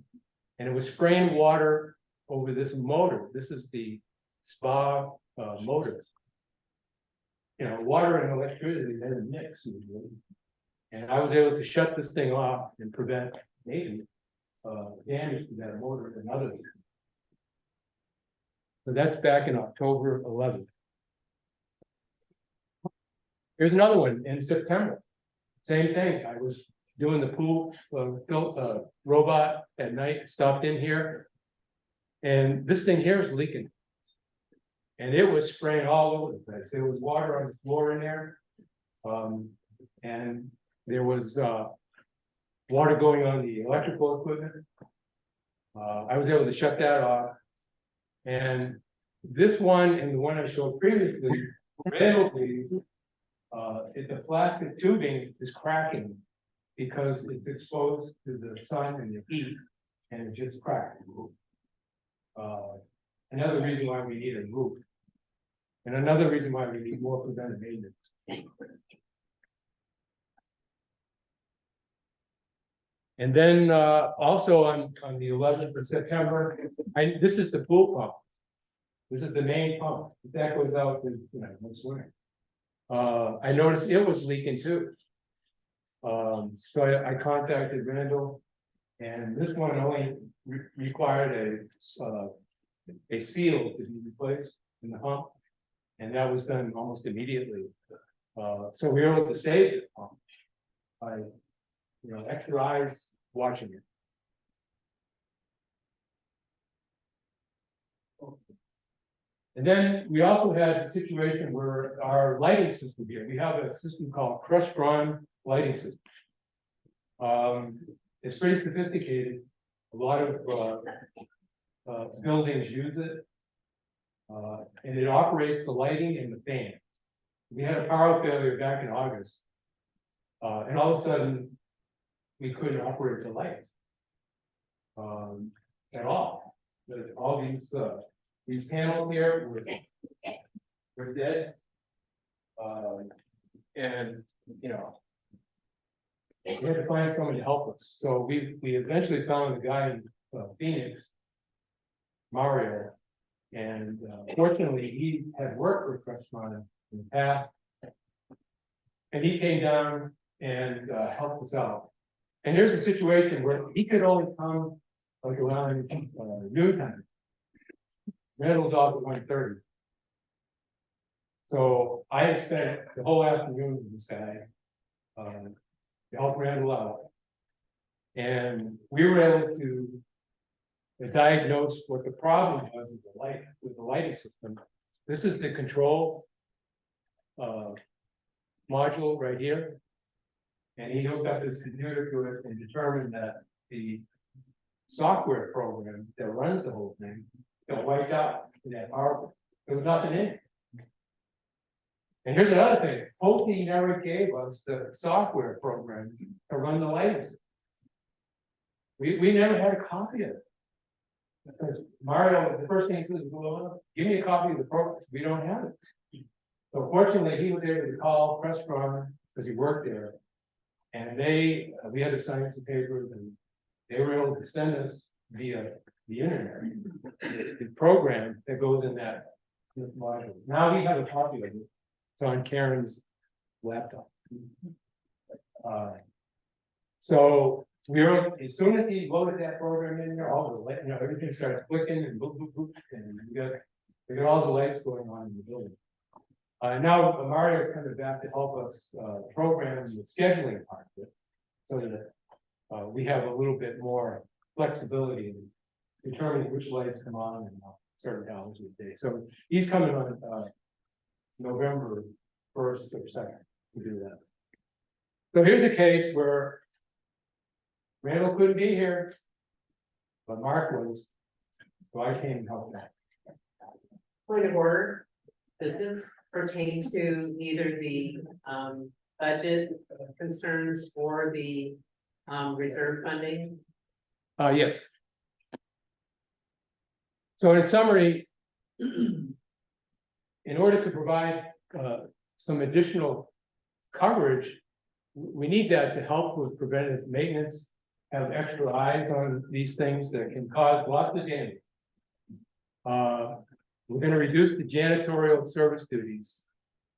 and it was spraying water over this motor. This is the spa motors. You know, water and electricity doesn't mix usually. And I was able to shut this thing off and prevent maybe damage to that motor and others. So that's back in October 11th. Here's another one in September. Same thing. I was doing the pool robot at night, stopped in here, and this thing here is leaking. And it was spraying all over the place. There was water on the floor in there. And there was water going on the electrical equipment. I was able to shut that off. And this one and the one I showed previously, the plastic tubing is cracking because it's exposed to the sun and the heat, and it just cracked. Another reason why we need a roof. And another reason why we need more preventive maintenance. And then also on the 11th of September, this is the pool pump. This is the main pump. That goes out to, next winter. I noticed it was leaking too. So I contacted Randall, and this one only required a seal to be replaced in the pump, and that was done almost immediately. So we were able to save this pump by, extra eyes watching it. And then we also had a situation where our lighting system here, we have a system called crushed bronze lighting system. It's pretty sophisticated. A lot of buildings use it. And it operates the lighting and the fan. We had a power failure back in August. And all of a sudden, we couldn't operate the lights at all. All these panels here were dead. And we had to find someone to help us. So we eventually found a guy in Phoenix, Mario, and fortunately he had worked with Crestron in the past. And he came down and helped us out. And here's a situation where he could only come like around noontime. Randall's off at 1:30. So I had spent the whole afternoon with this guy to help Randall out. And we were able to diagnose what the problem was with the lighting system. This is the control module right here. And he hooked up his computer to it and determined that the software program that runs the whole thing got wiped out in that power. There was nothing in it. And here's another thing, Pulte never gave us the software program to run the lighting system. We never had a copy of it. Because Mario, the first thing he says, well, give me a copy of the program, we don't have it. So fortunately, he was able to call Crestron, because he worked there. And we had to sign some papers, and they were able to send us via the internet, the program that goes in that module. Now we have a copy of it. It's on Karen's laptop. So we were, as soon as he loaded that program in there, all the light, everything started clicking and boop, boop, boop, and we got all the lights going on in the building. Now Mario is coming back to help us program the scheduling part of it, so that we have a little bit more flexibility in determining which lights come on and certain hours of the day. So he's coming on November 1st or 2nd to do that. So here's a case where Randall couldn't be here, but Mark was, so I came and helped out. Point of order, does this pertain to either the budget concerns or the reserve funding? Yes. So in summary, in order to provide some additional coverage, we need that to help with preventative maintenance, have extra eyes on these things that can cause lots of damage. We're going to reduce the janitorial service duties.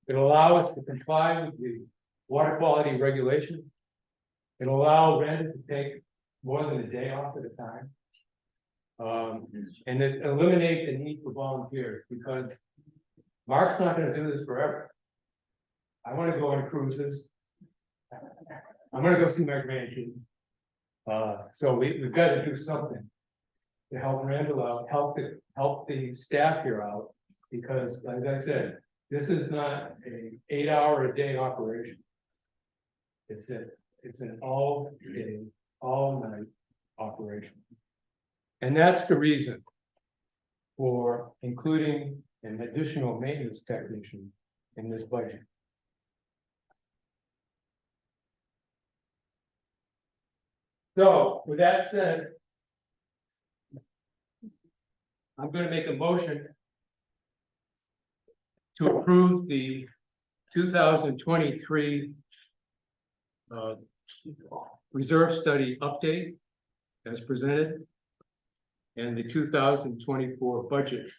It'll allow us to comply with the water quality regulation. It'll allow Randall to take more than a day off at a time. And it eliminate the need for volunteers, because Mark's not going to do this forever. I want to go on cruises. I'm going to go see my grandkids. So we've got to do something to help Randall out, help the staff here out, because like I said, this is not an 8-hour-a-day operation. It's an all-day, all-night operation. And that's the reason for including an additional maintenance technician in this budget. So with that said, I'm going to make a motion to approve the 2023 reserve study update as presented, and the 2024 budget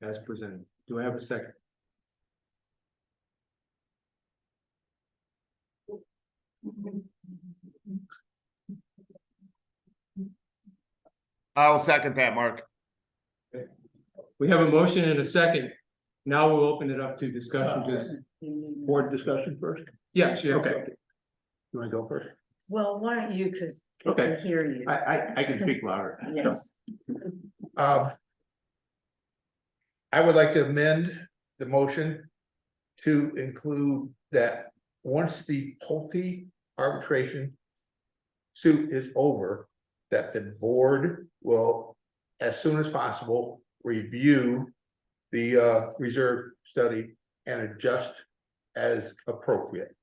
as presented. Do I have a second? I'll second that, Mark. We have a motion and a second. Now we'll open it up to discussion. Board discussion first? Yes, yeah. Okay. You want to go first? Well, why don't you, because I Okay. can hear you. I can speak louder. Yes. I would like to amend the motion to include that once the Pulte arbitration suit is over, that the board will, as soon as possible, review the reserve study and adjust as appropriate.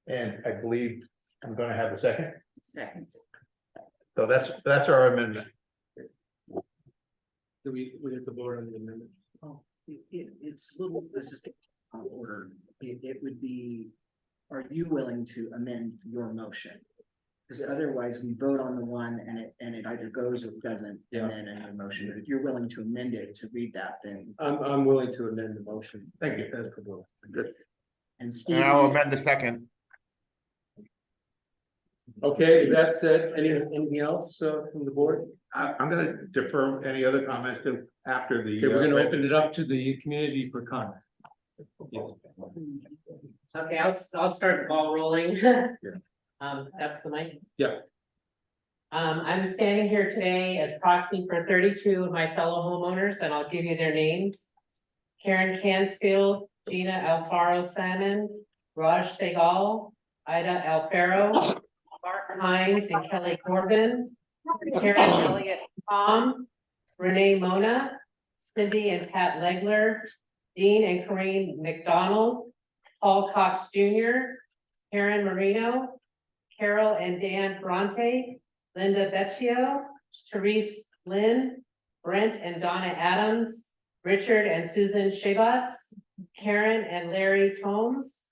And I believe I'm going to have a second. Second. So that's our amendment. Do we have to vote on the amendment? Oh, it's little, this is out of order. It would be, are you willing to amend your motion? Because otherwise we vote on the one and it either goes or doesn't, and then in your motion. But if you're willing to amend it to read that, then I'm willing to amend the motion. Thank you. As proposed. Good. And Steve. And I'll amend the second. Okay, with that said, anything else from the board? I'm gonna defer any other comments to after the. Okay, we're gonna open it up to the community for comment. Yes. Okay, I'll start the ball rolling. That's the mic. Yeah. I'm standing here today as proxy for 32 of my fellow homeowners, and I'll give you their names. Karen Cansfield, Gina Alfaro Salmon, Raj Segal, Ida Alfaro, Mark Hines and Kelly Corbin, Karen Elliott Tom, Renee Mona, Cindy and Pat Legler, Dean and Corinne McDonald, Paul Cox Jr., Karen Marino, Carol and Dan Bronte, Linda Vecchio, Therese Lynn, Brent and Donna Adams, Richard and Susan Shabatz, Karen and Larry Tomes,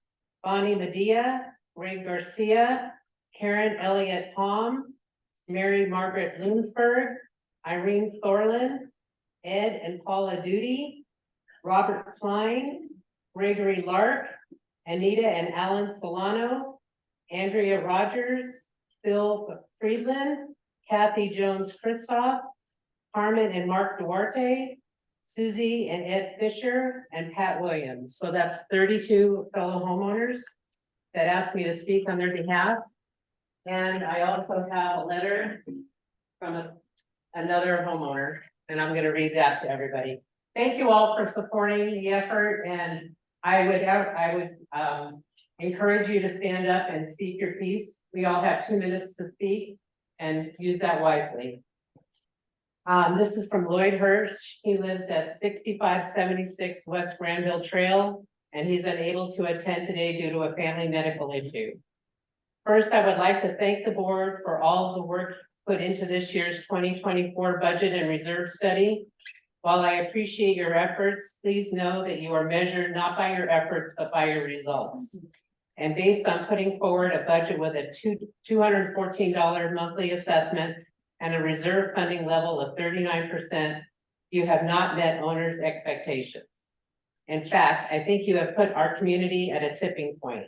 Bonnie Medea, Ray Garcia, Karen Elliott Palm, Mary Margaret Bloomsburg, Irene Thorlin, Ed and Paula Duty, Robert Klein, Gregory Lark, Anita and Alan Solano, Andrea Rogers, Phil Friedland, Kathy Jones Christoph, Carmen and Mark Duarte, Susie and Ed Fisher, and Pat Williams. So that's 32 fellow homeowners that asked me to speak on their behalf. And I also have a letter from another homeowner, and I'm gonna read that to everybody. Thank you all for supporting the effort, and I would encourage you to stand up and speak your piece. We all have 2 minutes to speak and use that wisely. This is from Lloyd Hirsch. He lives at 6576 West Granville Trail, and he's unable to attend today due to a family medical issue. First, I would like to thank the board for all of the work put into this year's 2024 budget and reserve study. While I appreciate your efforts, please know that you are measured not by your efforts, but by your results. And based on putting forward a budget with a $214 monthly assessment and a reserve funding level of 39%, you have not met owners' expectations. In fact, I think you have put our community at a tipping point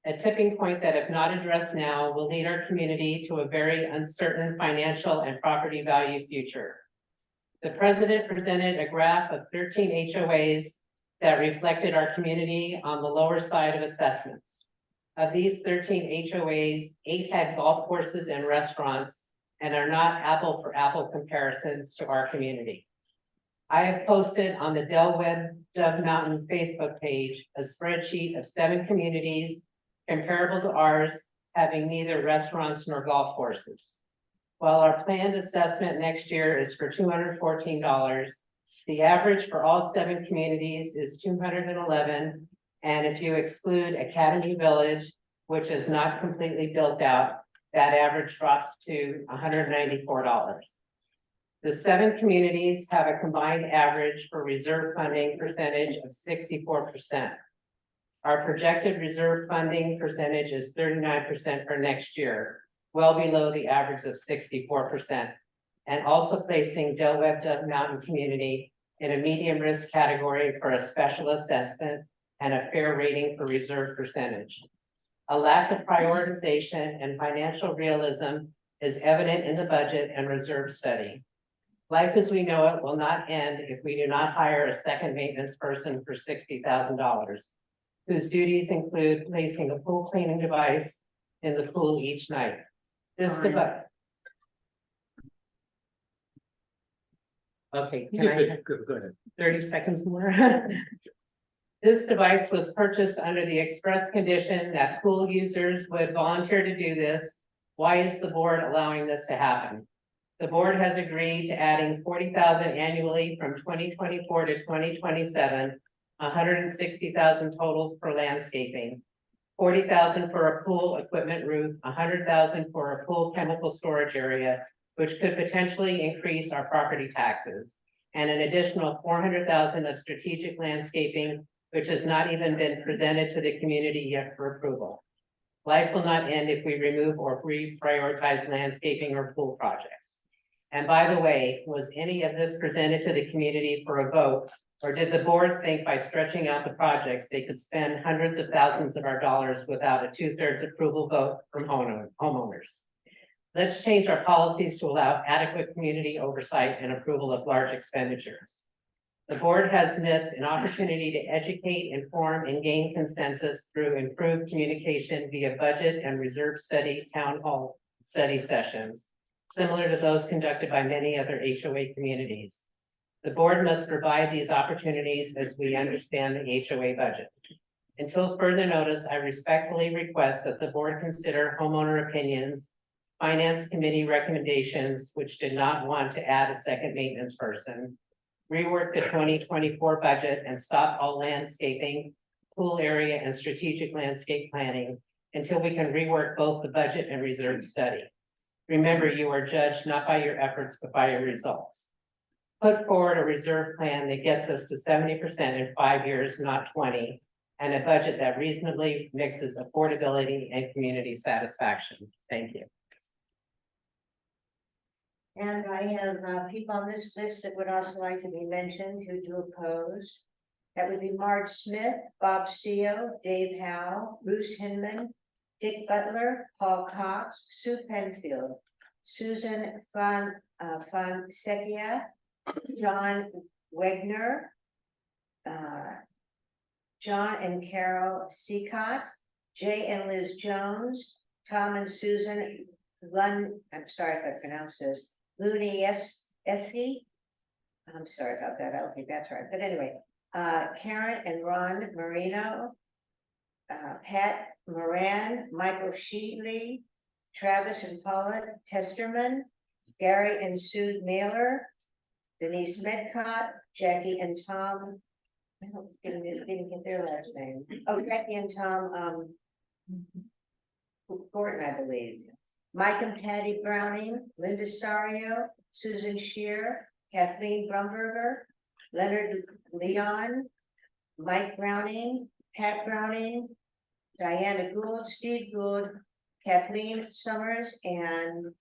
that if not addressed now will lead our community to a very uncertain financial and property value future. The president presented a graph of 13 HOAs that reflected our community on the lower side of assessments. Of these 13 HOAs, 8 had golf courses and restaurants and are not apple for apple comparisons to our community. I have posted on the Del Webb Dove Mountain Facebook page a spreadsheet of 7 communities comparable to ours, having neither restaurants nor golf courses. While our planned assessment next year is for $214, the average for all 7 communities is $211. And if you exclude Academy Village, which is not completely built out, that average drops to $194. The 7 communities have a combined average for reserve funding percentage of 64%. Our projected reserve funding percentage is 39% for next year, well below the average of 64%, and also placing Del Webb Dove Mountain community in a medium risk category for a special assessment and a fair rating for reserve percentage. A lack of prioritization and financial realism is evident in the budget and reserve study. Life as we know it will not end if we do not hire a second maintenance person for $60,000, whose duties include placing a pool cleaning device in the pool each night. This device. Okay, can I Go ahead. 30 seconds more? This device was purchased under the express condition that pool users would volunteer to do this. Why is the board allowing this to happen? The board has agreed to adding $40,000 annually from 2024 to 2027, $160,000 totals for landscaping, $40,000 for a pool equipment roof, $100,000 for a pool chemical storage area, which could potentially increase our property taxes, and an additional $400,000 of strategic landscaping, which has not even been presented to the community yet for approval. Life will not end if we remove or reprioritize landscaping or pool projects. And by the way, was any of this presented to the community for a vote? Or did the board think by stretching out the projects, they could spend hundreds of thousands of our dollars without a 2/3 approval vote from homeowners? Let's change our policies to allow adequate community oversight and approval of large expenditures. The board has missed an opportunity to educate, inform, and gain consensus through improved communication via budget and reserve study town hall study sessions, similar to those conducted by many other HOA communities. The board must provide these opportunities as we understand the HOA budget. Until further notice, I respectfully request that the board consider homeowner opinions, finance committee recommendations, which did not want to add a second maintenance person, rework the 2024 budget and stop all landscaping, pool area and strategic landscape planning until we can rework both the budget and reserve study. Remember, you are judged not by your efforts, but by your results. Put forward a reserve plan that gets us to 70% in 5 years, not 20, and a budget that reasonably mixes affordability and community satisfaction. Thank you. And I have people on this list that would also like to be mentioned who do oppose. That would be Marge Smith, Bob Seo, Dave Howe, Bruce Hinman, Dick Butler, Paul Cox, Sue Penfield, Susan Fonseca, John Wegner, John and Carol Seacott, Jay and Liz Jones, Tom and Susan Lund, I'm sorry if I pronounce this, Looney Esky. I'm sorry about that. I don't think that's right. But anyway, Karen and Ron Marino, Pat Moran, Michael Sheatley, Travis and Paula Testerman, Gary and Sue Mailer, Denise Medcott, Jackie and Tom. I didn't get their last name. Oh, Jackie and Tom Gordon, I believe. Mike and Patty Browning, Linda Sario, Susan Shear, Kathleen Brumberger, Leonard Leon, Mike Browning, Pat Browning, Diana Gould, Steve Gould, Kathleen Summers, and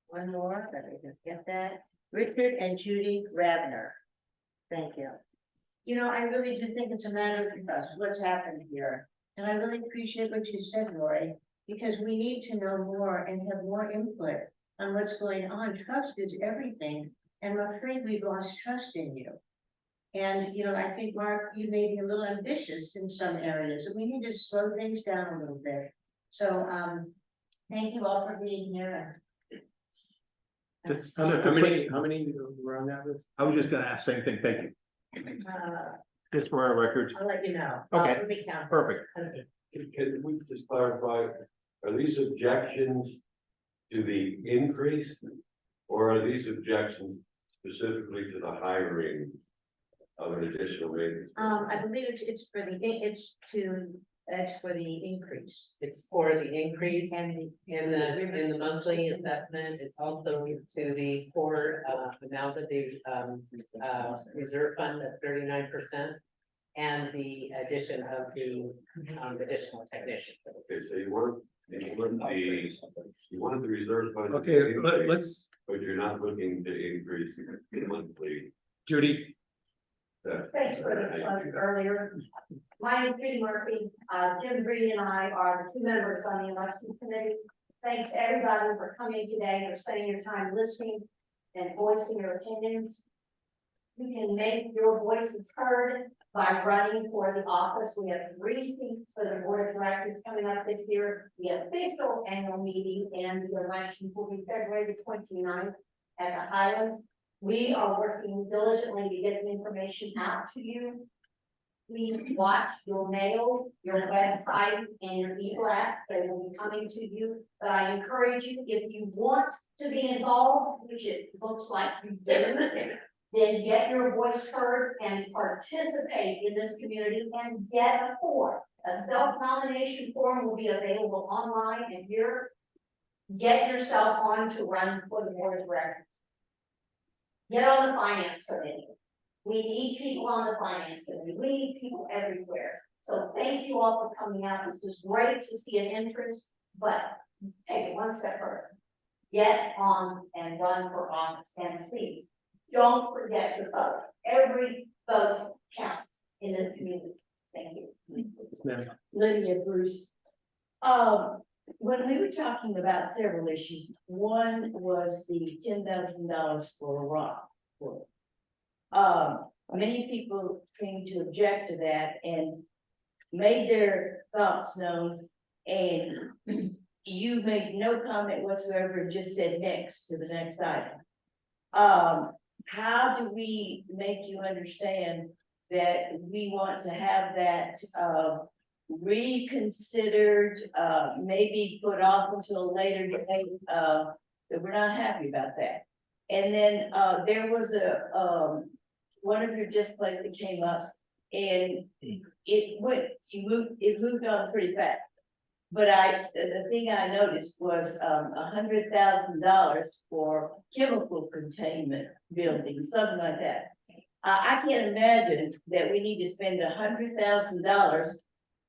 one more, let me just get that, Richard and Judy Rabner. Thank you. You know, I really do think it's a matter of trust, what's happened here. And I really appreciate what you said, Lori, because we need to know more and have more input on what's going on. Trust is everything. And I'm afraid we've lost trust in you. And, you know, I think, Mark, you may be a little ambitious in some areas, and we need to slow things down a little bit. So, thank you all for being here. How many were on that list? I was just gonna ask the same thing, thank you. Just for our records. I'll let you know. Okay, It'll be counted. perfect. Okay. Can we just clarify, are these objections to the increase? Or are these objections specifically to the hiring of an additional maintenance? I believe it's for the increase. It's for the increase in the monthly assessment. It's also to the core amount of the reserve fund at 39%. And the addition of the additional technician. Okay, so you wanted the reserve fund. Okay, let's. But you're not looking to increase the monthly. Judy. Thanks for the plug earlier. My name's Judy Murphy. Jim Breed and I are the two members on the election committee. Thanks everybody for coming today, for spending your time listening and voicing your opinions. You can make your voices heard by running for the office. We have 3 seats for the board of directors coming up this year. The official annual meeting and the election will be February the 29th at the Highlands. We are working diligently to get the information out to you. Please watch your mail, your website, and your e-blast. They will be coming to you. But I encourage you, if you want to be involved, which it looks like you do, then get your voice heard and participate in this community and get a form. A self-nomination form will be available online and here. Get yourself on to run for the board of directors. Get on the finance committee. We need people on the finance committee. We need people everywhere. So thank you all for coming out. This is great to see an interest, but take it one step further. get on and run for office, and please, don't forget to vote. Every vote counts in this community. Thank you. Lydia Bruce. When we were talking about several issues, one was the $10,000 for Iraq. Many people came to object to that and made their thoughts known, and you made no comment whatsoever, just said next to the next item. How do we make you understand that we want to have that reconsidered, maybe put off until a later date, that we're not happy about that? And then there was one of your displays that came up, and it moved on pretty fast. But the thing I noticed was $100,000 for chemical containment buildings, something like that. I can't imagine that we need to spend $100,000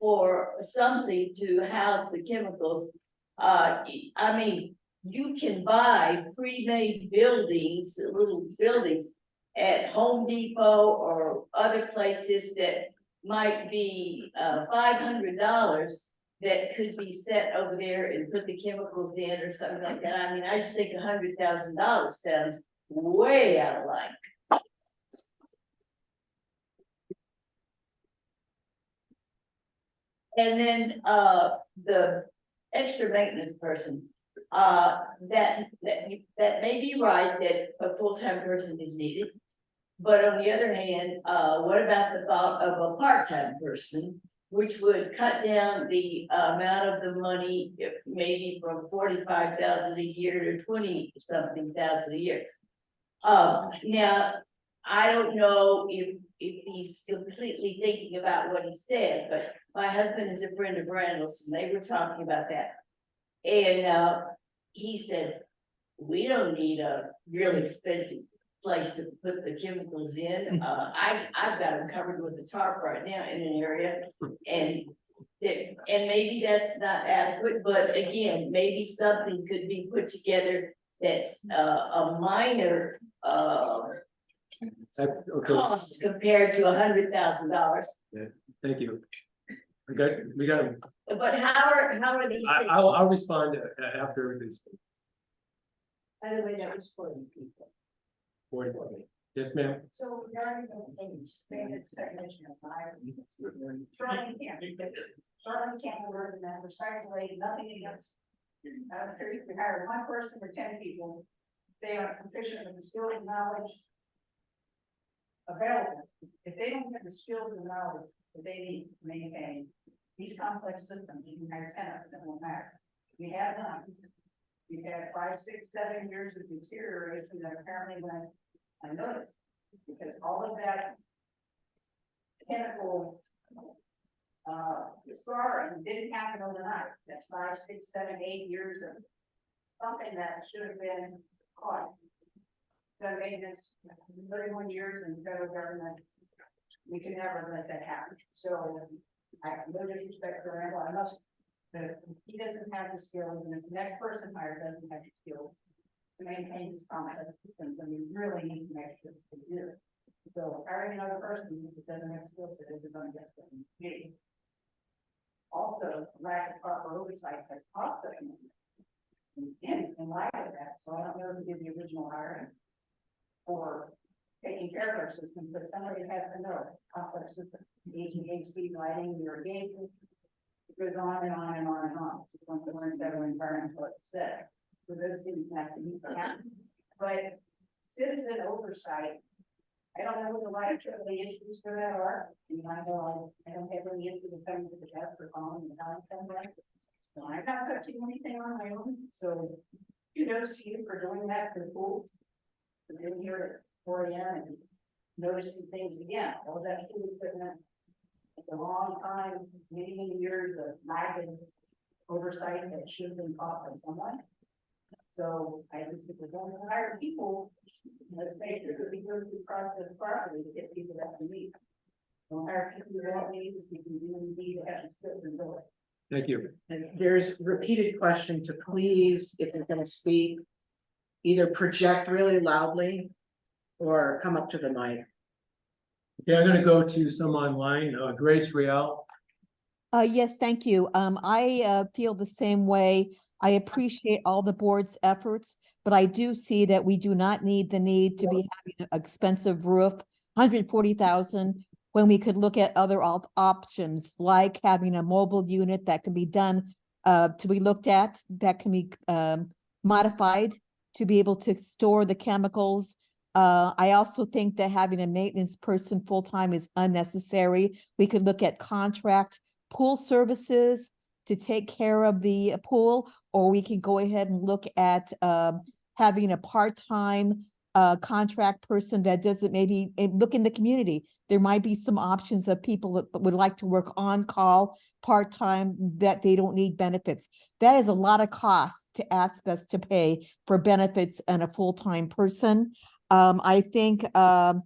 for something to house the chemicals. I mean, you can buy pre-made buildings, little buildings at Home Depot or other places that might be $500 that could be set over there and put the chemicals in or something like that. I mean, I just think $100,000 sounds way out of line. And then the extra maintenance person, that may be right that a full-time person is needed. But on the other hand, what about the thought of a part-time person, which would cut down the amount of the money, maybe from 45,000 a year to 20-something thousand a year? Now, I don't know if he's completely thinking about what he said, but my husband is a friend of Randall's, and they were talking about that. And he said, we don't need a really expensive place to put the chemicals in. I've got them covered with the tarp right now in an area, and maybe that's not adequate, but again, maybe something could be put together that's a minor cost compared to $100,000. Yeah, thank you. We got them. But how are these things? I'll respond after everybody's. By the way, that was 40 people. 40. Yes, ma'am. So regarding the expanded definition of fire, Charlie can't work in that respectfully, nothing against. If we hire one person or 10 people, they are proficient in the skills and knowledge available. If they don't have the skills and knowledge that they need to maintain these complex systems, you can hire 10 of them, it won't matter. We have none. We've had 5, 6, 7 years of deterioration that apparently went unnoticed, because all of that chemical scarring didn't happen overnight. That's 5, 6, 7, 8 years of something that should have been caught. Done maintenance 31 years in the federal government. We can never let that happen. So I have no disrespect for Randall. I must, but he doesn't have the skills, and if the next person hired doesn't have the skills to maintain his complex systems, and we really need to make sure they do it. So hiring another person that doesn't have skills that isn't going to get them meeting. Also, lack of proper oversight has cost them. In light of that, so I don't know who did the original hiring for taking care of our system, but somebody has to know complex system, HVAC, lighting, irrigation. It goes on and on and on and on. It's one of the ones that are environmental upset. So those things have to be happen. But citizen oversight, I don't know what the liability issues for that are. And I know I don't have any issue with coming to the desk or calling the town somewhere. So I'm not touching anything on my own. So kudos to you for doing that for the pool. For being here at 4 AM and noticing things again. All that food equipment. It's a long time, many years of lagging oversight that should have been caught by someone. So I just think we're going to hire people, let's make sure that we go through the process properly to get people that we need. Don't hire people who don't need, we can do indeed have to skills and do it. Thank you. And there's repeated question to please, if you're gonna speak, either project really loudly or come up to the mic. Yeah, I'm gonna go to some online, Grace Real. Yes, thank you. I feel the same way. I appreciate all the board's efforts, but I do see that we do not need to be having an expensive roof, 140,000, when we could look at other options, like having a mobile unit that can be done, to be looked at, that can be modified to be able to store the chemicals. I also think that having a maintenance person full-time is unnecessary. We could look at contract pool services to take care of the pool, or we can go ahead and look at having a part-time contract person that doesn't maybe look in the community. There might be some options of people that would like to work on call part-time that they don't need benefits. That is a lot of cost to ask us to pay for benefits and a full-time person. I think the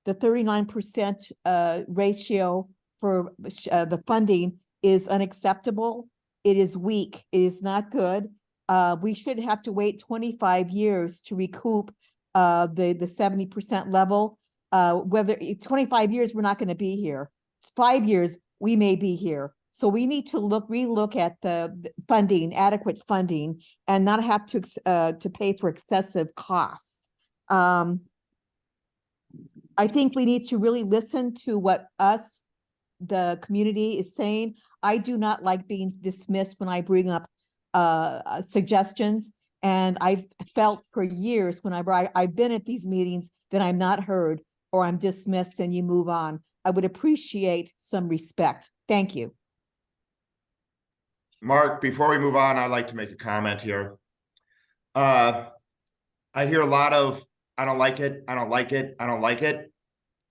39% ratio for the funding is unacceptable. It is weak. It is not good. We should have to wait 25 years to recoup the 70% level. Whether 25 years, we're not going to be here. It's 5 years, we may be here. So we need to relook at the funding, adequate funding, and not have to pay for excessive costs. I think we need to really listen to what the community is saying. I do not like being dismissed when I bring up suggestions. And I've felt for years whenever I've been at these meetings that I'm not heard or I'm dismissed and you move on. I would appreciate some respect. Thank you. Mark, before we move on, I'd like to make a comment here. I hear a lot of, I don't like it, I don't like it, I don't like it.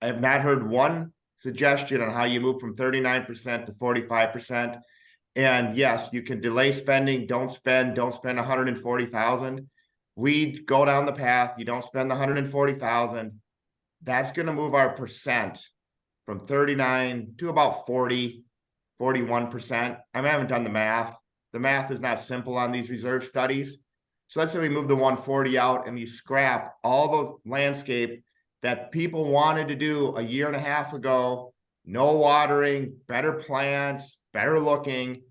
I have not heard one suggestion on how you move from 39% to 45%. And yes, you can delay spending, don't spend 140,000. We go down the path, you don't spend the 140,000. That's going to move our percent from 39 to about 40, 41%. I haven't done the math. The math is not simple on these reserve studies. So let's say we move the 140 out and you scrap all the landscape that people wanted to do a year and a half ago. No watering, better plants, better looking.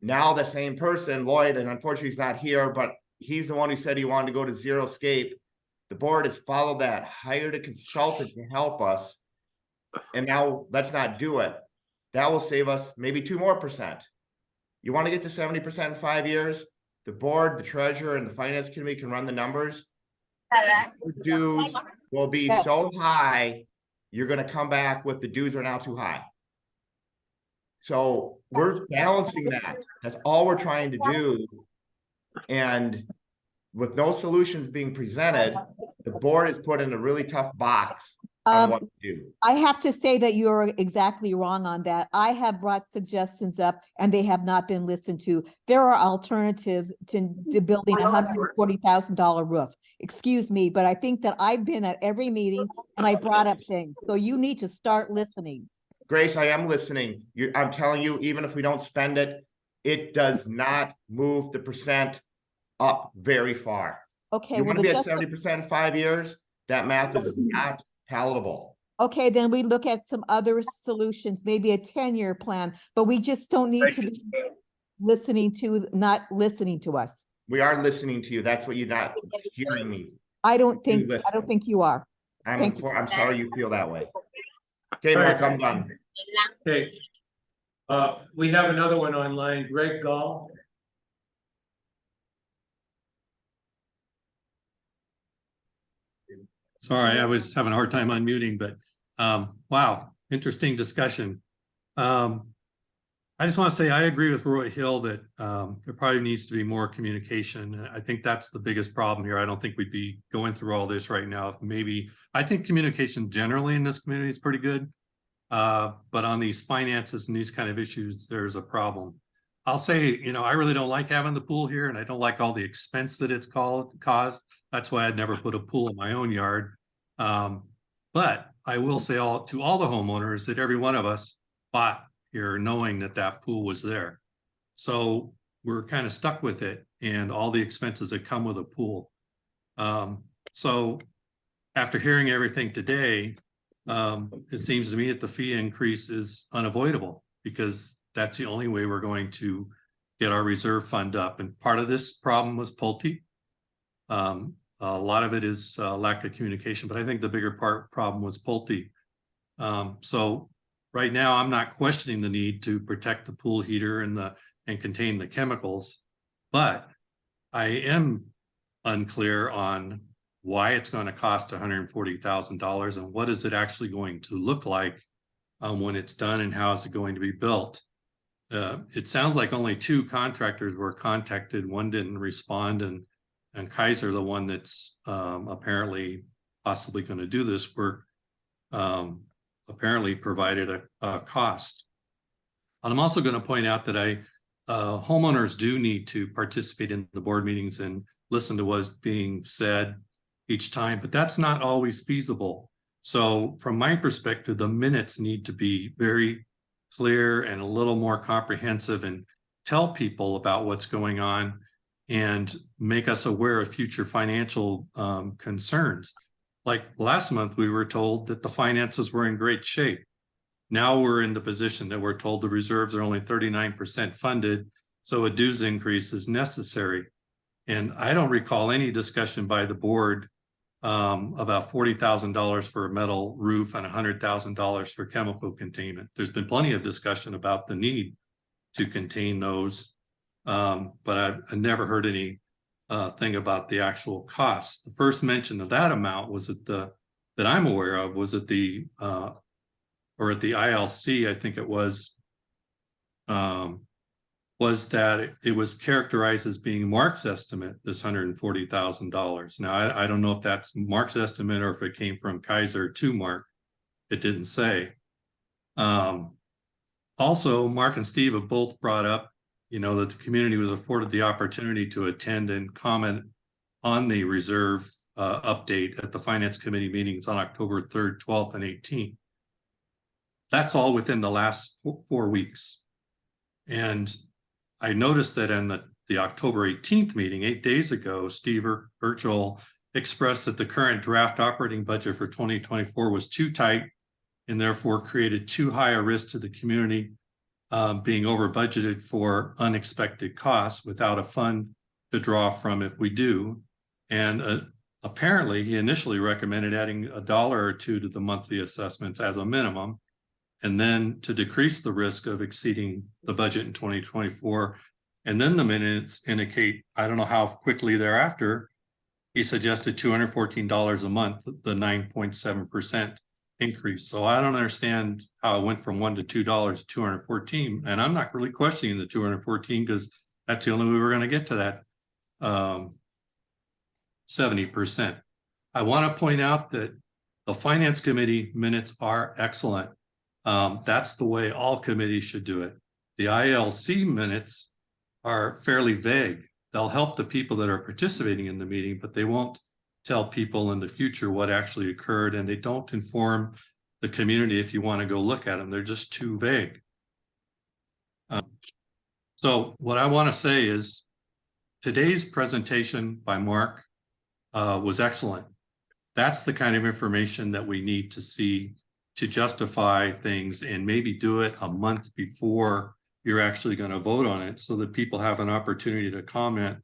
Now the same person, Lloyd, and unfortunately he's not here, but he's the one who said he wanted to go to zero scape. The board has followed that, hired a consultant to help us. And now let's not do it. That will save us maybe 2% more. You want to get to 70% in 5 years? The board, the treasurer, and the finance committee can run the numbers. The dues will be so high, you're going to come back with the dues are now too high. So we're balancing that. That's all we're trying to do. And with no solutions being presented, the board is put in a really tough box on what to do. I have to say that you're exactly wrong on that. I have brought suggestions up and they have not been listened to. There are alternatives to building a $140,000 roof. Excuse me, but I think that I've been at every meeting and I brought up things. So you need to start listening. Grace, I am listening. I'm telling you, even if we don't spend it, it does not move the percent up very far. Okay. You want to be at 70% in 5 years? That math is not palatable. Okay, then we look at some other solutions, maybe a 10-year plan, but we just don't need to be not listening to us. We are listening to you. That's what you're not hearing me. I don't think you are. I'm sorry you feel that way. Okay, Mark, I'm done. Okay. We have another one online, Greg Gall. Sorry, I was having a hard time unmuting, but wow, interesting discussion. I just want to say I agree with Roy Hill that there probably needs to be more communication. I think that's the biggest problem here. I don't think we'd be going through all this right now. I think communication generally in this community is pretty good. But on these finances and these kind of issues, there's a problem. I'll say, I really don't like having the pool here and I don't like all the expense that it's caused. That's why I'd never put a pool in my own yard. But I will say to all the homeowners that every one of us bought here knowing that pool was there. So we're kind of stuck with it and all the expenses that come with a pool. So after hearing everything today, it seems to me that the fee increase is unavoidable because that's the only way we're going to get our reserve fund up. And part of this problem was Pulte. A lot of it is lack of communication, but I think the bigger problem was Pulte. So right now, I'm not questioning the need to protect the pool heater and contain the chemicals, but I am unclear on why it's going to cost $140,000 and what is it actually going to look like when it's done and how is it going to be built. It sounds like only 2 contractors were contacted. One didn't respond, and Kaiser, the one that's apparently possibly going to do this work, apparently provided a cost. And I'm also going to point out that homeowners do need to participate in the board meetings and listen to what's being said each time, but that's not always feasible. So from my perspective, the minutes need to be very clear and a little more comprehensive and tell people about what's going on and make us aware of future financial concerns. Like last month, we were told that the finances were in great shape. Now we're in the position that we're told the reserves are only 39% funded, so a dues increase is necessary. And I don't recall any discussion by the board about $40,000 for a metal roof and $100,000 for chemical containment. There's been plenty of discussion about the need to contain those, but I never heard any thing about the actual cost. The first mention of that amount was that I'm aware of was at the or at the ILC, I think it was that it was characterized as being Mark's estimate, this $140,000. Now, I don't know if that's Mark's estimate or if it came from Kaiser to Mark. It didn't say. Also, Mark and Steve have both brought up, that the community was afforded the opportunity to attend and comment on the reserve update at the Finance Committee meetings on October 3rd, 12th, and 18th. That's all within the last 4 weeks. And I noticed that in the October 18th meeting, 8 days ago, Steve Urchel expressed that the current draft operating budget for 2024 was too tight and therefore created too high a risk to the community being over budgeted for unexpected costs without a fund to draw from if we do. And apparently he initially recommended adding $1 or $2 to the monthly assessments as a minimum, and then to decrease the risk of exceeding the budget in 2024. And then the minutes indicate, I don't know how quickly thereafter, he suggested $214 a month, the 9.7% increase. So I don't understand how it went from $1 to $2 to 214. And I'm not really questioning the 214 because that's the only way we're going to get to that 70%. I want to point out that the Finance Committee minutes are excellent. That's the way all committees should do it. The ILC minutes are fairly vague. They'll help the people that are participating in the meeting, but they won't tell people in the future what actually occurred, and they don't inform the community if you want to go look at them. They're just too vague. So what I want to say is today's presentation by Mark was excellent. That's the kind of information that we need to see to justify things, and maybe do it a month before you're actually going to vote on it so that people have an opportunity to comment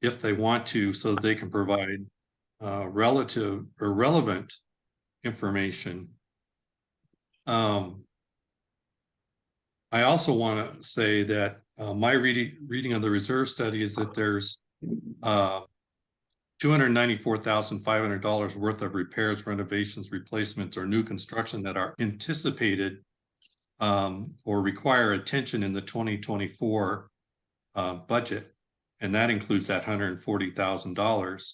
if they want to, so that they can provide relative or relevant information. I also want to say that my reading of the reserve study is that there's $294,500 worth of repairs, renovations, replacements, or new construction that are anticipated or require attention in the 2024 budget. And that includes that $140,000.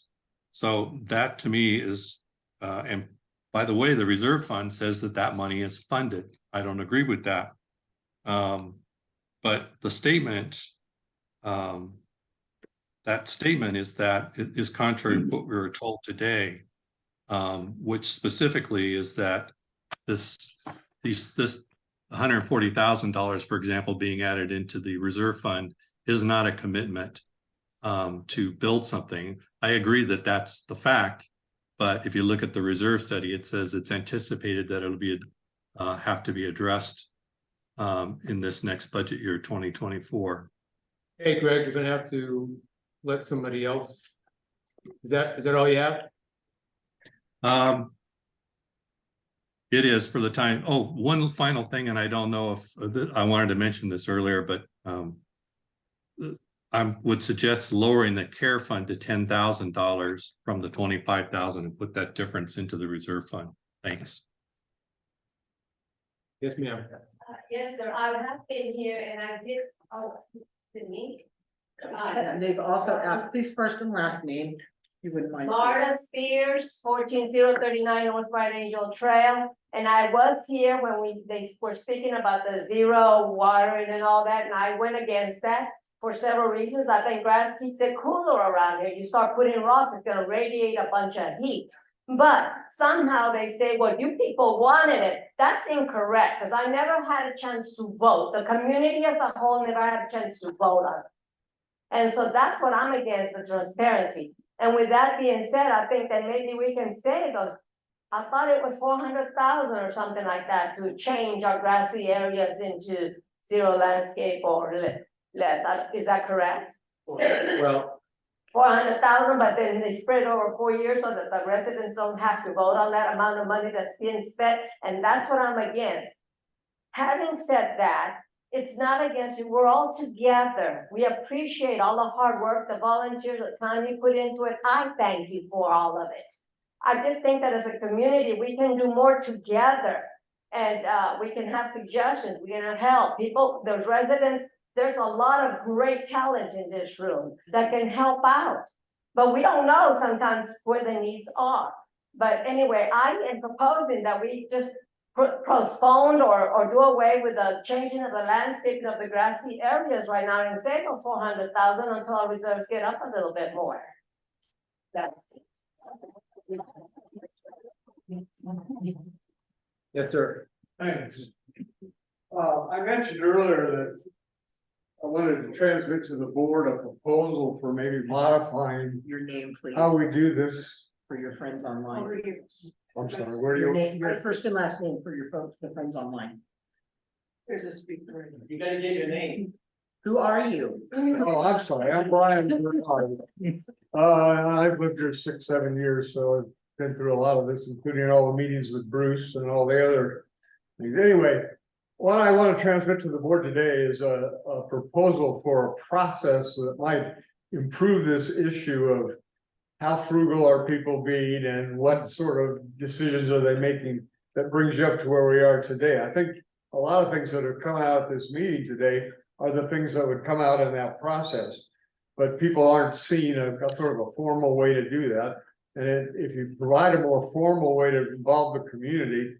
So that to me is, and by the way, the reserve fund says that money is funded. I don't agree with that. But the statement, that statement is contrary to what we were told today, which specifically is that this $140,000, for example, being added into the reserve fund is not a commitment. to build something. I agree that that's the fact. But if you look at the reserve study, it says it's anticipated that it'll be have to be addressed in this next budget year, 2024. Hey, Greg, you're gonna have to let somebody else. Is that all you have? It is for the time. Oh, one final thing, and I don't know if I wanted to mention this earlier, but I would suggest lowering the care fund to $10,000 from the $25,000 and put that difference into the reserve fund. Thanks. Yes, ma'am. Yes, sir, I have been here and I did, to me. And they've also asked, please first and last name, if you wouldn't mind. Marta Spears, 14039 North Bright Angel Trail. And I was here when they were speaking about the zero watering and all that, and I went against that for several reasons. I think grass keeps it cooler around here. You start putting rocks, it's gonna radiate a bunch of heat. But somehow they say, well, you people wanted it. That's incorrect, because I never had a chance to vote. The community as a whole never had a chance to vote on it. And so that's what I'm against, the transparency. And with that being said, I think that maybe we can say those. I thought it was 400,000 or something like that to change our grassy areas into zero landscape or less. Is that correct? Well, 400,000, but then they spread over 4 years so that the residents don't have to vote on that amount of money that's being spent. And that's what I'm against. Having said that, it's not against you. We're all together. We appreciate all the hard work, the volunteers, the time you put into it. I thank you for all of it. I just think that as a community, we can do more together, and we can have suggestions. We can help people, those residents. There's a lot of great talent in this room that can help out, but we don't know sometimes where the needs are. But anyway, I am proposing that we just postpone or do away with the changing of the landscaping of the grassy areas right now and save those 400,000 until our reserves get up a little bit more. yes, sir. Thanks. I mentioned earlier that I wanted to transmit to the board a proposal for maybe modifying Your name, please, how we do this. for your friends online. I'm sorry, where do Your you? name, your first and last name for your folks, the friends online. There's a speaker. You gotta get your name. Who are you? Oh, I'm sorry, I'm Brian. I've lived here 6-7 years, so I've been through a lot of this, including all the meetings with Bruce and all the other things. Anyway, what I want to transmit to the board today is a proposal for a process that might improve this issue of how frugal are people being and what sort of decisions are they making that brings you up to where we are today. I think a lot of things that have come out of this meeting today are the things that would come out in that process. But people aren't seeing a sort of a formal way to do that. And if you provide a more formal way to involve the community,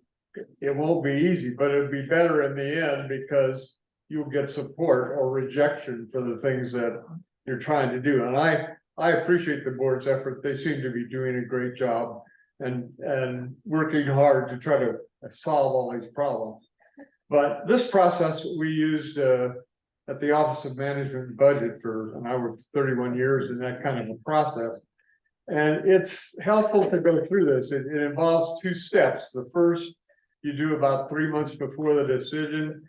it won't be easy, but it'll be better in the end because you'll get support or rejection for the things that you're trying to do. And I appreciate the board's effort. They seem to be doing a great job and working hard to try to solve all these problems. But this process we used at the Office of Management and Budget and I worked 31 years in that kind of a process. And it's helpful to go through this. It involves 2 steps. The first, you do about 3 months before the decision,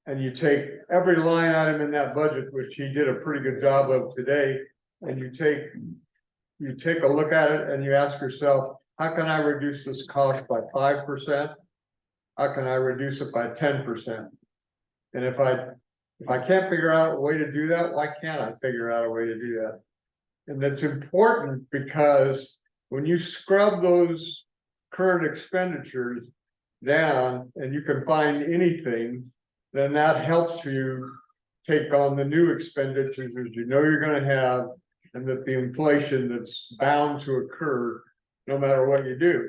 and you take every line item in that budget, which he did a pretty good job of today, and you take a look at it and you ask yourself, how can I reduce this cost by 5%? How can I reduce it by 10%? And if I can't figure out a way to do that, why can't I figure out a way to do that? And that's important because when you scrub those current expenditures down and you can find anything, then that helps you take on the new expenditures that you know you're going to have, and that the inflation that's bound to occur no matter what you do.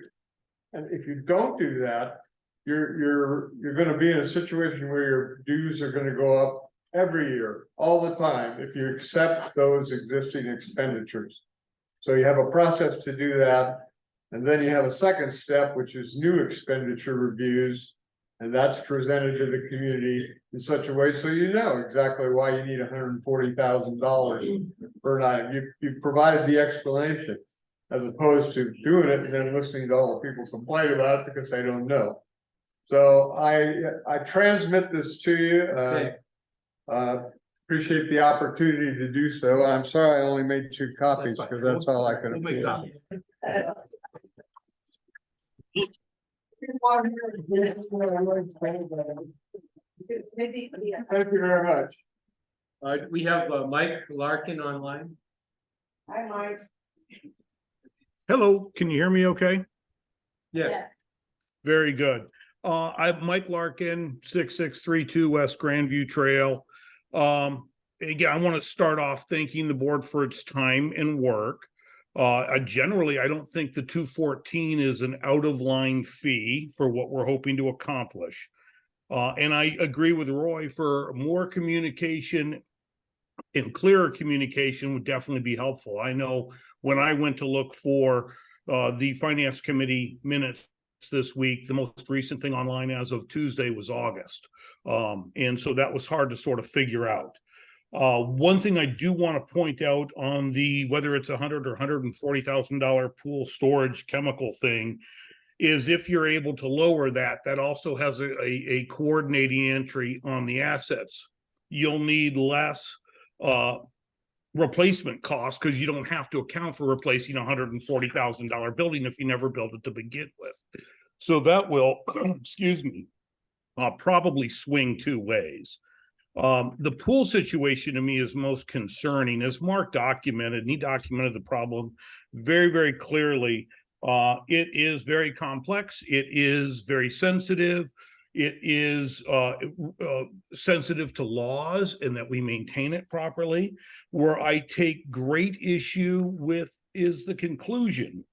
And if you don't do that, you're going to be in a situation where your dues are going to go up every year, all the time, if you accept those existing expenditures. So you have a process to do that. And then you have a second step, which is new expenditure reviews. And that's presented to the community in such a way so you know exactly why you need $140,000 per night. You provided the explanation as opposed to doing it and then listening to all the people complain about it because they don't know. So I transmit this to you. Okay. Appreciate the opportunity to do so. I'm sorry I only made 2 copies because that's all I could afford. Thank you very much. We have Mike Larkin online. Hi, Mike. Hello, can you hear me okay? Yes. Very good. I'm Mike Larkin, 6632 West Grandview Trail. Again, I want to start off thanking the board for its time and work. Generally, I don't think the 214 is an out of line fee for what we're hoping to accomplish. And I agree with Roy, for more communication and clearer communication would definitely be helpful. I know when I went to look for the finance committee minutes this week, the most recent thing online as of Tuesday was August. And so that was hard to sort of figure out. One thing I do want to point out on the, whether it's $100,000 or $140,000 pool storage chemical thing, is if you're able to lower that, that also has a coordinating entry on the assets. You'll need less replacement costs because you don't have to account for replacing a $140,000 building if you never built it to begin with. So that will, excuse me, probably swing 2 ways. The pool situation to me is most concerning. As Mark documented, and he documented the problem very, very clearly. It is very complex. It is very sensitive. It is sensitive to laws and that we maintain it properly. Where I take great issue with is the conclusion.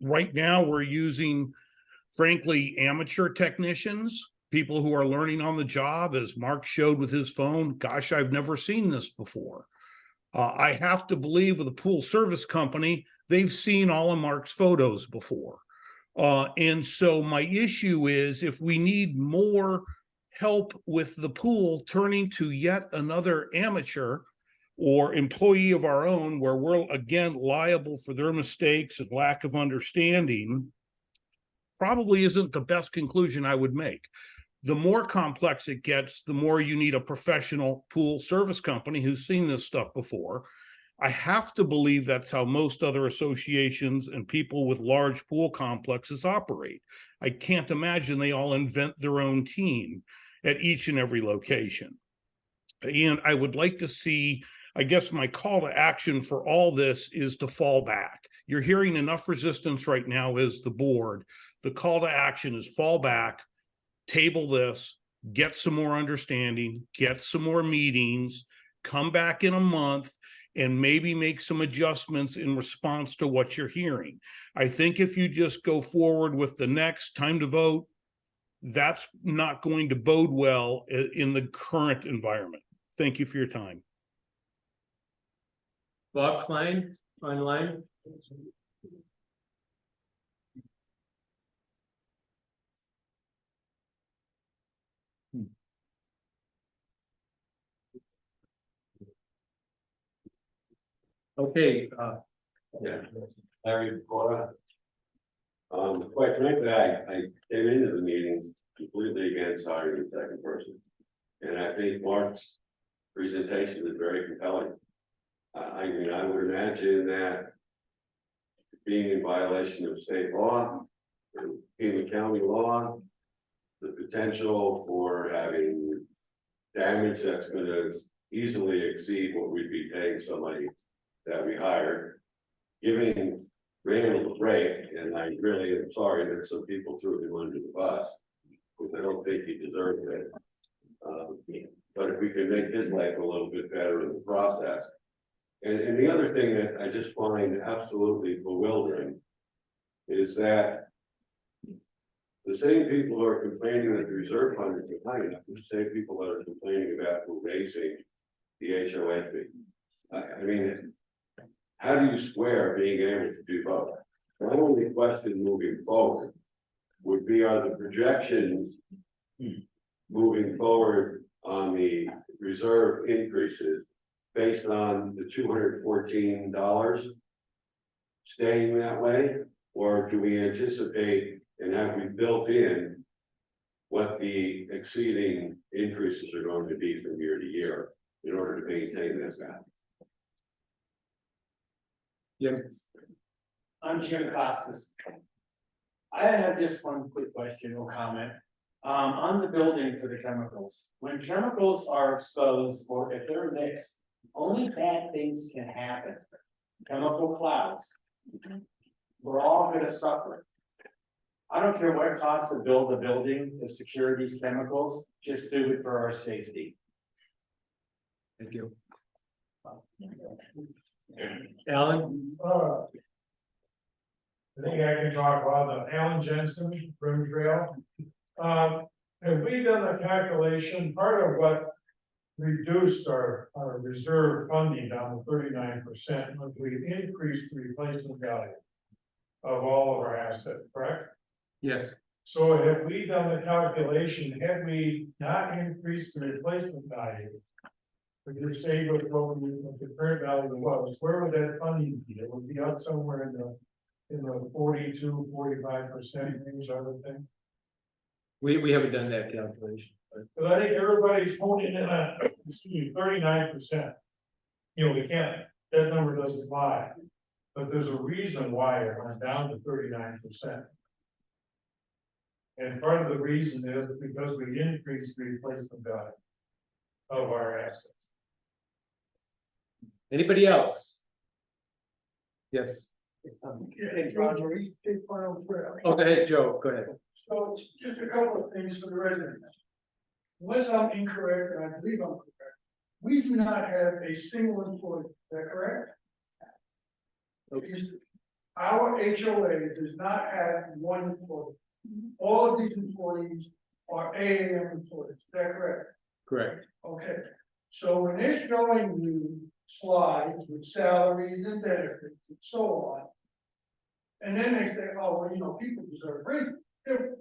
Right now, we're using, frankly, amateur technicians, people who are learning on the job, as Mark showed with his phone. Gosh, I've never seen this before. I have to believe with a pool service company, they've seen all of Mark's photos before. And so my issue is, if we need more help with the pool, turning to yet another amateur or employee of our own, where we're again liable for their mistakes and lack of understanding, probably isn't the best conclusion I would make. The more complex it gets, the more you need a professional pool service company who's seen this stuff before. I have to believe that's how most other associations and people with large pool complexes operate. I can't imagine they all invent their own team at each and every location. And I would like to see, I guess my call to action for all this is to fall back. You're hearing enough resistance right now as the board. The call to action is fall back, table this, get some more understanding, get some more meetings, come back in a month, and maybe make some adjustments in response to what you're hearing. I think if you just go forward with the next time to vote, that's not going to bode well in the current environment. Thank you for your time. Bob Klein, online. Okay, Yeah, Larry Cora. Quite frankly, I came into the meeting completely against hiring a second person. And I think Mark's presentation is very compelling. I mean, I would imagine that being in violation of state law, Pima County law, the potential for having damage that's going to easily exceed what we'd be paying somebody that we hired, giving Randall a break, and I really am sorry that some people threw him under the bus, because I don't think he deserved it. But if we could make his life a little bit better in the process. And the other thing that I just find absolutely bewildering is that the same people who are complaining that the reserve fund is behind, the same people that are complaining about raising the HOA fee. I mean, how do you square being able to do both? My only question moving forward would be, are the projections moving forward on the reserve increases based on the $214 staying that way? Or do we anticipate and have we built in what the exceeding increases are going to be from year to year in order to maintain this gap? Yeah. I'm Jim Costas. I have just one quick question or comment. On the building for the chemicals, when chemicals are exposed or if they're mixed, only bad things can happen. Chemical clouds. We're all gonna suffer. I don't care what it costs to build a building to secure these chemicals, just do it for our safety. Thank you. Alan? I think I can talk about the Alan Jensen Rim Trail. Have we done a calculation, part of what reduced our reserve funding down to 39%, was we increased the replacement value of all of our assets, correct? Yes. So have we done the calculation, had we not increased the replacement value, we could say with what the current value was, where would that funding be? It would be out somewhere in the 42-45% range, I would think. We haven't done that calculation. But I think everybody's holding in a, 39%. You know, we can't, that number doesn't lie. But there's a reason why it went down to 39%. And part of the reason is because we increased the replacement value of our assets. Anybody else? Yes. Okay, Roger, we take final prayer. Oh, go ahead, Joe, go ahead. So just a couple of things for the residents. Unless I'm incorrect, and I believe I'm correct, we do not have a single employee, is that correct? Our HOA does not have one employee. All of these employees are AAM employees, is that correct? Correct. Okay, so when they're showing you slides with salaries and benefits and so on. And then they say, oh, well, you know, people deserve free.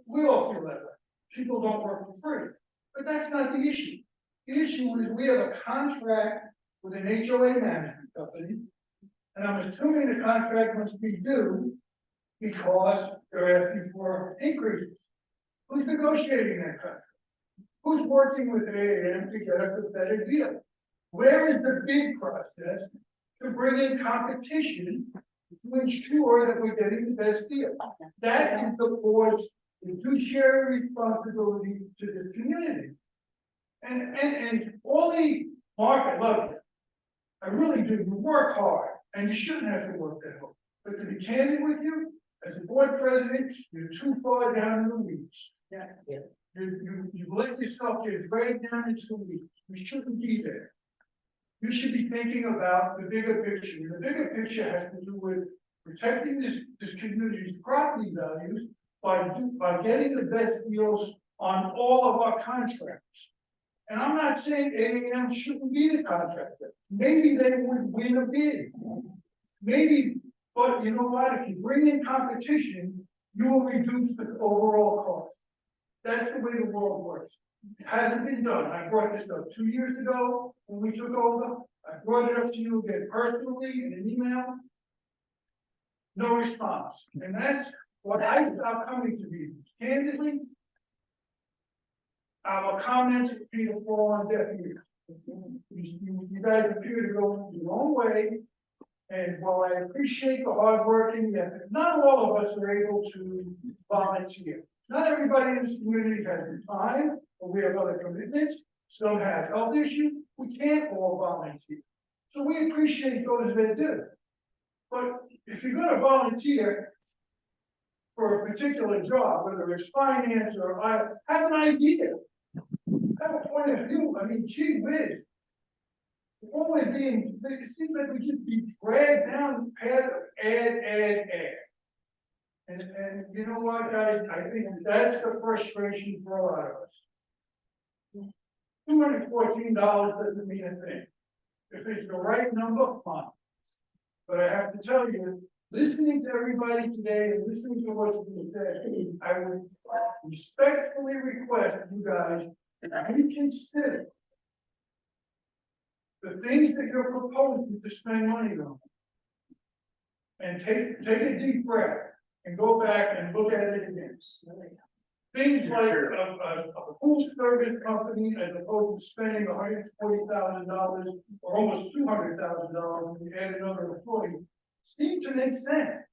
We all feel that way. People don't work for free. But that's not the issue. The issue is we have a contract with an HOA management company. And I'm assuming the contract must be due because they're asking for increases. Who's negotiating that contract? Who's working with AAM to get us a better deal? Where is the bid process to bring in competition to ensure that we're getting the best deal? That is the board's fiduciary responsibility to this community. And all the market, love you. I really do. You work hard, and you shouldn't have to work that hard. But to be candid with you, as a board president, you're too far down in the weeds. Yeah. You let yourself get dragged down into the weeds. You shouldn't be there. You should be thinking about the bigger picture. And the bigger picture has to do with protecting this community's property values by getting the best deals on all of our contracts. And I'm not saying AAM shouldn't be the contractor. Maybe they would win a bid. Maybe, but you know what? If you bring in competition, you will reduce the overall cost. That's the way the world works. It hasn't been done. I brought this up 2 years ago when we took over. I brought it up to you again personally in an email. No response. And that's what I stopped coming to meetings. Candidly, our comments appear to fall on deaf ears. You guys appear to go your own way. And while I appreciate the hard work and effort, not all of us are able to volunteer. Not everybody in this community has the time, or we have other commitments. Some have health issues. We can't all volunteer. So we appreciate those that do. But if you're going to volunteer for a particular job, whether it's finance or have an idea, have a point of view. I mean, gee whiz. Always being, it seems like we just be dragged down the path of add. And you know what, guys, I think that's the frustration for a lot of us. $214 doesn't mean a thing. If it's the right number, fine. But I have to tell you, listening to everybody today and listening to what's being said, I would respectfully request you guys to reconsider the things that you're proposing to spend money on. And take a deep breath and go back and look at it again. Things like a full service company as opposed to spending $140,000 or almost $200,000 when you add another employee seem to make sense.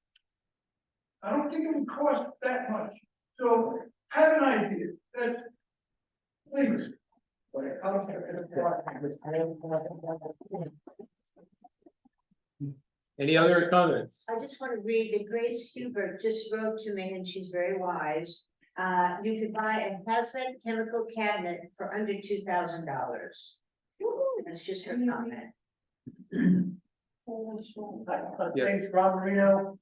I don't think it would cost that much. So have an idea. That's please. When it comes to Any other comments? I just want to read that Grace Hubert just wrote to me, and she's very wise. You could buy a hazmat chemical cabinet for under $2,000. That's just her comment. Thanks, Rob Marino.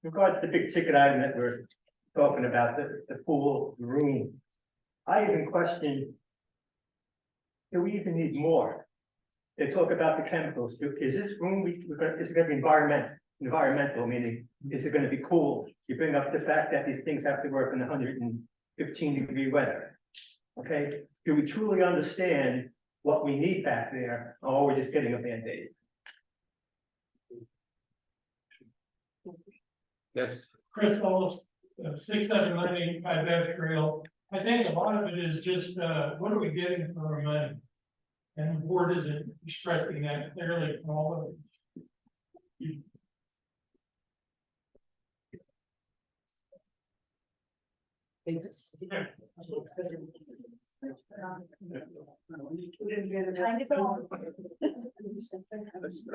Regarding the big ticket item that we're talking about, the pool room. I even question, do we even need more? They talk about the chemicals. Is this room, is it gonna be environmental, meaning, is it gonna be cool? You bring up the fact that these things have to work in 115-degree weather. Okay, do we truly understand what we need back there, or we're just getting a Band-Aid? Yes. Chris Ellis, 6798 Bev Trail. I think a lot of it is just, what are we getting for our money? And the board isn't expressing that clearly from all of it.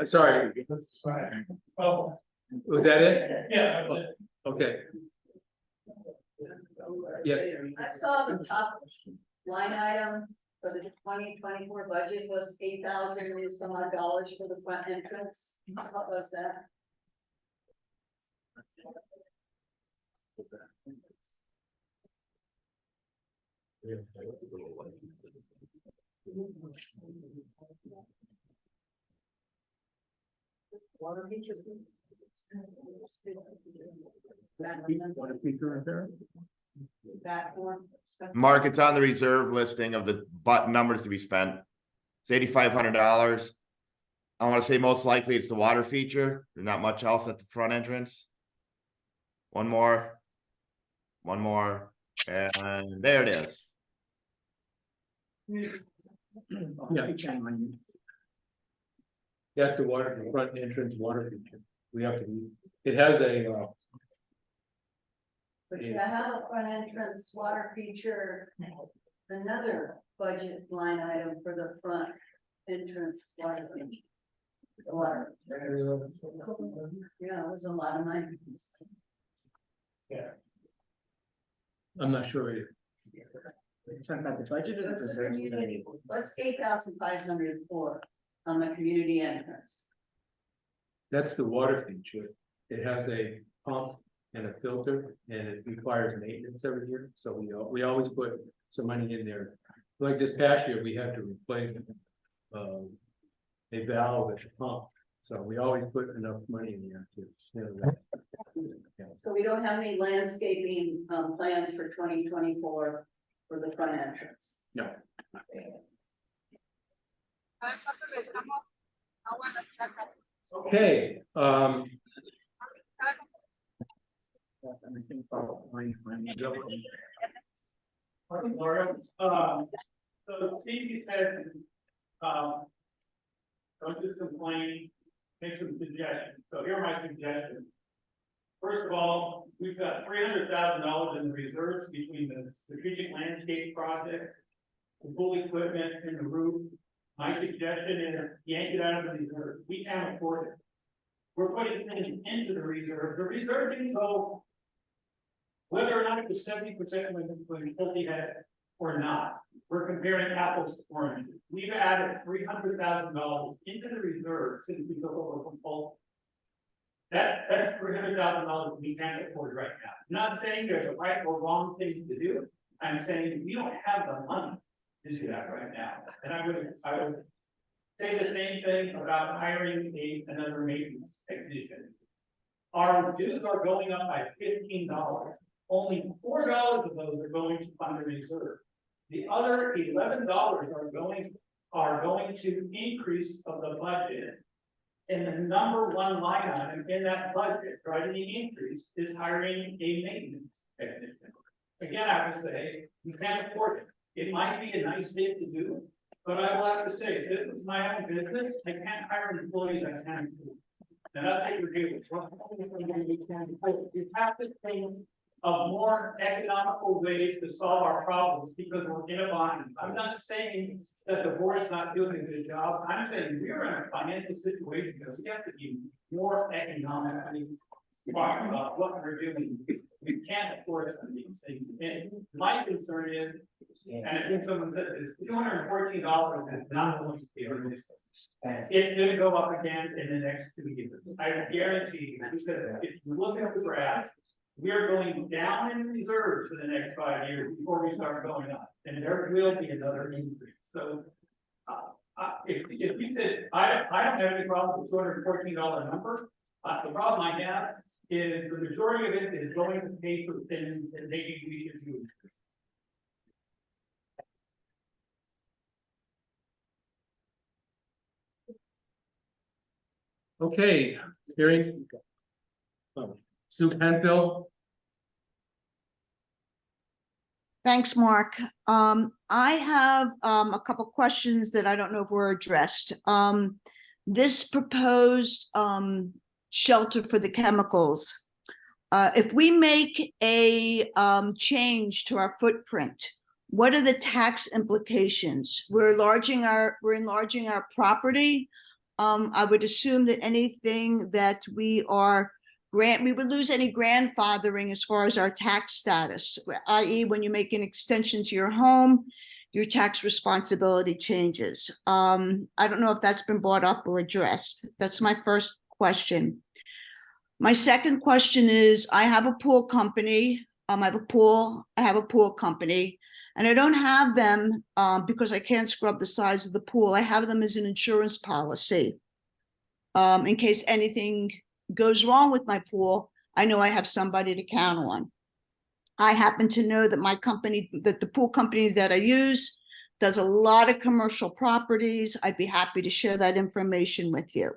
Sorry, Oh, was that it? yeah, that's it. Okay. Yes. I saw the top line item for the 2024 budget was $8,000 and some odd dollars for the front entrance. What was that? Water feature. That one. Mark, it's on the reserve listing of the button numbers to be spent. It's $8,500. I want to say most likely it's the water feature. There's not much else at the front entrance. One more, and there it is. Yeah. That's the water, the front entrance water feature. We have to, it has a, But you have a front entrance water feature, another budget line item for the front entrance water feature. Water. Yeah, it was a lot of money. Yeah. I'm not sure. Talking about the budget or What's the the community, what's 8,500 for on the community entrance? That's the water feature. It has a pump and a filter, and it requires maintenance every year, so we always put some money in there. Like this past year, we had to replace a valve at the pump, so we always put enough money in there to handle that. Yeah. So we don't have any landscaping plans for 2024 for the front entrance. No. Okay, Mario, so Steve said, don't just complain, make some suggestions. So here are my suggestions. First of all, we've got $300,000 in the reserves between the strategic landscape project, the pool equipment and the roof. My suggestion is yank it out of the reserve. We can't afford it. We're putting things into the reserve. The reserve didn't go whether or not it was 70% when Pulte had it or not. We're comparing apples to oranges. We've added $300,000 into the reserve since we took over from Pulte. That's $300,000 we can't afford right now. I'm not saying there's a right or wrong thing to do. I'm saying we don't have the money to do that right now. And I would say the same thing about hiring another maintenance technician. our dues are going up by $15. Only $4 of those are going to fund the reserve. The other $11 are going to increase of the budget. And the number one line item in that budget, driving the increase, is hiring a maintenance technician. Again, I would say, you can't afford it. It might be a nice thing to do, but I will have to say, if this is my own business, I can't hire an employee that I can't do. And that's what we're doing. You have to think of more economical ways to solve our problems because we're in a bind. I'm not saying that the board is not doing a good job. I'm saying we're in a financial situation because we have to be more economically smart about what we're doing. We can't afford some of these things. And my concern is, and I think someone said this, $214 is not going to be realistic. It's gonna go up again in the next 2 years. I guarantee you, because if you look at the graph, we are going down in reserves for the next 5 years before we start going up, and there will be another increase. So, if you said, I don't have any problem with $214 number, the problem I have is the majority of it is going to pay for things that maybe we should do. Okay, hearing. Sue Canfield. Thanks, Mark. I have a couple questions that I don't know if were addressed. This proposed shelter for the chemicals. If we make a change to our footprint, what are the tax implications? We're enlarging our property. I would assume that anything that we would lose any grandfathering as far as our tax status, i.e. when you make an extension to your home, your tax responsibility changes. I don't know if that's been brought up or addressed. That's my first question. My second question is, I have a pool company. I have a pool company, and I don't have them because I can't scrub the sides of the pool. I have them as an insurance policy. In case anything goes wrong with my pool, I know I have somebody to count on. I happen to know that the pool company that I use does a lot of commercial properties. I'd be happy to share that information with you.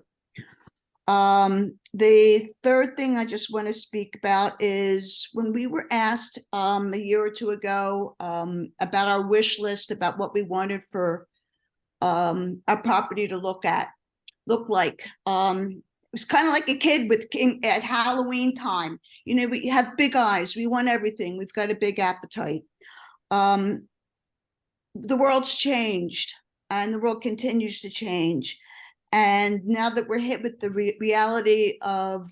The third thing I just want to speak about is when we were asked a year or two ago about our wish list, about what we wanted for our property to look like. It was kind of like a kid at Halloween time. You know, we have big eyes. We want everything. We've got a big appetite. The world's changed, and the world continues to change. And now that we're hit with the reality of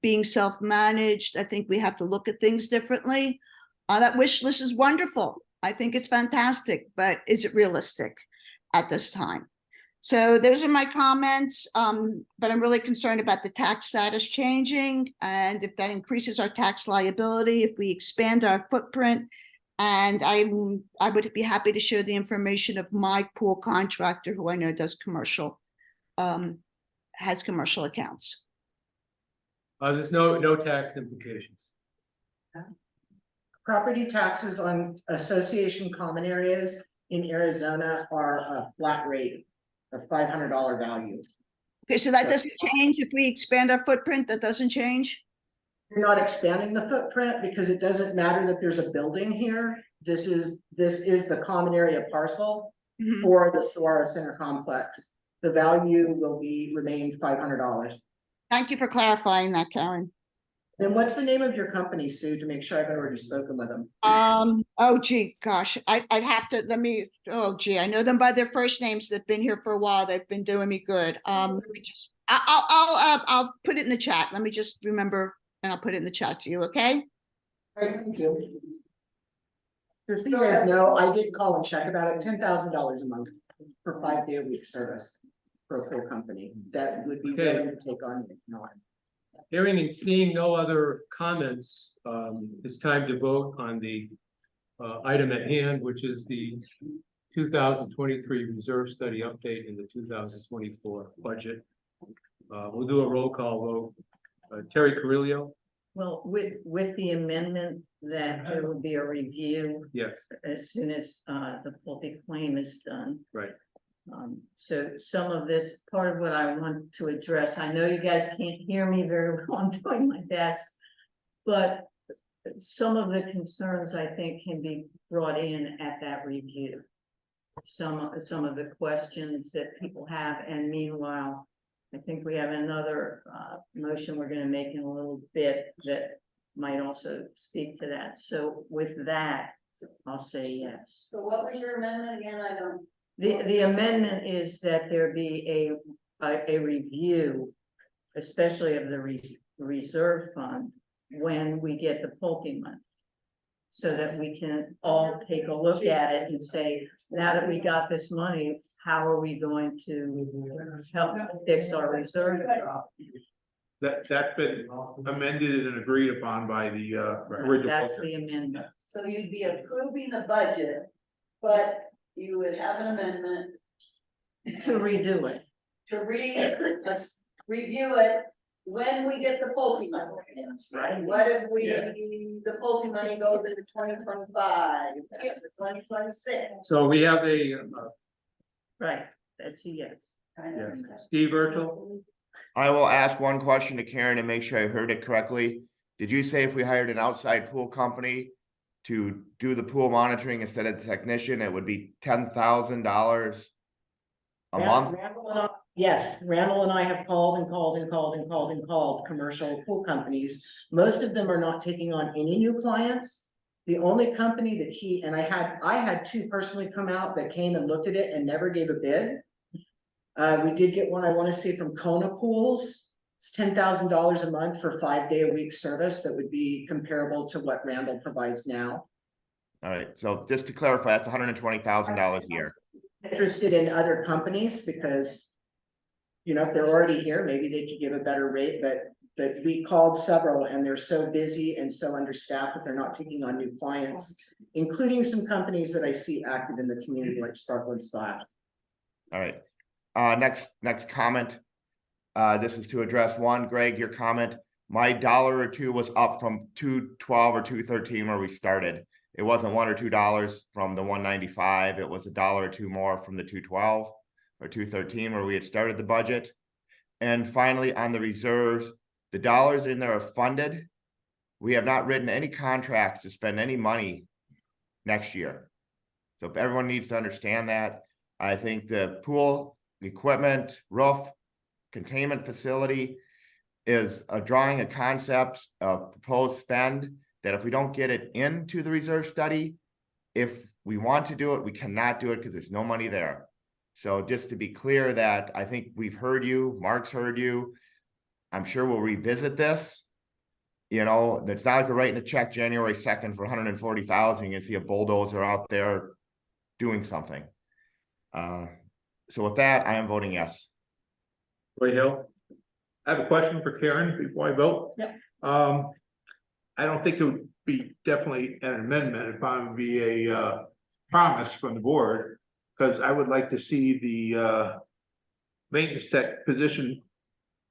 being self-managed, I think we have to look at things differently. That wish list is wonderful. I think it's fantastic, but is it realistic at this time? So those are my comments, but I'm really concerned about the tax status changing, and if that increases our tax liability, if we expand our footprint. And I would be happy to share the information of my pool contractor, who I know does commercial, has commercial accounts. There's no tax implications. Property taxes on association common areas in Arizona are a flat rate of $500 value. Okay, so that doesn't change if we expand our footprint, that doesn't change? You're not expanding the footprint because it doesn't matter that there's a building here. This is the common area parcel for the Saguaro Center complex. The value will remain $500. Thank you for clarifying that, Karen. Then what's the name of your company, Sue, to make sure I've already spoken with them? Oh gee, gosh, I'd have to, I know them by their first names. They've been here for a while. They've been doing me good. Let me just, I'll put it in the chat. Let me just remember, and I'll put it in the chat to you, okay? All right, thank you. Just so you guys know, I did call and check about it, $10,000 a month for 5-day-a-week service for a pool company that would be willing to take on it. Hearing and seeing no other comments, it's time to vote on the item at hand, which is the 2023 reserve study update in the 2024 budget. We'll do a roll call vote. Terry Carrillo, Well, with the amendment that there will be a review yes, as soon as the Pulte claim is done. right. So some of this, part of what I want to address, I know you guys can't hear me very well, I'm doing my best. But some of the concerns I think can be brought in at that review. Some of the questions that people have, and meanwhile, I think we have another motion we're gonna make in a little bit that might also speak to that. So with that, I'll say yes. So what was your amendment again? I don't. The amendment is that there be a review, especially of the reserve fund, when we get the Pulte money. So that we can all take a look at it and say, now that we got this money, how are we going to help fix our reserve? That's been amended and agreed upon by the original. That's the amendment. So you'd be approving the budget, but you would have an amendment To redo it. to review it when we get the Pulte money. Right. What if we, Yeah. the Pulte money goes into 2025, 2026? So we have a, Right, that's a yes. yes, Steve Virgil, I will ask one question to Karen and make sure I heard it correctly. Did you say if we hired an outside pool company to do the pool monitoring instead of the technician, it would be $10,000 a month? Yes, Randall and I have called and called and called and called and called commercial pool companies. Most of them are not taking on any new clients. The only company that I had two personally come out that came and looked at it and never gave a bid. We did get one, I want to say from Kona Pools. It's $10,000 a month for 5-day-a-week service. That would be comparable to what Randall provides now. All right, so just to clarify, that's $120,000 a year. Interested in other companies because, you know, if they're already here, maybe they could give a better rate, but we called several and they're so busy and so understaffed that they're not taking on new clients, including some companies that I see active in the community like Sparkle and Splash. All right, next comment. This is to address one, Greg, your comment. My $1 or $2 was up from $2.12 or $2.13 where we started. It wasn't $1 or $2 from the $1.95. It was $1 or $2 more from the $2.12 or $2.13 where we had started the budget. And finally, on the reserves, the dollars in there are funded. We have not written any contracts to spend any money next year. So everyone needs to understand that. I think the pool, equipment, roof, containment facility is drawing a concept of proposed spend that if we don't get it into the reserve study, if we want to do it, we cannot do it because there's no money there. So just to be clear that I think we've heard you, Mark's heard you. I'm sure we'll revisit this. You know, it's not like we're writing a check January 2nd for 140,000 and see a bulldozer out there doing something. So with that, I am voting yes. Roy Hill. I have a question for Karen before I vote. Yep. I don't think it would be definitely an amendment, it'd probably be a promise from the board. Because I would like to see the maintenance tech position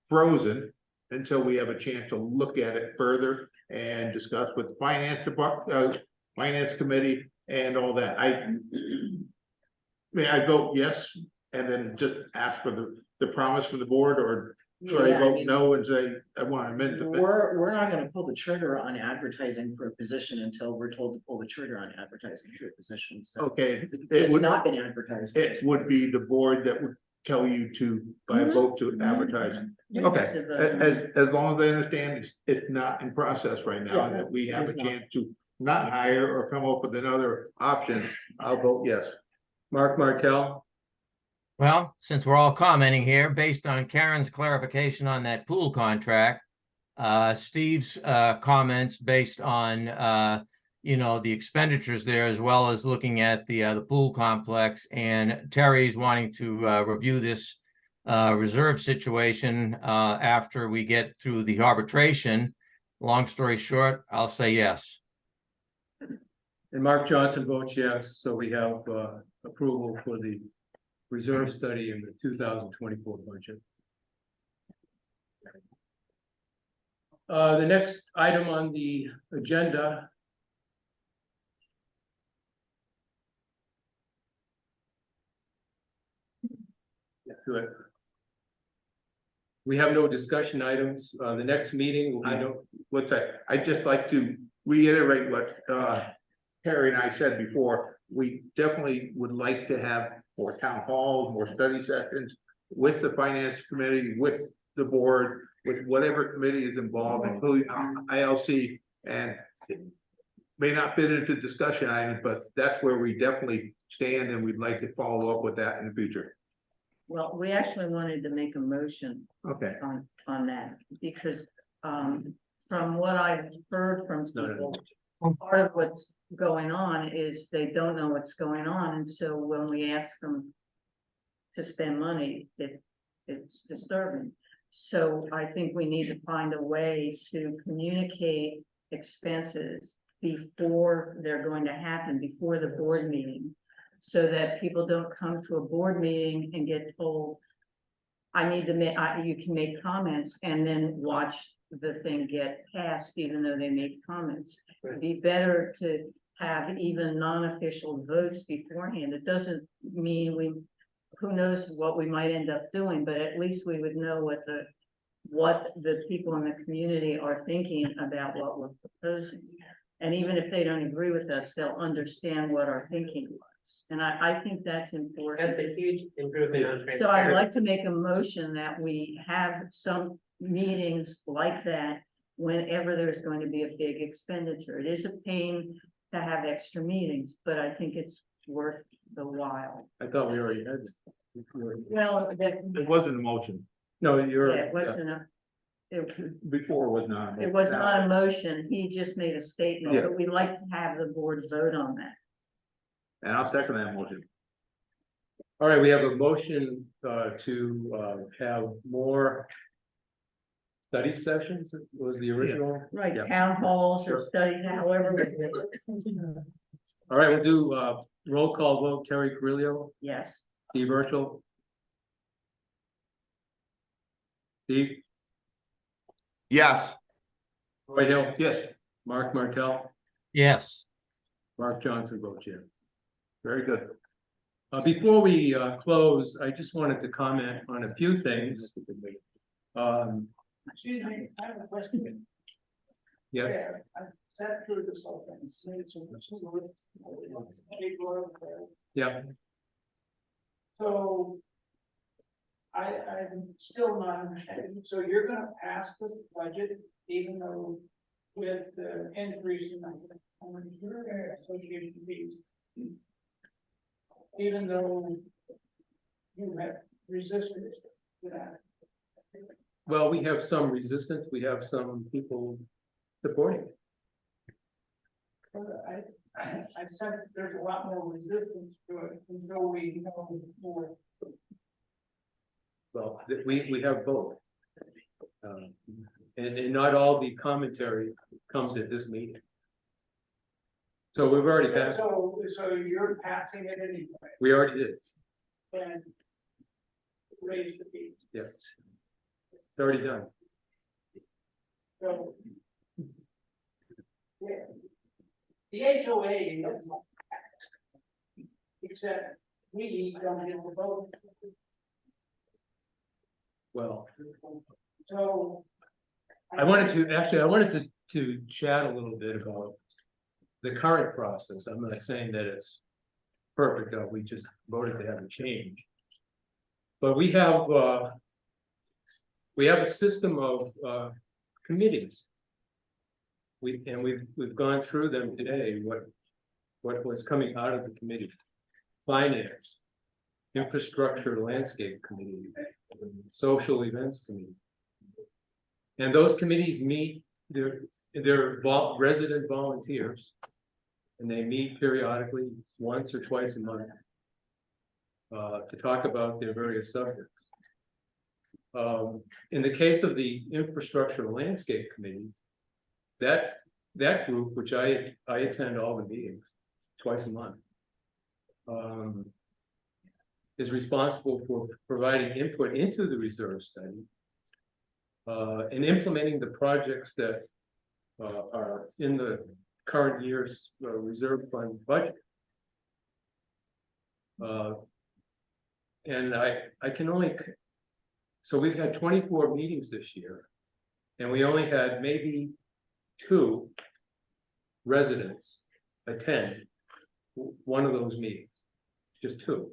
frozen until we have a chance to look at it further and discuss with the finance department, finance committee and all that. May I vote yes and then just ask for the promise from the board, or should I vote no and say I want to amend it? We're not gonna pull the trigger on advertising for a position until we're told to pull the trigger on advertising for a position, so. Okay. It's not been advertised. It would be the board that would tell you to, by a vote to advertise. Okay, as long as I understand, it's not in process right now, Yeah, that we have a it's not. chance to not hire or come up with another option, I'll vote yes. Mark Martell, Well, since we're all commenting here, based on Karen's clarification on that pool contract, Steve's comments based on you know, the expenditures there, as well as looking at the pool complex, and Terry's wanting to review this reserve situation after we get through the arbitration. Long story short, I'll say yes. and Mark Johnson votes yes, so we have approval for the reserve study in the 2024 budget. The next item on the agenda. Do it. We have no discussion items. The next meeting will be what's that? I'd just like to reiterate what Harry and I said before. We definitely would like to have more town halls, more study sessions with the finance committee, with the board, with whatever committee is involved, including ILC, and it may not fit into discussion items, but that's where we definitely stand, and we'd like to follow up with that in the future. Well, we actually wanted to make a motion Okay. on that, because, from what I've heard from people, part of what's going on is they don't know what's going on, and so when we ask them to spend money, it's disturbing. So I think we need to find a way to communicate expenses before they're going to happen, before the board meeting, so that people don't come to a board meeting and get told, I need to make, you can make comments, and then watch the thing get passed, even though they make comments. It'd be better to have even non-official votes beforehand. It doesn't mean who knows what we might end up doing, but at least we would know what the people in the community are thinking about what we're proposing. And even if they don't agree with us, they'll understand what our thinking was. And I think that's important. That's a huge improvement on transparency. So I'd like to make a motion that we have some meetings like that whenever there's going to be a big expenditure. It is a pain to have extra meetings, but I think it's worth the while. I thought we already had. Well, It wasn't a motion. No, you're. yeah, it wasn't Before was not. it was not a motion. He just made a statement, Yeah. but we'd like to have the board vote on that. And I'll second that motion. All right, we have a motion to have more study sessions, was the original. Right, Yeah. town halls or Sure. studies, however. All right, we'll do roll call vote. Terry Carrillo, Yes. Steve Urkel. Steve, Yes. Roy Hill, Yes. Mark Martell, Yes. Mark Johnson votes yes. Very good. Before we close, I just wanted to comment on a few things. Excuse me, I have a question. Yes, I sat through this whole thing. yeah, So. I'm still not understanding, so you're gonna pass this budget even though with the increase in your association fees. Even though you have resistance to that. well, we have some resistance, we have some people supporting it. I sense there's a lot more resistance to it until we know more. Well, we have both. And not all the commentary comes at this meeting. So we've already passed, So you're passing it anyway, we already did, and raise the fees. yeah. It's already done. So. Yeah. The HOA is. Except we don't have a vote. Well, So. I wanted to chat a little bit about the current process. I'm not saying that it's perfect, though. We just voted to have a change. But we have a system of committees. We've gone through them today, what was coming out of the committee. Finance, Infrastructure Landscape Committee, Social Events Committee. And those committees meet, they're resident volunteers. And they meet periodically, once or twice a month. To talk about their various subjects. In the case of the Infrastructure Landscape Committee, that group, which I attend all the meetings twice a month, is responsible for providing input into the reserve study and implementing the projects that are in the current year's reserve fund budget. And I can only, so we've had 24 meetings this year, and we only had maybe 2 residents attend one of those meetings, just 2.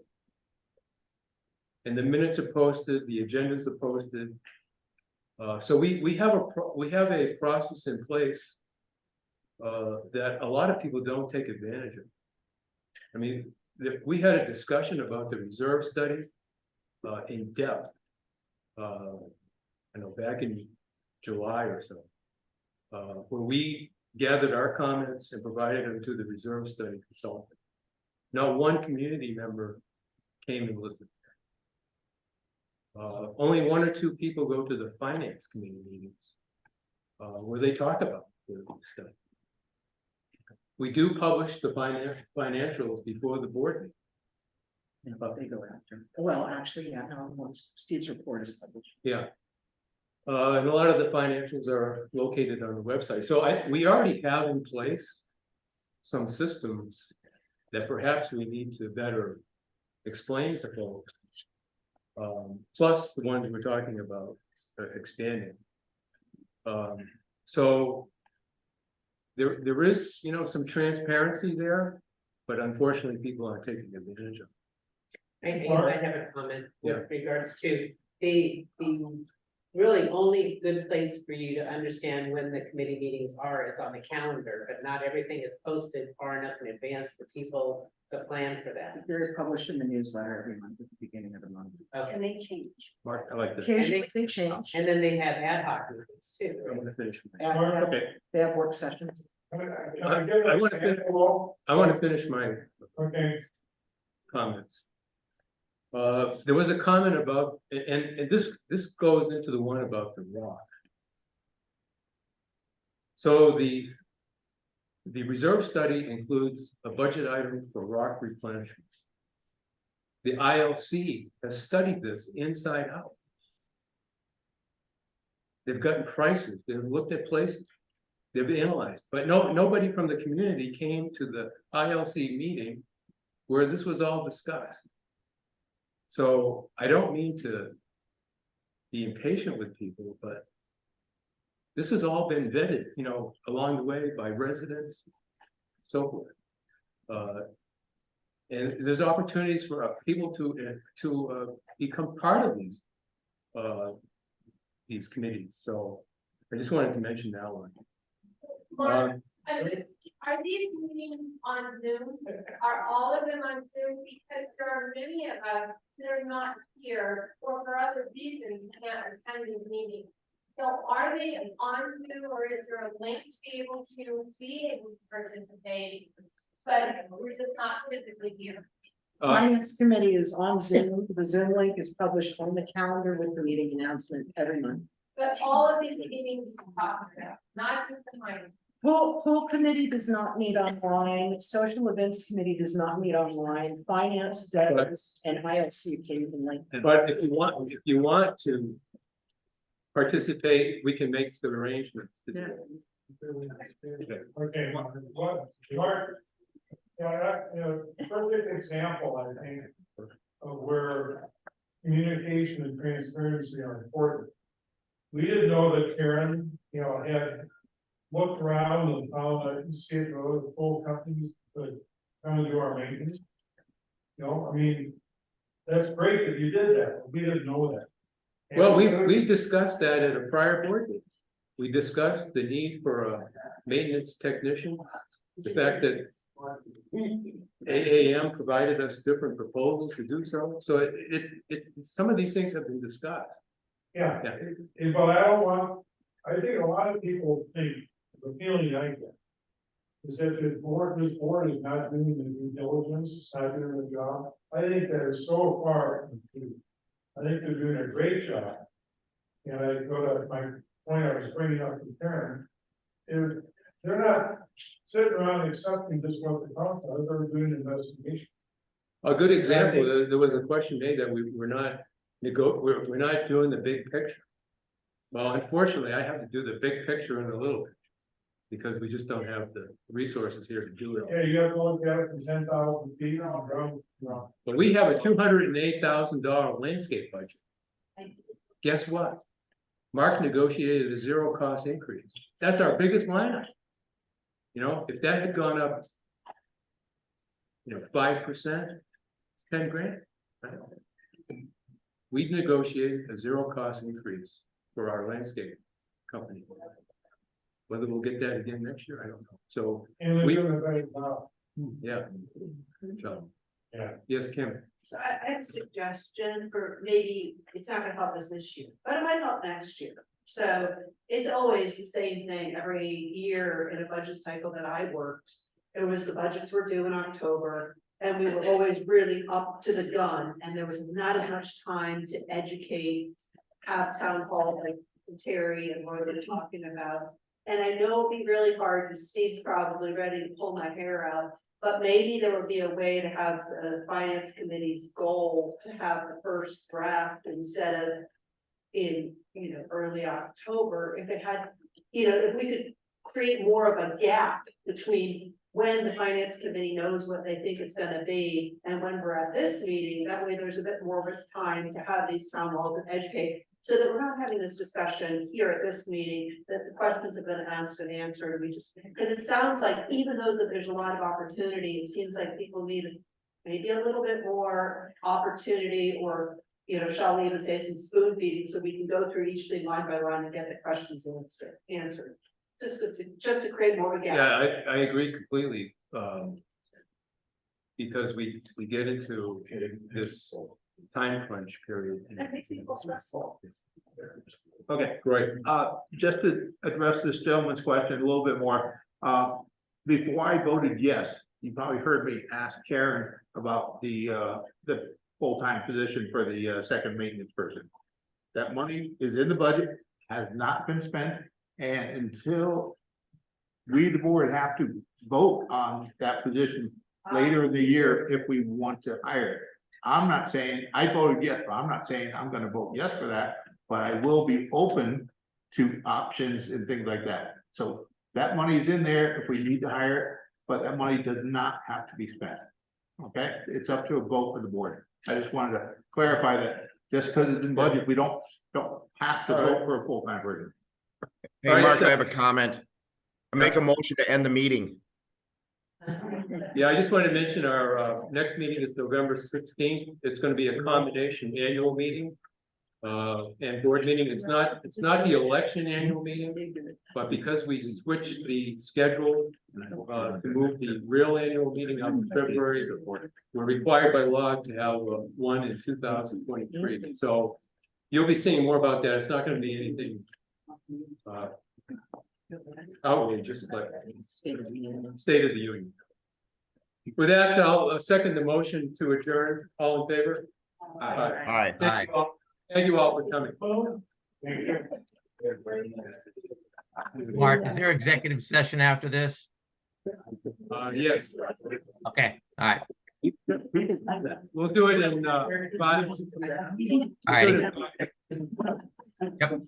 And the minutes are posted, the agendas are posted. So we have a process in place that a lot of people don't take advantage of. I mean, we had a discussion about the reserve study in depth. I know back in July or so, where we gathered our comments and provided them to the reserve study consultant. Not one community member came and listened. Only 1 or 2 people go to the finance committee meetings where they talk about the study. We do publish the financials before the board meeting. And but they go after. Well, actually, yeah, no, once Steve's report is published. Yeah. And a lot of the financials are located on the website. So we already have in place some systems that perhaps we need to better explain to folks. Plus the ones we're talking about expanding. So there is, you know, some transparency there, but unfortunately people aren't taking advantage of it. I have a comment Yeah. with regards to the really only good place for you to understand when the committee meetings are is on the calendar, but not everything is posted far enough in advance for people to plan for that. They're published in the newsletter every month at the beginning of the month. Okay. And they change. Mark, I like that. Occasionally they change. And then they have ad hoc meetings too. I'm gonna finish. Okay. They have work sessions. I want to finish my comments. There was a comment about, and this goes into the one about the rock. So the reserve study includes a budget item for rock replenishment. The ILC has studied this inside out. They've gotten prices, they've looked at places, they've analyzed, but nobody from the community came to the ILC meeting where this was all discussed. So I don't mean to be impatient with people, but this has all been vetted, you know, along the way by residents, so forth. And there's opportunities for people to become part of these committees. So I just wanted to mention that one. Are these meetings on Zoom? Are all of them on Zoom? Because there are many of us that are not here or for other reasons can't attend these meetings. So are they on Zoom or is there a link to be able to participate? But we're just not physically here. Finance committee is on Zoom. The Zoom link is published on the calendar with the meeting announcement every month. But all of these meetings talk about, not just the minor. Full committee does not meet online. Social events committee does not meet online. Finance does, and ILC occasionally. But if you want to participate, we can make the arrangements to do it. Okay, Mark, perfect example, I think, of where communication and transparency are important. We didn't know that Karen, had looked around and found that state road, full companies could come and do our maintenance. I mean, that's great that you did that, but we didn't know that. Well, we discussed that at a prior board meeting. We discussed the need for a maintenance technician, the fact that AAM provided us different proposals to do so. So some of these things have been discussed. Yeah, but I think a lot of people think, the feeling I get is that this board is not doing the due diligence, it's not doing the job. I think that is so far from true. I think they're doing a great job. And I go to my point I was bringing up with Karen, is they're not sitting around accepting just what the council, they're doing an investigation. A good example, there was a question made that we're not doing the big picture. Well, unfortunately, I have to do the big picture and the little picture. Because we just don't have the resources here to do it. Yeah, you have to look at it from 10,000 feet on the road. No. But we have a $208,000 landscape budget. Guess what? Mark negotiated a zero cost increase. That's our biggest line item. You know, if that had gone up, 5%, 10 grand. We've negotiated a zero cost increase for our landscape company. Whether we'll get that again next year, I don't know. So, And we- we're doing it very well. yeah. So, Yeah. yes, Kim. So I have a suggestion for maybe, it's not gonna help us this year, but it might help next year. So it's always the same thing every year in a budget cycle that I worked. It was the budgets were due in October and we were always really up to the gun and there was not as much time to educate, have town hall like Terry and what they're talking about. And I know it'll be really hard because Steve's probably ready to pull my hair out. But maybe there would be a way to have the finance committee's goal to have the first draft instead of in, early October, if it had, if we could create more of a gap between when the finance committee knows what they think it's gonna be and when we're at this meeting, that way there's a bit more of a time to have these town halls and educate. So that we're not having this discussion here at this meeting, that the questions have been asked and answered, and we just, because it sounds like even though that there's a lot of opportunity, it seems like people need maybe a little bit more opportunity or, shall we even say some spoon feeding, so we can go through each thing line by line and get the questions answered. Just to create more of a gap. Yeah, I agree completely. Because we get into this time crunch period. That makes people stressful. Okay, Right. just to address this gentleman's question a little bit more, before I voted yes, you probably heard me ask Karen about the full-time position for the second maintenance person. That money is in the budget, has not been spent, and until we, the board, have to vote on that position later in the year if we want to hire it. I'm not saying, I voted yes, but I'm not saying I'm gonna vote yes for that, but I will be open to options and things like that. So that money is in there if we need to hire it, but that money does not have to be spent. Okay, it's up to a vote for the board. I just wanted to clarify that, just because it's in budget, we don't have to vote for a full-time person. Hey, Mark, I have a comment. I make a motion to end the meeting. Yeah, I just wanted to mention our next meeting is November 16th. It's gonna be a combination annual meeting. And board meeting, it's not the election annual meeting, but because we switched the schedule to move the real annual meeting up in February, we're required by law to have one in 2023. So you'll be seeing more about that. It's not gonna be anything outrageous, but State of the Union. With that, I'll second the motion to adjourn. All in favor? Aye. Thank you all for coming. Mark, is there executive session after this? Yes. Okay, all right. We'll do it in 5. All righty. Yep.